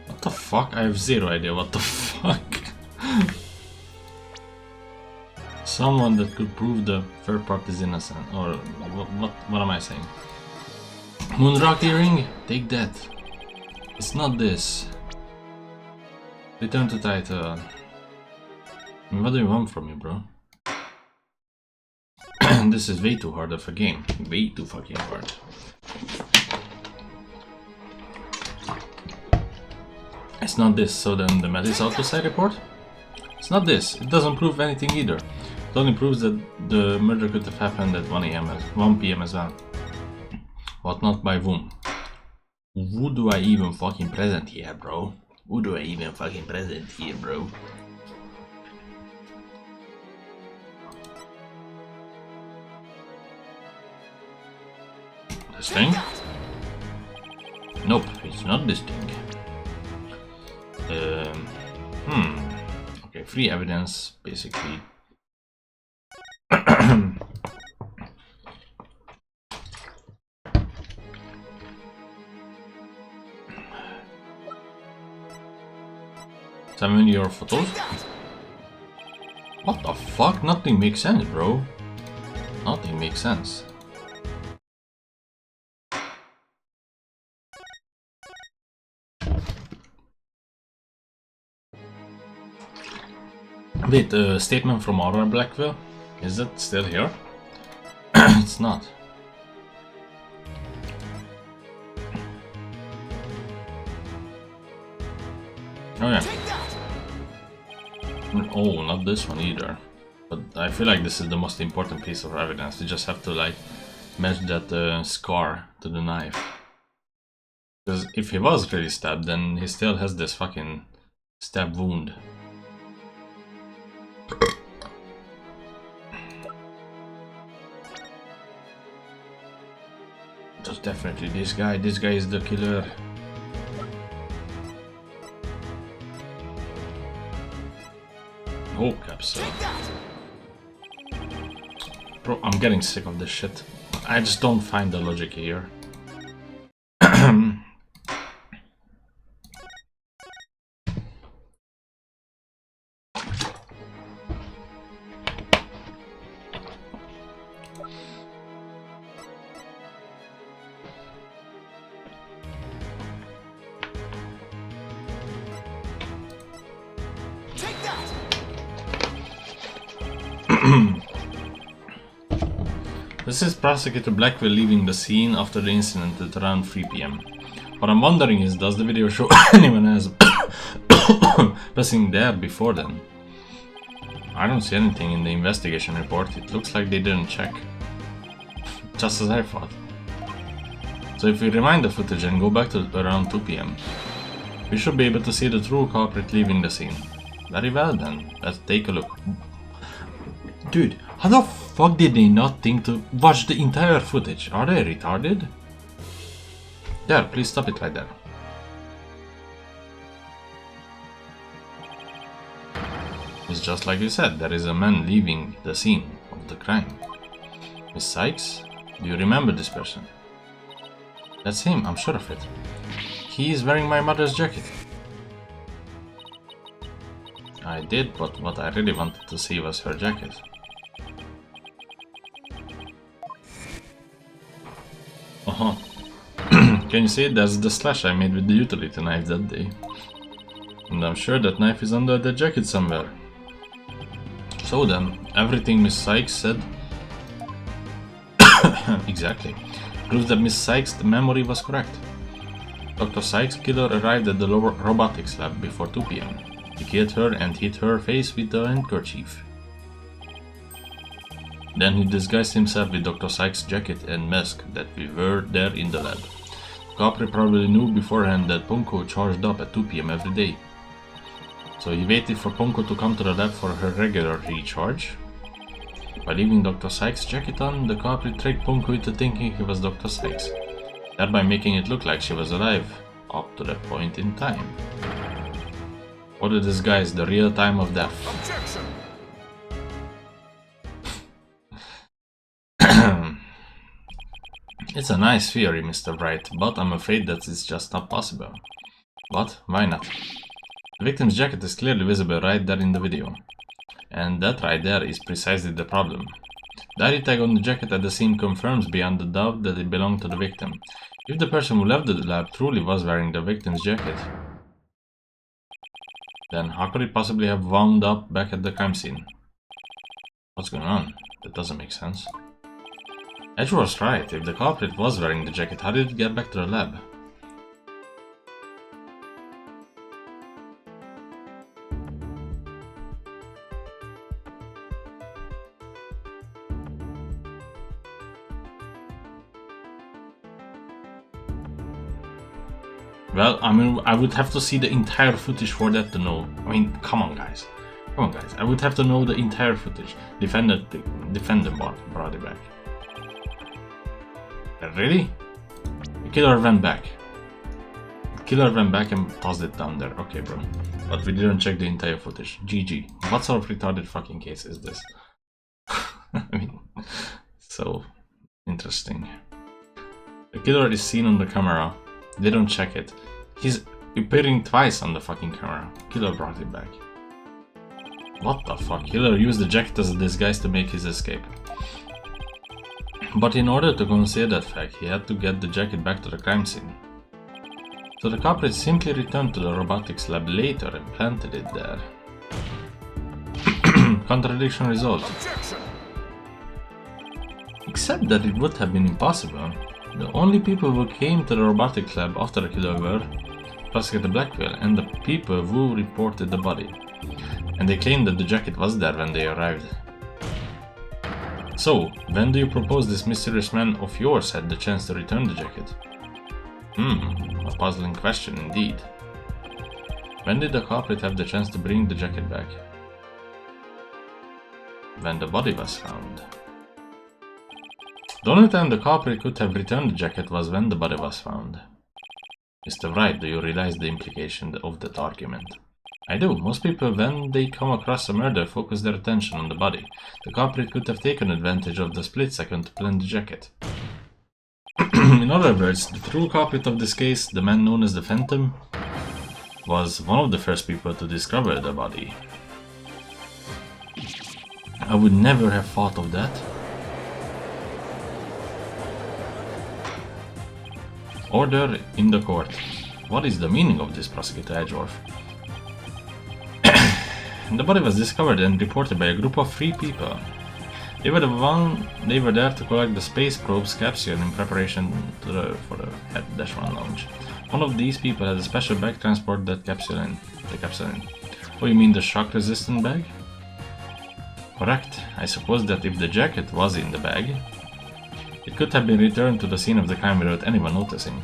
What the fuck? I have zero idea what the fuck. Someone that could prove the third part is innocent. Or what am I saying? Moonrock earring? Take that. It's not this. Return to title. What do you want from me, bro? This is way too hard of a game. Way too fucking hard. It's not this, so then the Metis auto-side report? It's not this, it doesn't prove anything either. It only proves that the murder could have happened at 1 PM as well. But not by whom? Who do I even fucking present here, bro? Who do I even fucking present here, bro? This thing? Nope, it's not this thing. Okay, free evidence, basically. 7-year photos? What the fuck? Nothing makes sense, bro. Nothing makes sense. Wait, a statement from Aurora Blackville? Is it still here? It's not. Oh yeah. Oh, not this one either. But I feel like this is the most important piece of evidence. You just have to like match that scar to the knife. Because if he was really stabbed, then he still has this fucking stab wound. That's definitely this guy. This guy is the killer. Oh, capsule. Bro, I'm getting sick of this shit. I just don't find the logic here. This is Prosecutor Blackwell leaving the scene after the incident at around 3 PM. What I'm wondering is, does the video show anyone else passing there before then? I don't see anything in the investigation report. It looks like they didn't check. Just as I thought. So if we rewind the footage and go back to around 2 PM, we should be able to see the true culprit leaving the scene. Very well then, let's take a look. Dude, how the fuck did they not think to watch the entire footage? Are they retarded? There, please stop it right there. It's just like you said, there is a man leaving the scene of the crime. Miss Sykes? Do you remember this person? That's him, I'm sure of it. He is wearing my mother's jacket. I did, but what I really wanted to see was her jacket. Uh-huh. Can you see? That's the slash I made with the utility knife that day. And I'm sure that knife is under the jacket somewhere. So then, everything Miss Sykes said exactly proves that Miss Sykes' memory was correct. Dr. Sykes' killer arrived at the robotics lab before 2 PM. He killed her and hit her face with the handkerchief. Then he disguised himself with Dr. Sykes' jacket and mask that we were there in the lab. Capri probably knew beforehand that Ponko charged up at 2 PM every day. So he waited for Ponko to come to the lab for her regular recharge. By leaving Dr. Sykes' jacket on, the Capri tricked Ponko into thinking he was Dr. Sykes, thereby making it look like she was alive up to that point in time. Or to disguise the real time of death. Objection! It's a nice theory, Mr. Wright, but I'm afraid that it's just not possible. But why not? The victim's jacket is clearly visible right there in the video. And that right there is precisely the problem. The ID tag on the jacket at the scene confirms beyond a doubt that it belonged to the victim. If the person who left the lab truly was wearing the victim's jacket, then how could it possibly have wound up back at the crime scene? What's going on? That doesn't make sense. Edge was right. If the culprit was wearing the jacket, how did it get back to the lab? Well, I mean, I would have to see the entire footage for that to know. I mean, come on, guys. Come on, guys. I would have to know the entire footage. Defendant brought it back. Really? The killer went back. The killer went back and tossed it down there. Okay, bro. But we didn't check the entire footage. GG. What sort of retarded fucking case is this? I mean, so interesting. The killer is seen on the camera. They don't check it. He's appearing twice on the fucking camera. Killer brought it back. What the fuck? Killer used the jacket as a disguise to make his escape. But in order to conceal that fact, he had to get the jacket back to the crime scene. So the culprit simply returned to the robotics lab later and planted it there. Contradiction resolved. Objection! Except that it would have been impossible. The only people who came to the robotics lab after the killer were Prosecutor Blackwell and the people who reported the body. And they claimed that the jacket was there when they arrived. So, when do you propose this mysterious man of yours had the chance to return the jacket? A puzzling question indeed. When did the culprit have the chance to bring the jacket back? When the body was found. The only time the culprit could have returned the jacket was when the body was found. Mr. Wright, do you realize the implication of that argument? I do. Most people, when they come across a murder, focus their attention on the body. The culprit could have taken advantage of the split second to plant the jacket. In other words, the true culprit of this case, the man known as the Phantom, was one of the first people to discover the body. I would never have thought of that. Order in the court. What is the meaning of this, Prosecutor Edgeworth? The body was discovered and reported by a group of 3 people. They were there to collect the space probe's capsule in preparation for the Head-1 launch. One of these people had a special bag to transport the capsule in. Oh, you mean the shock-resistant bag? Correct. I suppose that if the jacket was in the bag, it could have been returned to the scene of the crime without anyone noticing.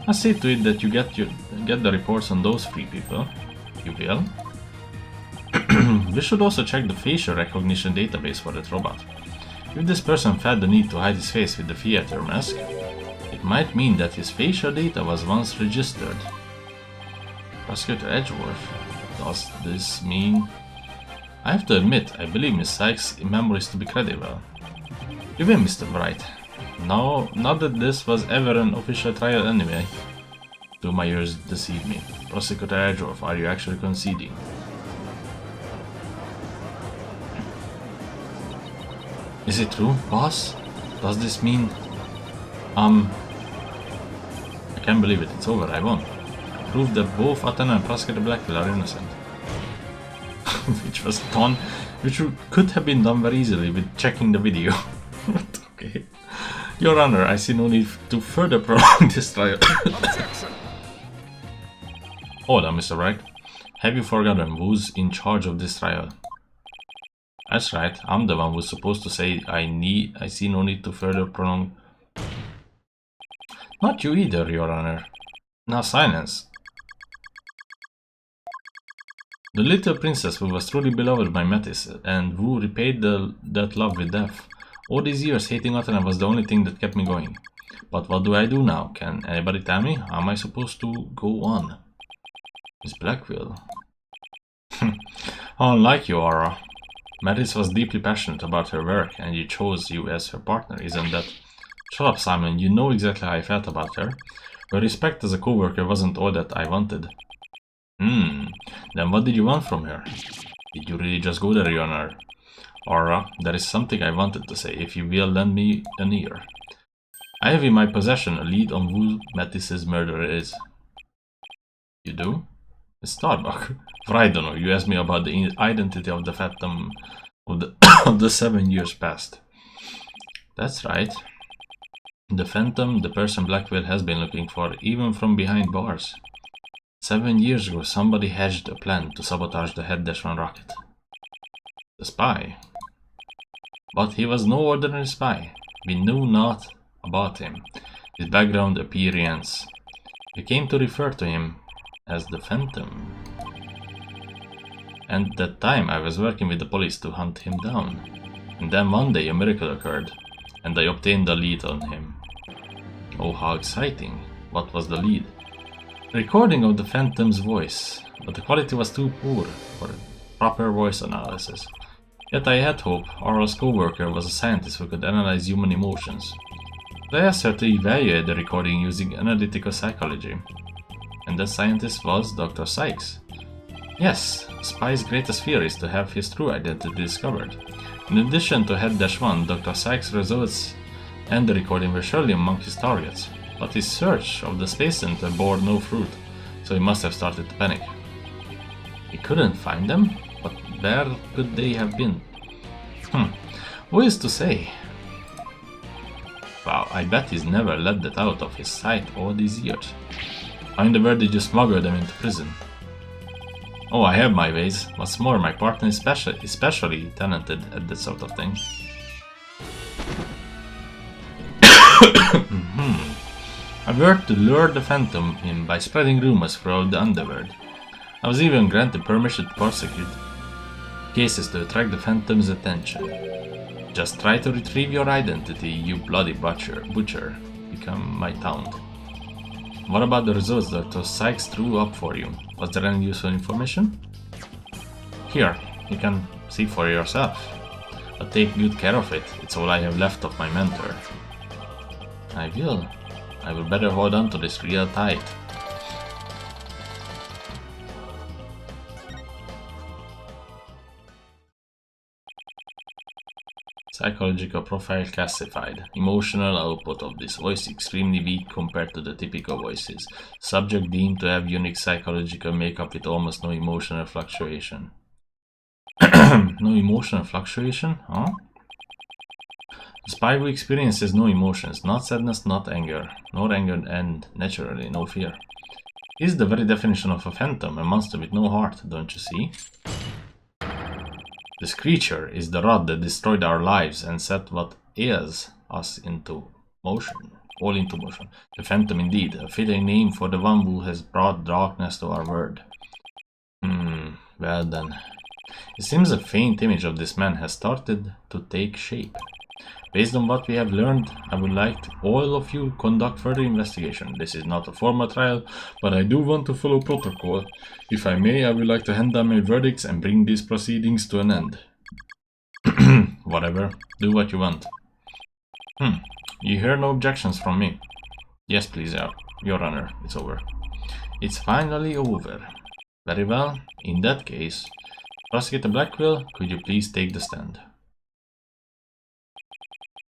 I'll see to it that you get the reports on those 3 people. You will? We should also check the facial recognition database for that robot. If this person felt the need to hide his face with the theater mask, it might mean that his facial data was once registered. Prosecutor Edgeworth, does this mean... I have to admit, I believe Miss Sykes' memories to be credible. You win, Mr. Wright. No, not that this was ever an official trial anyway. Do my ears deceive me? Prosecutor Edgeworth, are you actually conceding? Is it true, boss? Does this mean... I can't believe it, it's over, I won. I proved that both Athena and Prosecutor Blackwell are innocent. Which could have been done very easily with checking the video. Okay. Your Honor, I see no need to further prolong this trial. Hold on, Mr. Wright. Have you forgotten who's in charge of this trial? That's right, I'm the one who's supposed to say I see no need to further prolong. Not you either, Your Honor. Now silence. The little princess who was truly beloved by Metis and who repaid that love with death. All these years hating Athena was the only thing that kept me going. But what do I do now? Can anybody tell me? How am I supposed to go on? Miss Blackwell. Unlike you, Aura. Metis was deeply passionate about her work and she chose you as her partner, isn't that? Shut up, Simon, you know exactly how I felt about her. Her respect as a co-worker wasn't all that I wanted. Then what did you want from her? Did you really just go there, Your Honor? Aura, there is something I wanted to say, if you will lend me an ear. I have in my possession a lead on who Metis's murderer is. You do? It's Starbuck. For I don't know, you asked me about the identity of the Phantom of the 7 years past. That's right. The Phantom, the person Blackwell has been looking for, even from behind bars. 7 years ago, somebody hatched a plan to sabotage the Head-1 rocket. The spy. But he was no ordinary spy. We knew not about him, his background, appearance. We came to refer to him as the Phantom. And at that time I was working with the police to hunt him down. And then one day a miracle occurred, and I obtained a lead on him. Oh, how exciting. What was the lead? A recording of the Phantom's voice, but the quality was too poor for proper voice analysis. Yet I had hope. Aura's co-worker was a scientist who could analyze human emotions. I asked her to evaluate the recording using analytical psychology. And that scientist was Dr. Sykes. Yes, Spy's greatest fear is to have his true identity discovered. In addition to Head-1, Dr. Sykes' results and the recording were surely among his targets, but his search of the Space Center bore no fruit, so he must have started to panic. He couldn't find them? But where could they have been? Who is to say? Wow, I bet he's never let that out of his sight all these years. How in the world did you smuggle them into prison? Oh, I have my ways. What's more, my partner is especially talented at that sort of thing. I worked to lure the Phantom in by spreading rumors throughout the underworld. I was even granted permission to prosecute cases to attract the Phantom's attention. Just try to retrieve your identity, you bloody butcher. Become my taunt. What about the results Dr. Sykes threw up for you? Was there any useful information? Here, you can see for yourself. But take good care of it. It's all I have left of my mentor. I will. I will better hold on to this real tight. Psychological profile classified. Emotional output of this voice extremely weak compared to the typical voices. Subject deemed to have unique psychological makeup with almost no emotional fluctuation. No emotional fluctuation? Huh? The spy who experiences no emotions, not sadness, not anger, nor anger and, naturally, no fear. Is the very definition of a phantom, a monster with no heart, don't you see? This creature is the rod that destroyed our lives and set what ails us into motion. All into motion. The Phantom indeed, a fitting name for the one who has brought darkness to our world. Well then. It seems a faint image of this man has started to take shape. Based on what we have learned, I would like all of you to conduct further investigation. This is not a formal trial, but I do want to follow protocol. If I may, I would like to hand down my verdicts and bring these proceedings to an end. Whatever. Do what you want. You hear no objections from me? Yes, please, Your Honor. It's over. It's finally over. Very well. In that case, Prosecutor Blackwell, could you please take the stand?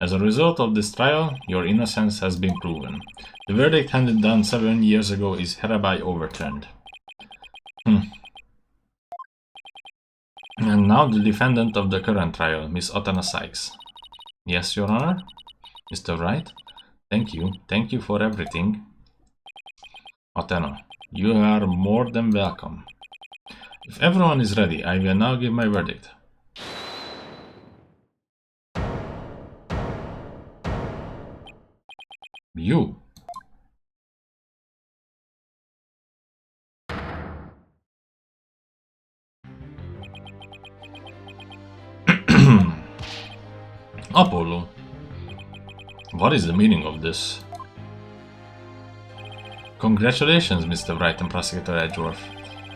As a result of this trial, your innocence has been proven. The verdict handed down 7 years ago is hereby overturned. And now the defendant of the current trial, Miss Otana Sykes. Yes, Your Honor? Mr. Wright? Thank you. Thank you for everything. Otana, you are more than welcome. If everyone is ready, I will now give my verdict. You. Apollo. What is the meaning of this? Congratulations, Mr. Wright and Prosecutor Edgeworth.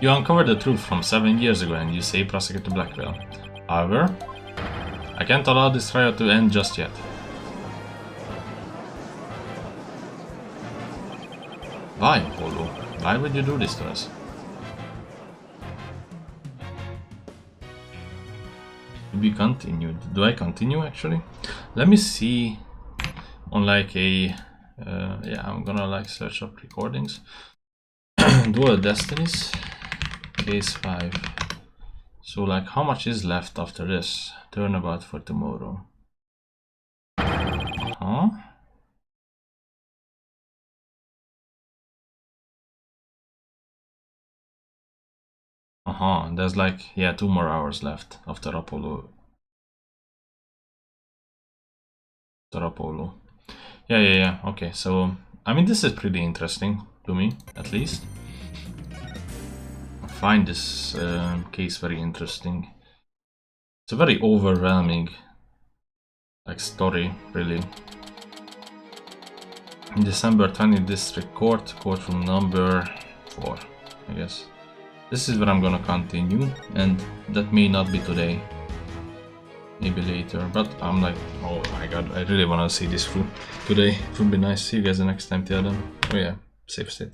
You uncovered the truth from 7 years ago and you say Prosecutor Blackwell. However, I can't allow this trial to end just yet. Why, Apollo? Why would you do this to us? To be continued. Do I continue actually? Let me see on like a... yeah, I'm gonna like search up recordings. Dual Destinies. Case 5. So like how much is left after this? Turnabout for tomorrow. Huh? There's like, yeah, 2 more hours left after Apollo. Yeah, okay, so, I mean, this is pretty interesting to me, at least. I find this case very interesting. It's a very overwhelming, like, story, really. In December 20 District Court, courtroom number 4, I guess. This is where I'm gonna continue, and that may not be today. Maybe later, but I'm like, oh my god, I really wanna see this through today. It would be nice. See you guys the next time. Till then, oh yeah, safe state.